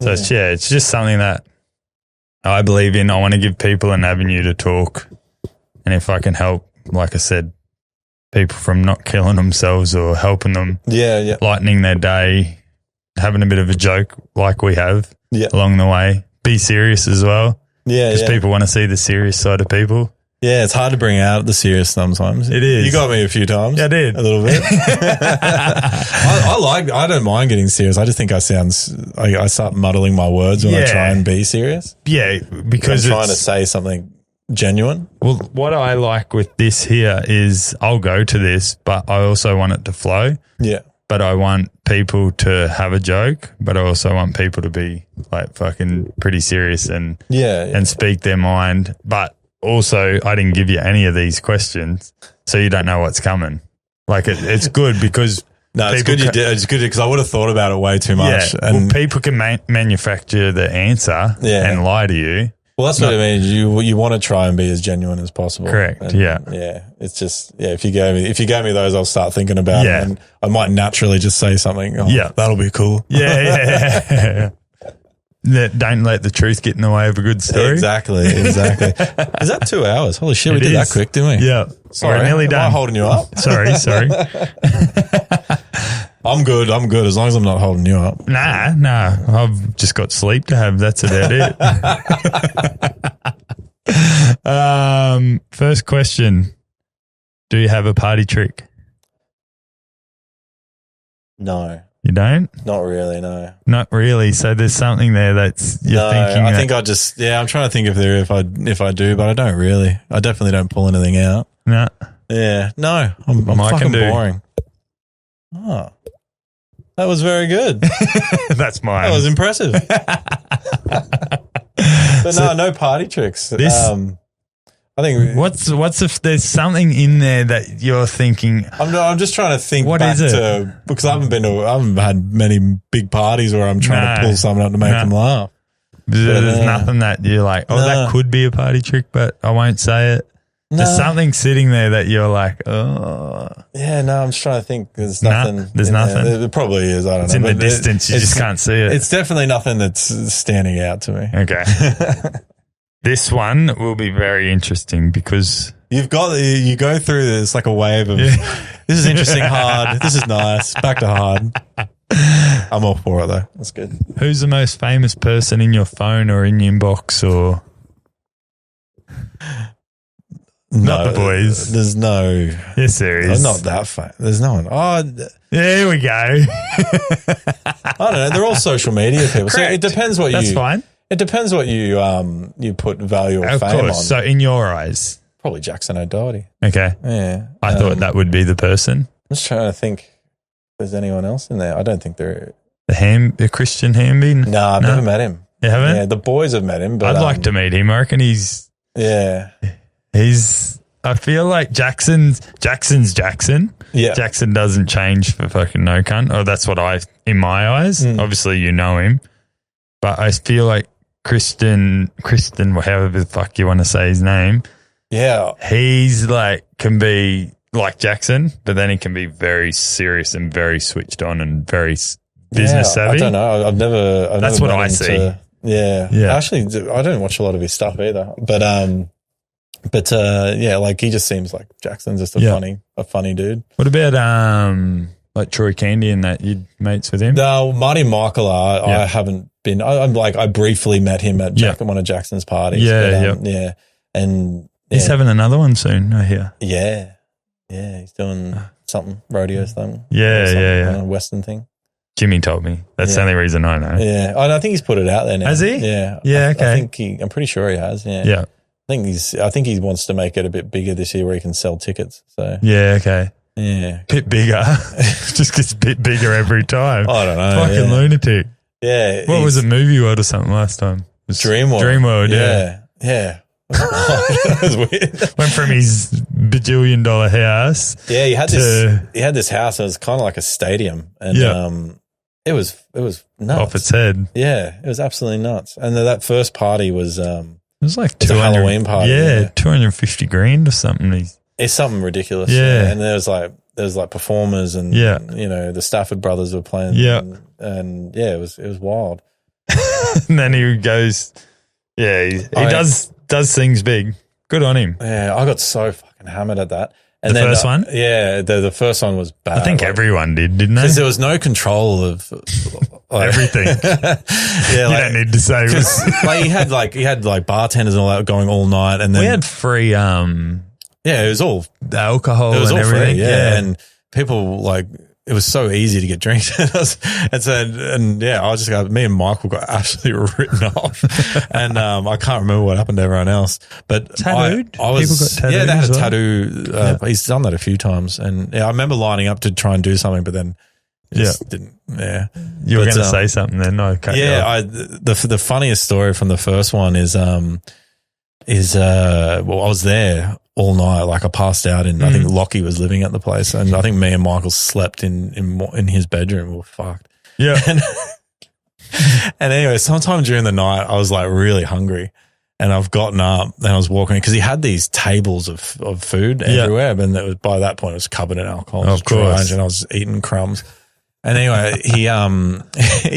So it's just something that I believe in. I want to give people an avenue to talk, and if I can help, like I said, people from not killing themselves or helping them, lightening their day, having a bit of a joke like we have along the way. Be serious as well. Yeah, because people want to see the serious side of people. Yeah, it's hard to bring out the serious sometimes. It is. You got me a few times. Yeah, I did. A little bit. I don't mind getting serious. I just think I start muddling my words when I try and be serious. Yeah, because I'm trying to say something genuine. Well, what I like with this here is I'll go to this, but I also want it to flow. Yeah. But I want people to have a joke, but I also want people to be like fucking pretty serious and speak their mind. But also, I didn't give you any of these questions, so you don't know what's coming. Like it's good because it's good you did. It's good because I would have thought about it way too much. Yeah, and people can manufacture the answer and lie to you. Well, that's what I mean. You want to try and be as genuine as possible. Correct. And, yeah. It's just If you gave me those, I'll start thinking about it, and I might naturally just say something. That'll be cool. Yeah. Don't let the truth get in the way of a good story. Exactly. Is that 2 hours? Holy shit, we did that quick, didn't we? Yeah. Sorry, nearly done. Am I holding you up? Sorry. I'm good as long as I'm not holding you up. Nah. I've just got sleep to have. That's about it. First question. Do you have a party trick? No. You don't? Not really, no. Not really. So there's something there that's you're thinking. I think I just I'm trying to think if I do, but I don't really. I definitely don't pull anything out. No. Yeah. No. I'm fucking boring. Oh. That was very good. That's mine. That was impressive. But no party tricks. I think what's if there's something in there that you're thinking? I'm just trying to think what back is it? to because I haven't had many big parties where I'm trying to pull someone up to make them laugh. There's nothing that you're like, that could be a party trick, but I won't say it. No. There's something sitting there that you're like, oh. Yeah, no, I'm just trying to think. There's nothing. There's nothing. There probably is. I don't know. It's in the distance. You just can't see it. It's definitely nothing that's standing out to me. Okay. This one will be very interesting because you go through this like a wave of this is interesting, hard. This is nice. Back to hard. I'm all for it though. That's good. Who's the most famous person in your phone or in your inbox or? Not the boys. There's no. You're serious. I'm not that famous. There's no one. Oh, there we go. I don't know. They're all social media people. So it depends what That's fine. It depends what you put value or fame on. So in your eyes, probably Jackson O'Doherty. Okay. Yeah. I thought that would be the person. I'm just trying to think if there's anyone else in there. I don't think there. The Christian Hamby? No, I've never met him. You haven't? Yeah, the boys have met him. But I'd like to meet him. I reckon he's. Yeah. I feel like Jackson's Jackson. Yeah. Jackson doesn't change for fucking no cunt. Oh, that's what in my eyes. Obviously, you know him. But I feel like Kristen, however the fuck you want to say his name. Yeah. He's can be like Jackson, but then he can be very serious and very switched on and very business savvy. I don't know. I've never That's what I see. Yeah. Actually, I don't watch a lot of his stuff either. But he just seems like Jackson's just a funny dude. What about like Troy Candy and that you mates with him? No, Marty and Michael I haven't been. I briefly met him at one of Jackson's parties. Yeah. And he's having another one soon, I hear. Yeah. Yeah, he's doing something, rodeo thing. Yeah. A Western thing. Jimmy told me. That's the only reason I know. Yeah. I think he's put it out there now. Has he? Yeah. Yeah, okay. I'm pretty sure he has, yeah. Yeah. I think he wants to make it a bit bigger this year where he can sell tickets. So yeah, okay. Yeah. Bit bigger. Just gets a bit bigger every time. I don't know. Fucking lunatic. Yeah. What was it, Movie World or something last time? It was Dreamworld. Dreamworld, yeah. Yeah. That was weird. Went from his bajillion-dollar house. Yeah, he had this house, and it was kind of like a stadium, and it was nuts. Off its head. Yeah, it was absolutely nuts. And that first party was it was like a Halloween party. Yeah, $250,000 or something. It's something ridiculous. Yeah. And there was like performers, and you know, the Stafford brothers were playing. Yeah. And it was wild. And then he goes, he does things big. Good on him. Yeah, I got so fucking hammered at that. And the first one? Yeah, the first one was bad. I think everyone did, didn't they? Because there was no control of everything. You don't need to say. He had bartenders and all that going all night, and then we had free. It was all the alcohol and all everything. Free, and people it was so easy to get drinks. I was just me and Michael got absolutely written off, and I can't remember what happened to everyone else. But tattooed? I was, people got tattooed. Yeah, they had a tattoo. He's done that a few times, and I remember lining up to try and do something, but then just didn't. Yeah, you were going to say something then. The funniest story from the first one is I was there all night. Like I passed out, and I think Lockie was living at the place, and I think me and Michael slept in his bedroom. We were fucked. Yeah. And anyway, sometime during the night, I was like really hungry, and I've gotten up and I was walking because he had these tables of food everywhere, but by that point it was covered in alcohol. Of course. And I was eating crumbs. And anyway, he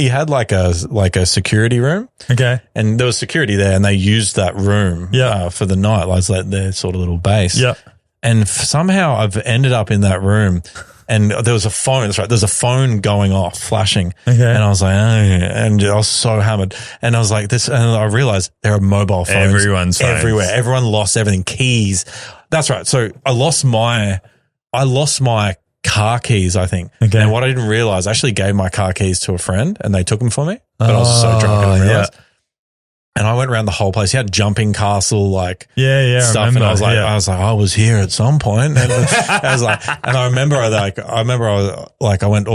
had like a security room. Okay. And there was security there, and they used that room for the night. Like their sort of little base. Yeah. And somehow I've ended up in that room, and there was a phone. That's right. There's a phone going off, flashing. Okay. And I was like, and I was so hammered. And I was like, and I realized there are mobile phones. Everyone's phones. Everywhere. Everyone lost everything. Keys. That's right. So I lost my car keys, I think. Okay. And what I didn't realize, I actually gave my car keys to a friend, and they took them for me. But I was so drunk I didn't realize. Yeah. And I went around the whole place. He had jumping castle, stuff. Remember, and I was like, I was here at some point. And I remember I went I went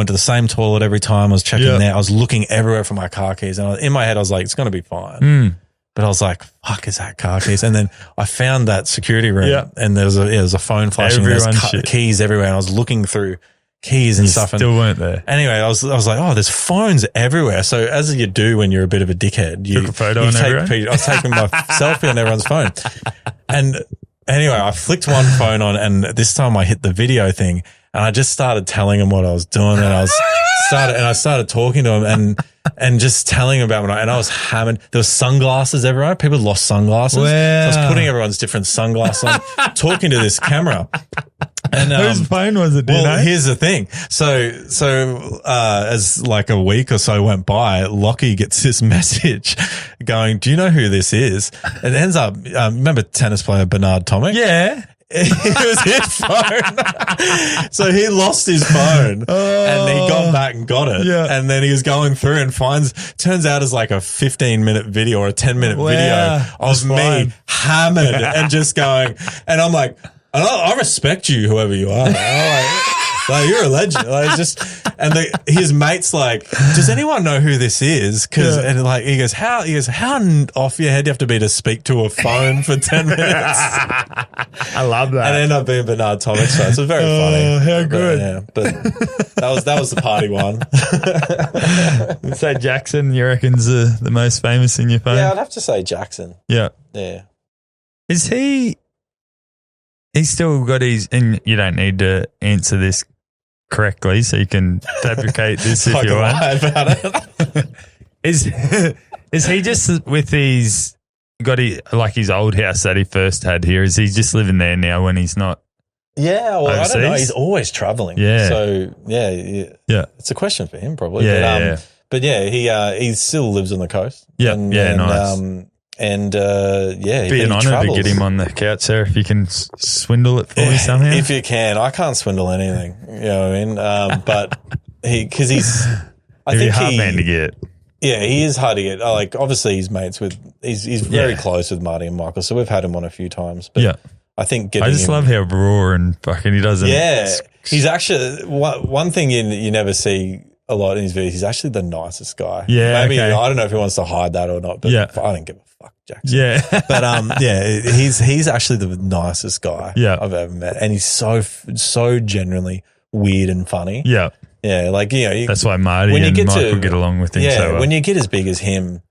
to the same toilet every time. I was checking there. I was looking everywhere for my car keys, and in my head I was like, it's going to be fine. But I was like, fuck, is that car keys? And then I found that security room, and there was a phone flashing. There's keys everywhere, and I was looking through keys and stuff. Still weren't there. Anyway, I was like, oh, there's phones everywhere. So as you do when you're a bit of a dickhead, you took a photo on everyone. I was taking my selfie on everyone's phone. And anyway, I flicked one phone on, and this time I hit the video thing, and I just started telling him what I was doing, and I started talking to him and just telling him about and I was hammered. There was sunglasses everywhere. People lost sunglasses. Wow. So I was putting everyone's different sunglasses on, talking to this camera. And whose phone was it? Here's the thing. So as like a week or so went by, Lockie gets this message going, "Do you know who this is?" It ends up, remember tennis player Bernard Tomic? Yeah. It was his phone. So he lost his phone, and he got back and got it. Yeah. And then he was going through and turns out it's like a 15-minute video or a 10-minute video of me hammered and just going, and I'm like, and I respect you, whoever you are. Like you're a legend. His mate's like, does anyone know who this is? He goes, how off your head do you have to be to speak to a phone for 10 minutes? I love that. And it ended up being Bernard Tomic. So it's very funny. How good. But that was the party one. So Jackson, you reckon's the most famous in your phone? Yeah, I'd have to say Jackson. Yeah. Yeah. Is he's still got his, and you don't need to answer this correctly, so you can fabricate this if you want. Lie about it. Is he just with his old house that he first had here? Is he just living there now when he's not? Yeah, well, overseas? I don't know. He's always traveling. Yeah. So yeah. It's a question for him probably. Yeah. But he still lives on the coast. Yeah. Nice. Be an honour to get him on the couch, sir, if you can swindle it for me somehow. If you can. I can't swindle anything, you know what I mean? But because he's a hard man to get. Yeah, he is hard to get. Like, obviously he's very close with Marty and Michael, so we've had him on a few times. But I think I just love how raw and fucking he doesn't. Yeah, he's actually one thing you never see a lot in his videos. He's actually the nicest guy. Yeah, maybe okay. I don't know if he wants to hide that or not, but Yeah. I don't give a fuck, Jackson. Yeah. But he's actually the nicest guy I've ever met, and he's so genuinely weird and funny. Yeah. Yeah, like that's why Marty and Michael get along with him so well. When you get as big as him,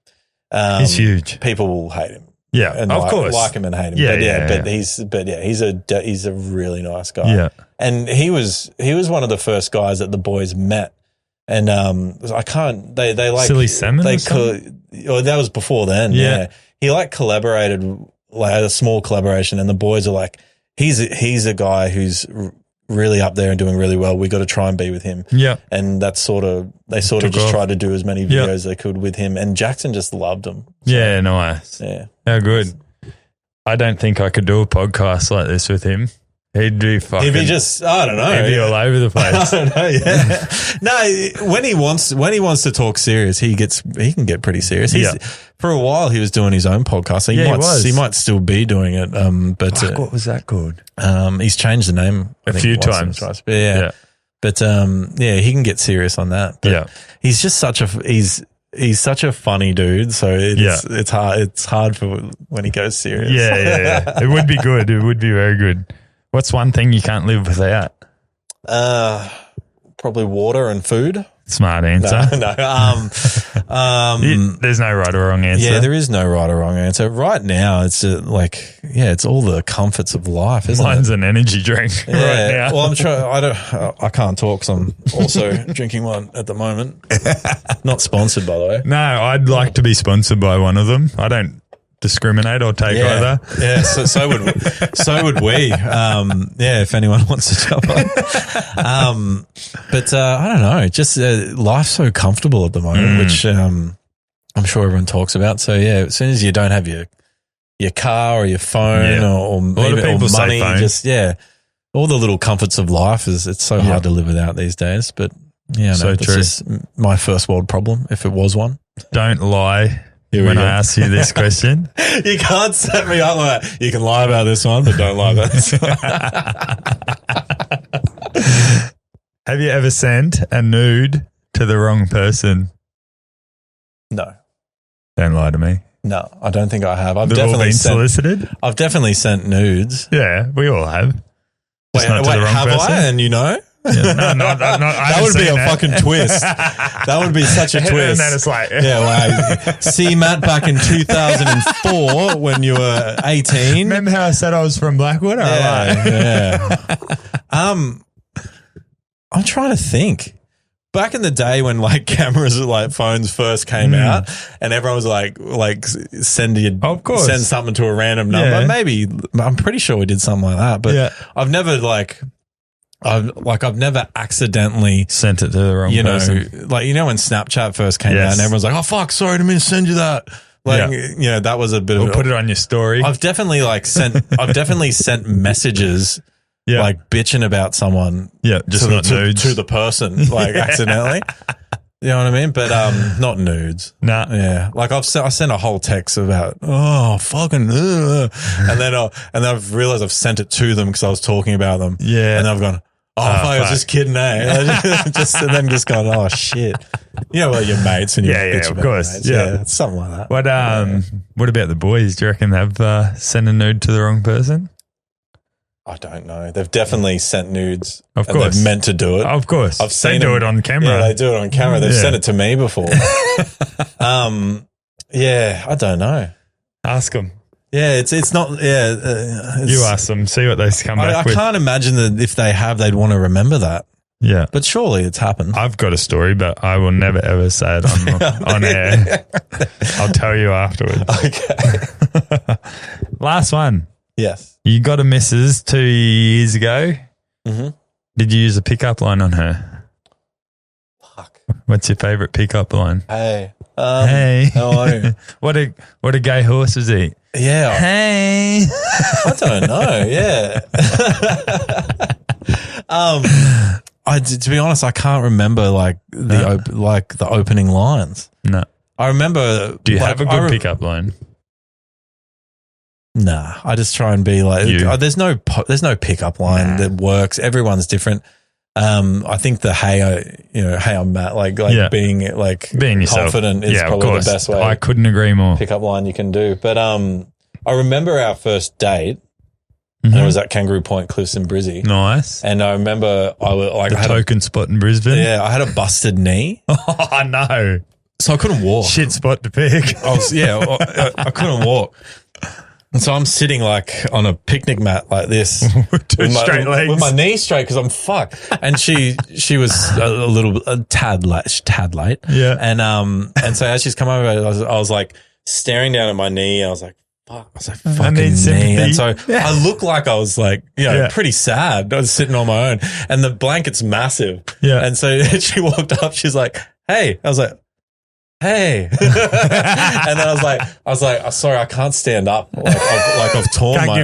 he's huge. People will hate him. Yeah, and of course, like him and hate him. He's a really nice guy. Yeah, and he was one of the first guys that the boys met. And they like Silly Salmon. That was before then. Yeah, he like collaborated, like had a small collaboration, and the boys are like, he's a guy who's really up there and doing really well. We got to try and be with him. Yeah, and that's they just tried to do as many videos as they could with him, and Jackson just loved him. So, yeah, nice. Yeah, how good. I don't think I could do a podcast like this with him. He'd be just, I don't know. He'd be all over the place. I don't know, yeah. No, when he wants to talk serious, he can get pretty serious. For a while, he was doing his own podcast. So he might still be doing it. But what was that called? He's changed the name a few times. But But he can get serious on that. But he's just he's such a funny dude. So it's hard for when he goes serious. Yeah. It would be good. It would be very good. What's one thing you can't live without? Probably water and food. Smart answer. No. There's no right or wrong answer. Yeah, there is no right or wrong answer. Right now, it's it's all the comforts of life, isn't Mine's an energy drink right now. Well, I can't talk because I'm also drinking one at the moment. Not sponsored, by the way. No, I'd like to be sponsored by one of them. I don't discriminate or take either. Yeah, so would we. If anyone wants to jump on. But I don't know. Just life's so comfortable at the moment, which I'm sure everyone talks about. So as soon as you don't have your car or your phone or maybe or money, just all the little comforts of life it's so hard to live without these days. But that's just my first world problem, if it was one. Don't lie. When I ask you this question, you can't set me up like that. You can lie about this one, but don't lie about this one. Have you ever sent a nude to the wrong person? No. Don't lie to me. No, I don't think I have. I've They've definitely all been solicited. I've definitely sent nudes. Yeah, we all have. Wait, have person. I? And you know? Yeah, no, that would be a fucking twist. That would be such a twist. And then it's like, see, Matt, back in 2004 when you were 18. Remember how I said I was from Blackwood? I'm trying to think. Back in the day when cameras phones first came out and everyone was send something to a random number. Yeah. Maybe I'm pretty sure we did something like that, but I've never I've never accidentally sent it to the wrong person. When Snapchat first came out and everyone's like, oh fuck, sorry, I didn't mean to send you that. That was a bit of put it on your story. I've definitely sent messages bitching about someone. Yeah, just not nudes to the person, accidentally. You know what I mean? But not nudes. Nah. Yeah. I sent a whole text about fucking and then I've realized I've sent it to them because I was talking about them. Yeah. And I've gone, fuck, I was just kidding, eh? And then just gone, oh shit. Your mates and your bitch of course. Mates. Yeah, something like that. What about the boys? Do you reckon they've sent a nude to the wrong person? I don't know. They've definitely sent nudes. Of course. They've meant to do it. Of course. I've seen them do it on camera. Yeah, they do it on camera. They've sent it to me before. I don't know. Ask them. Yeah, it's not. You ask them. See what they come back with. I can't imagine that if they have, they'd want to remember that. Yeah. But surely it's happened. I've got a story, but I will never ever say it on air. I'll tell you afterwards. Okay. Last one. Yes. You got a missus 2 years ago. Mm-hmm. Did you use a pickup line on her? Fuck. What's your favourite pickup line? Hey. Hey. How are you? What do gay horses eat? Yeah. Hey. I don't know. Yeah. To be honest, I can't remember the opening lines. No. I remember. Do you have a good pickup line? Nah, I just try and be there's no pickup line that works. Everyone's different. I think the hey I'm Matt, being yourself. confident is probably the best way. I couldn't agree more. Pickup line you can do. But I remember our first date, and it was at Kangaroo Point Cliffs in Brizzy. Nice. And I remember I had token spot in Brisbane. Yeah, I had a busted knee. Oh no! So I couldn't walk. Shit spot to pick. I couldn't walk. And so I'm sitting on a picnic mat like this with my knee straight because I'm fucked. And she was a tad late. Yeah. And so as she's come over, I was like staring down at my knee. I was like, fuck. I was like, I fucking need knee. sympathy. And so I looked like I was pretty sad. I was sitting on my own and the blanket's massive. Yeah. And so she walked up. She's like, hey. I was like, hey. And then I was like, sorry, I can't stand up. I've torn my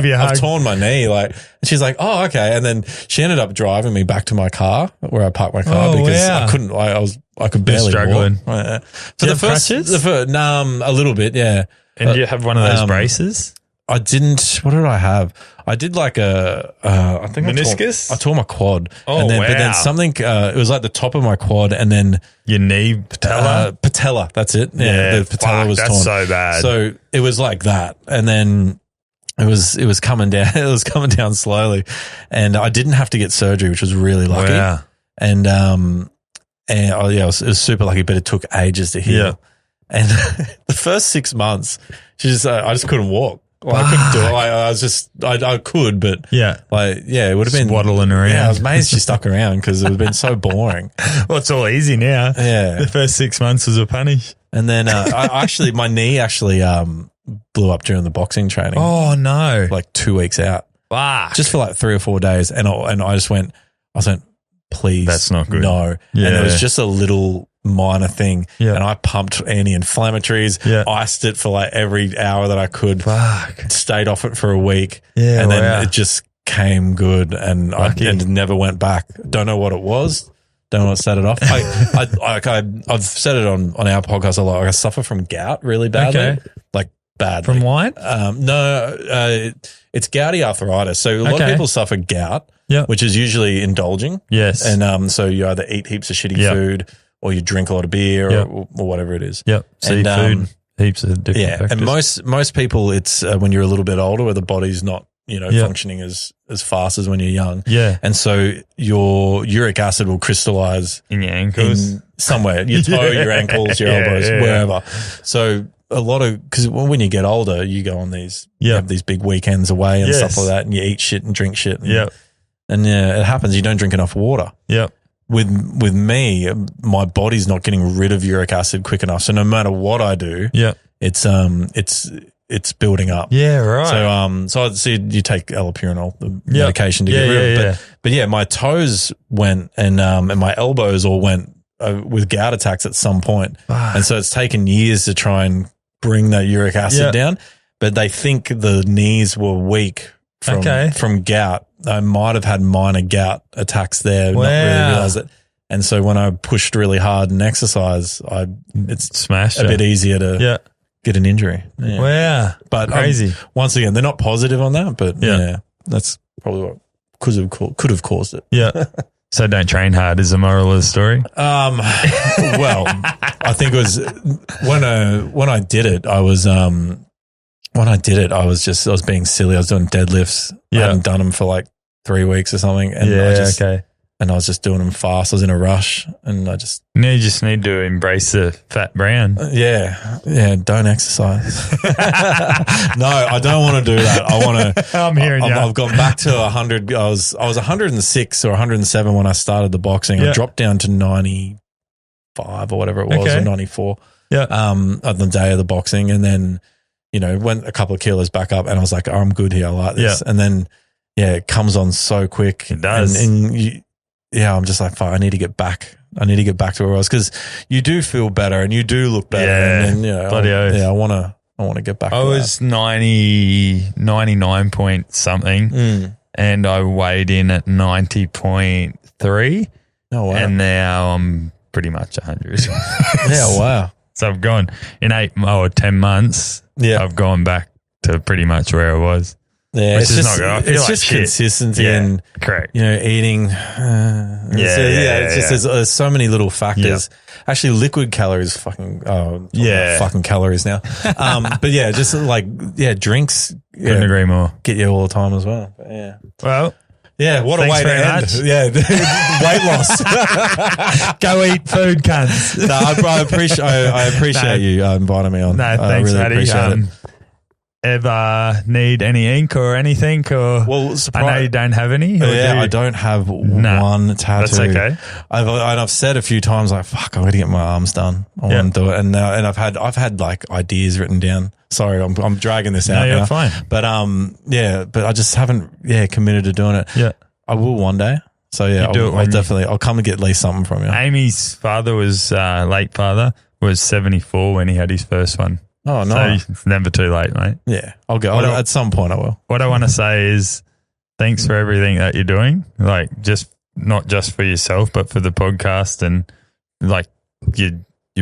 knee. And she's like, oh, okay. And then she ended up driving me back to my car where I parked my car because I couldn't, I could barely struggling. Walk. For the first, a little bit. Yeah. And do you have one of those braces? I didn't. What did I have? I did I think meniscus? I tore my quad. Oh, and then, wow. But then something, it was like the top of my quad and then your knee, patella? Patella, that's it. Yeah, the patella was torn. That's so bad. So it was like that. And then it was coming down. It was coming down slowly. And I didn't have to get surgery, which was really lucky. Wow. And it was super lucky, but it took ages to heal. Yeah. And the first 6 months, I just couldn't walk. I couldn't do it. I could, but yeah, it would have been waddling around. Yeah, I was amazed she stuck around because it would have been so boring. Well, it's all easy now. Yeah, the first 6 months was a punish, and then my knee blew up during the boxing training. Oh no! 2 weeks out, just for 3 or 4 days, and I just went, please, that's not good. No, yeah. And it was just a little minor thing, and I pumped anti-inflammatories, iced it for every hour that I could, stayed off it for a week, and then it just came good, and I never went back. Don't know what it was. Don't know what set it off. I've said it on our podcast a lot. I suffer from gout really badly, badly. From wine? No, it's gouty arthritis. So a lot of people suffer gout, which is usually indulging. Yes, and so you either eat heaps of shitty food, or you drink a lot of beer or whatever it is. Yep. Seafood, heaps of different factors. And most people, it's when you're a little bit older where the body's not, functioning as fast as when you're young. Yeah. And so your uric acid will crystallize in your ankles, somewhere, your toe, your ankles, your elbows, wherever. So because when you get older, you go on these, you have these big weekends away and stuff like that, and you eat shit and drink shit. And it happens. You don't drink enough water. Yep. With me, my body's not getting rid of uric acid quick enough. So no matter what I do, it's building up. Yeah, right. So you take allopurinol, the medication to get rid of it. But my toes went and my elbows all went with gout attacks at some point. And so it's taken years to try and bring that uric acid down. But they think the knees were weak from gout. I might have had minor gout attacks there, not really realize it. And so when I pushed really hard and exercise, it's smashed a bit easier to get an injury. Yeah. Wow. But crazy. Once again, they're not positive on that, but that's probably what could have caused it. Yeah. So don't train hard is the moral of the story. Well, I think it was when I did it, I was being silly. I was doing deadlifts. I hadn't done them for 3 weeks or something. And and I was just doing them fast. I was in a rush and you just need to embrace the fat brown. Don't exercise. No, I don't want to do that. I want to. I'm hearing you. I've gone back to 100. I was 106 or 107 when I started the boxing. I dropped down to 95 or whatever it was, or 94. Yeah. On the day of the boxing, and then went a couple of kilos back up, and I was like, I'm good here. I like this. And then it comes on so quick. It does. I'm just like, fuck, I need to get back. I need to get back to where I was, because you do feel better and you do look better. And then, I want to get back. I was 99 point something, and I weighed in at 90.3. Oh wow! And now I'm pretty much 100. Yeah, wow. So I've gone in 8 or 10 months. Yeah, I've gone back to pretty much where I was. Yeah, which is not good. I feel it's like just shit. consistency Yeah, and correct. eating. It's just there's so many little factors. Actually, liquid calories fucking fucking calories now. But yeah, just drinks. Couldn't agree more. Get you all the time as well. But yeah. Well. Yeah, what a way to end. Much. Yeah, weight loss. Go eat food, cunts. No, I appreciate you inviting me on. No, thanks, really Matty. appreciate it. Ever need any ink or anything? Or I know you don't have any. I don't have one tattoo. That's okay. I've said a few times like, "Fuck, I'm gonna get my arms done. I want to do it." And I've had like ideas written down. Sorry, I'm dragging this out. No, you're now. fine. But but I just haven't committed to doing it. Yeah, I will one day. So yeah, I'll come and get at least something from you. Amy's father was late father was 74 when he had his first one. Oh no, so it's never too late, mate. Yeah, I'll go at some point. I will. What I want to say is thanks for everything that you're doing. Like not just for yourself, but for the podcast, and like you're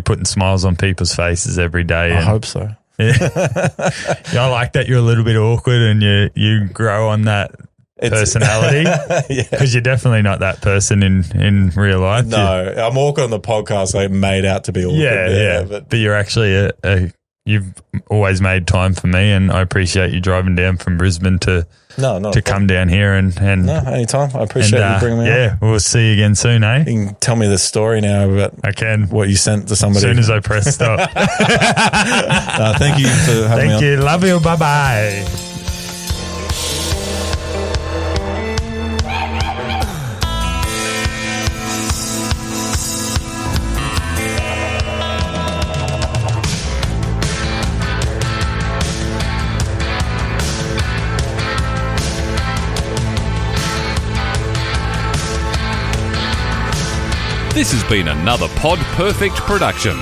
putting smiles on people's faces every day. I hope so. Yeah. I like that you're a little bit awkward and you grow on that personality because you're definitely not that person in real life. No, I'm awkward on the podcast. I made out to be awkward. But you're actually you've always made time for me, and I appreciate you driving down from Brisbane to come down here and no, anytime. I appreciate you bringing me on. Yeah, we'll see you again soon, eh? You can tell me the story now about what you sent to somebody. As soon as I press stop. Thank you for having me on. Thank you. Love you. Bye-bye. This has been another Pod Perfect production.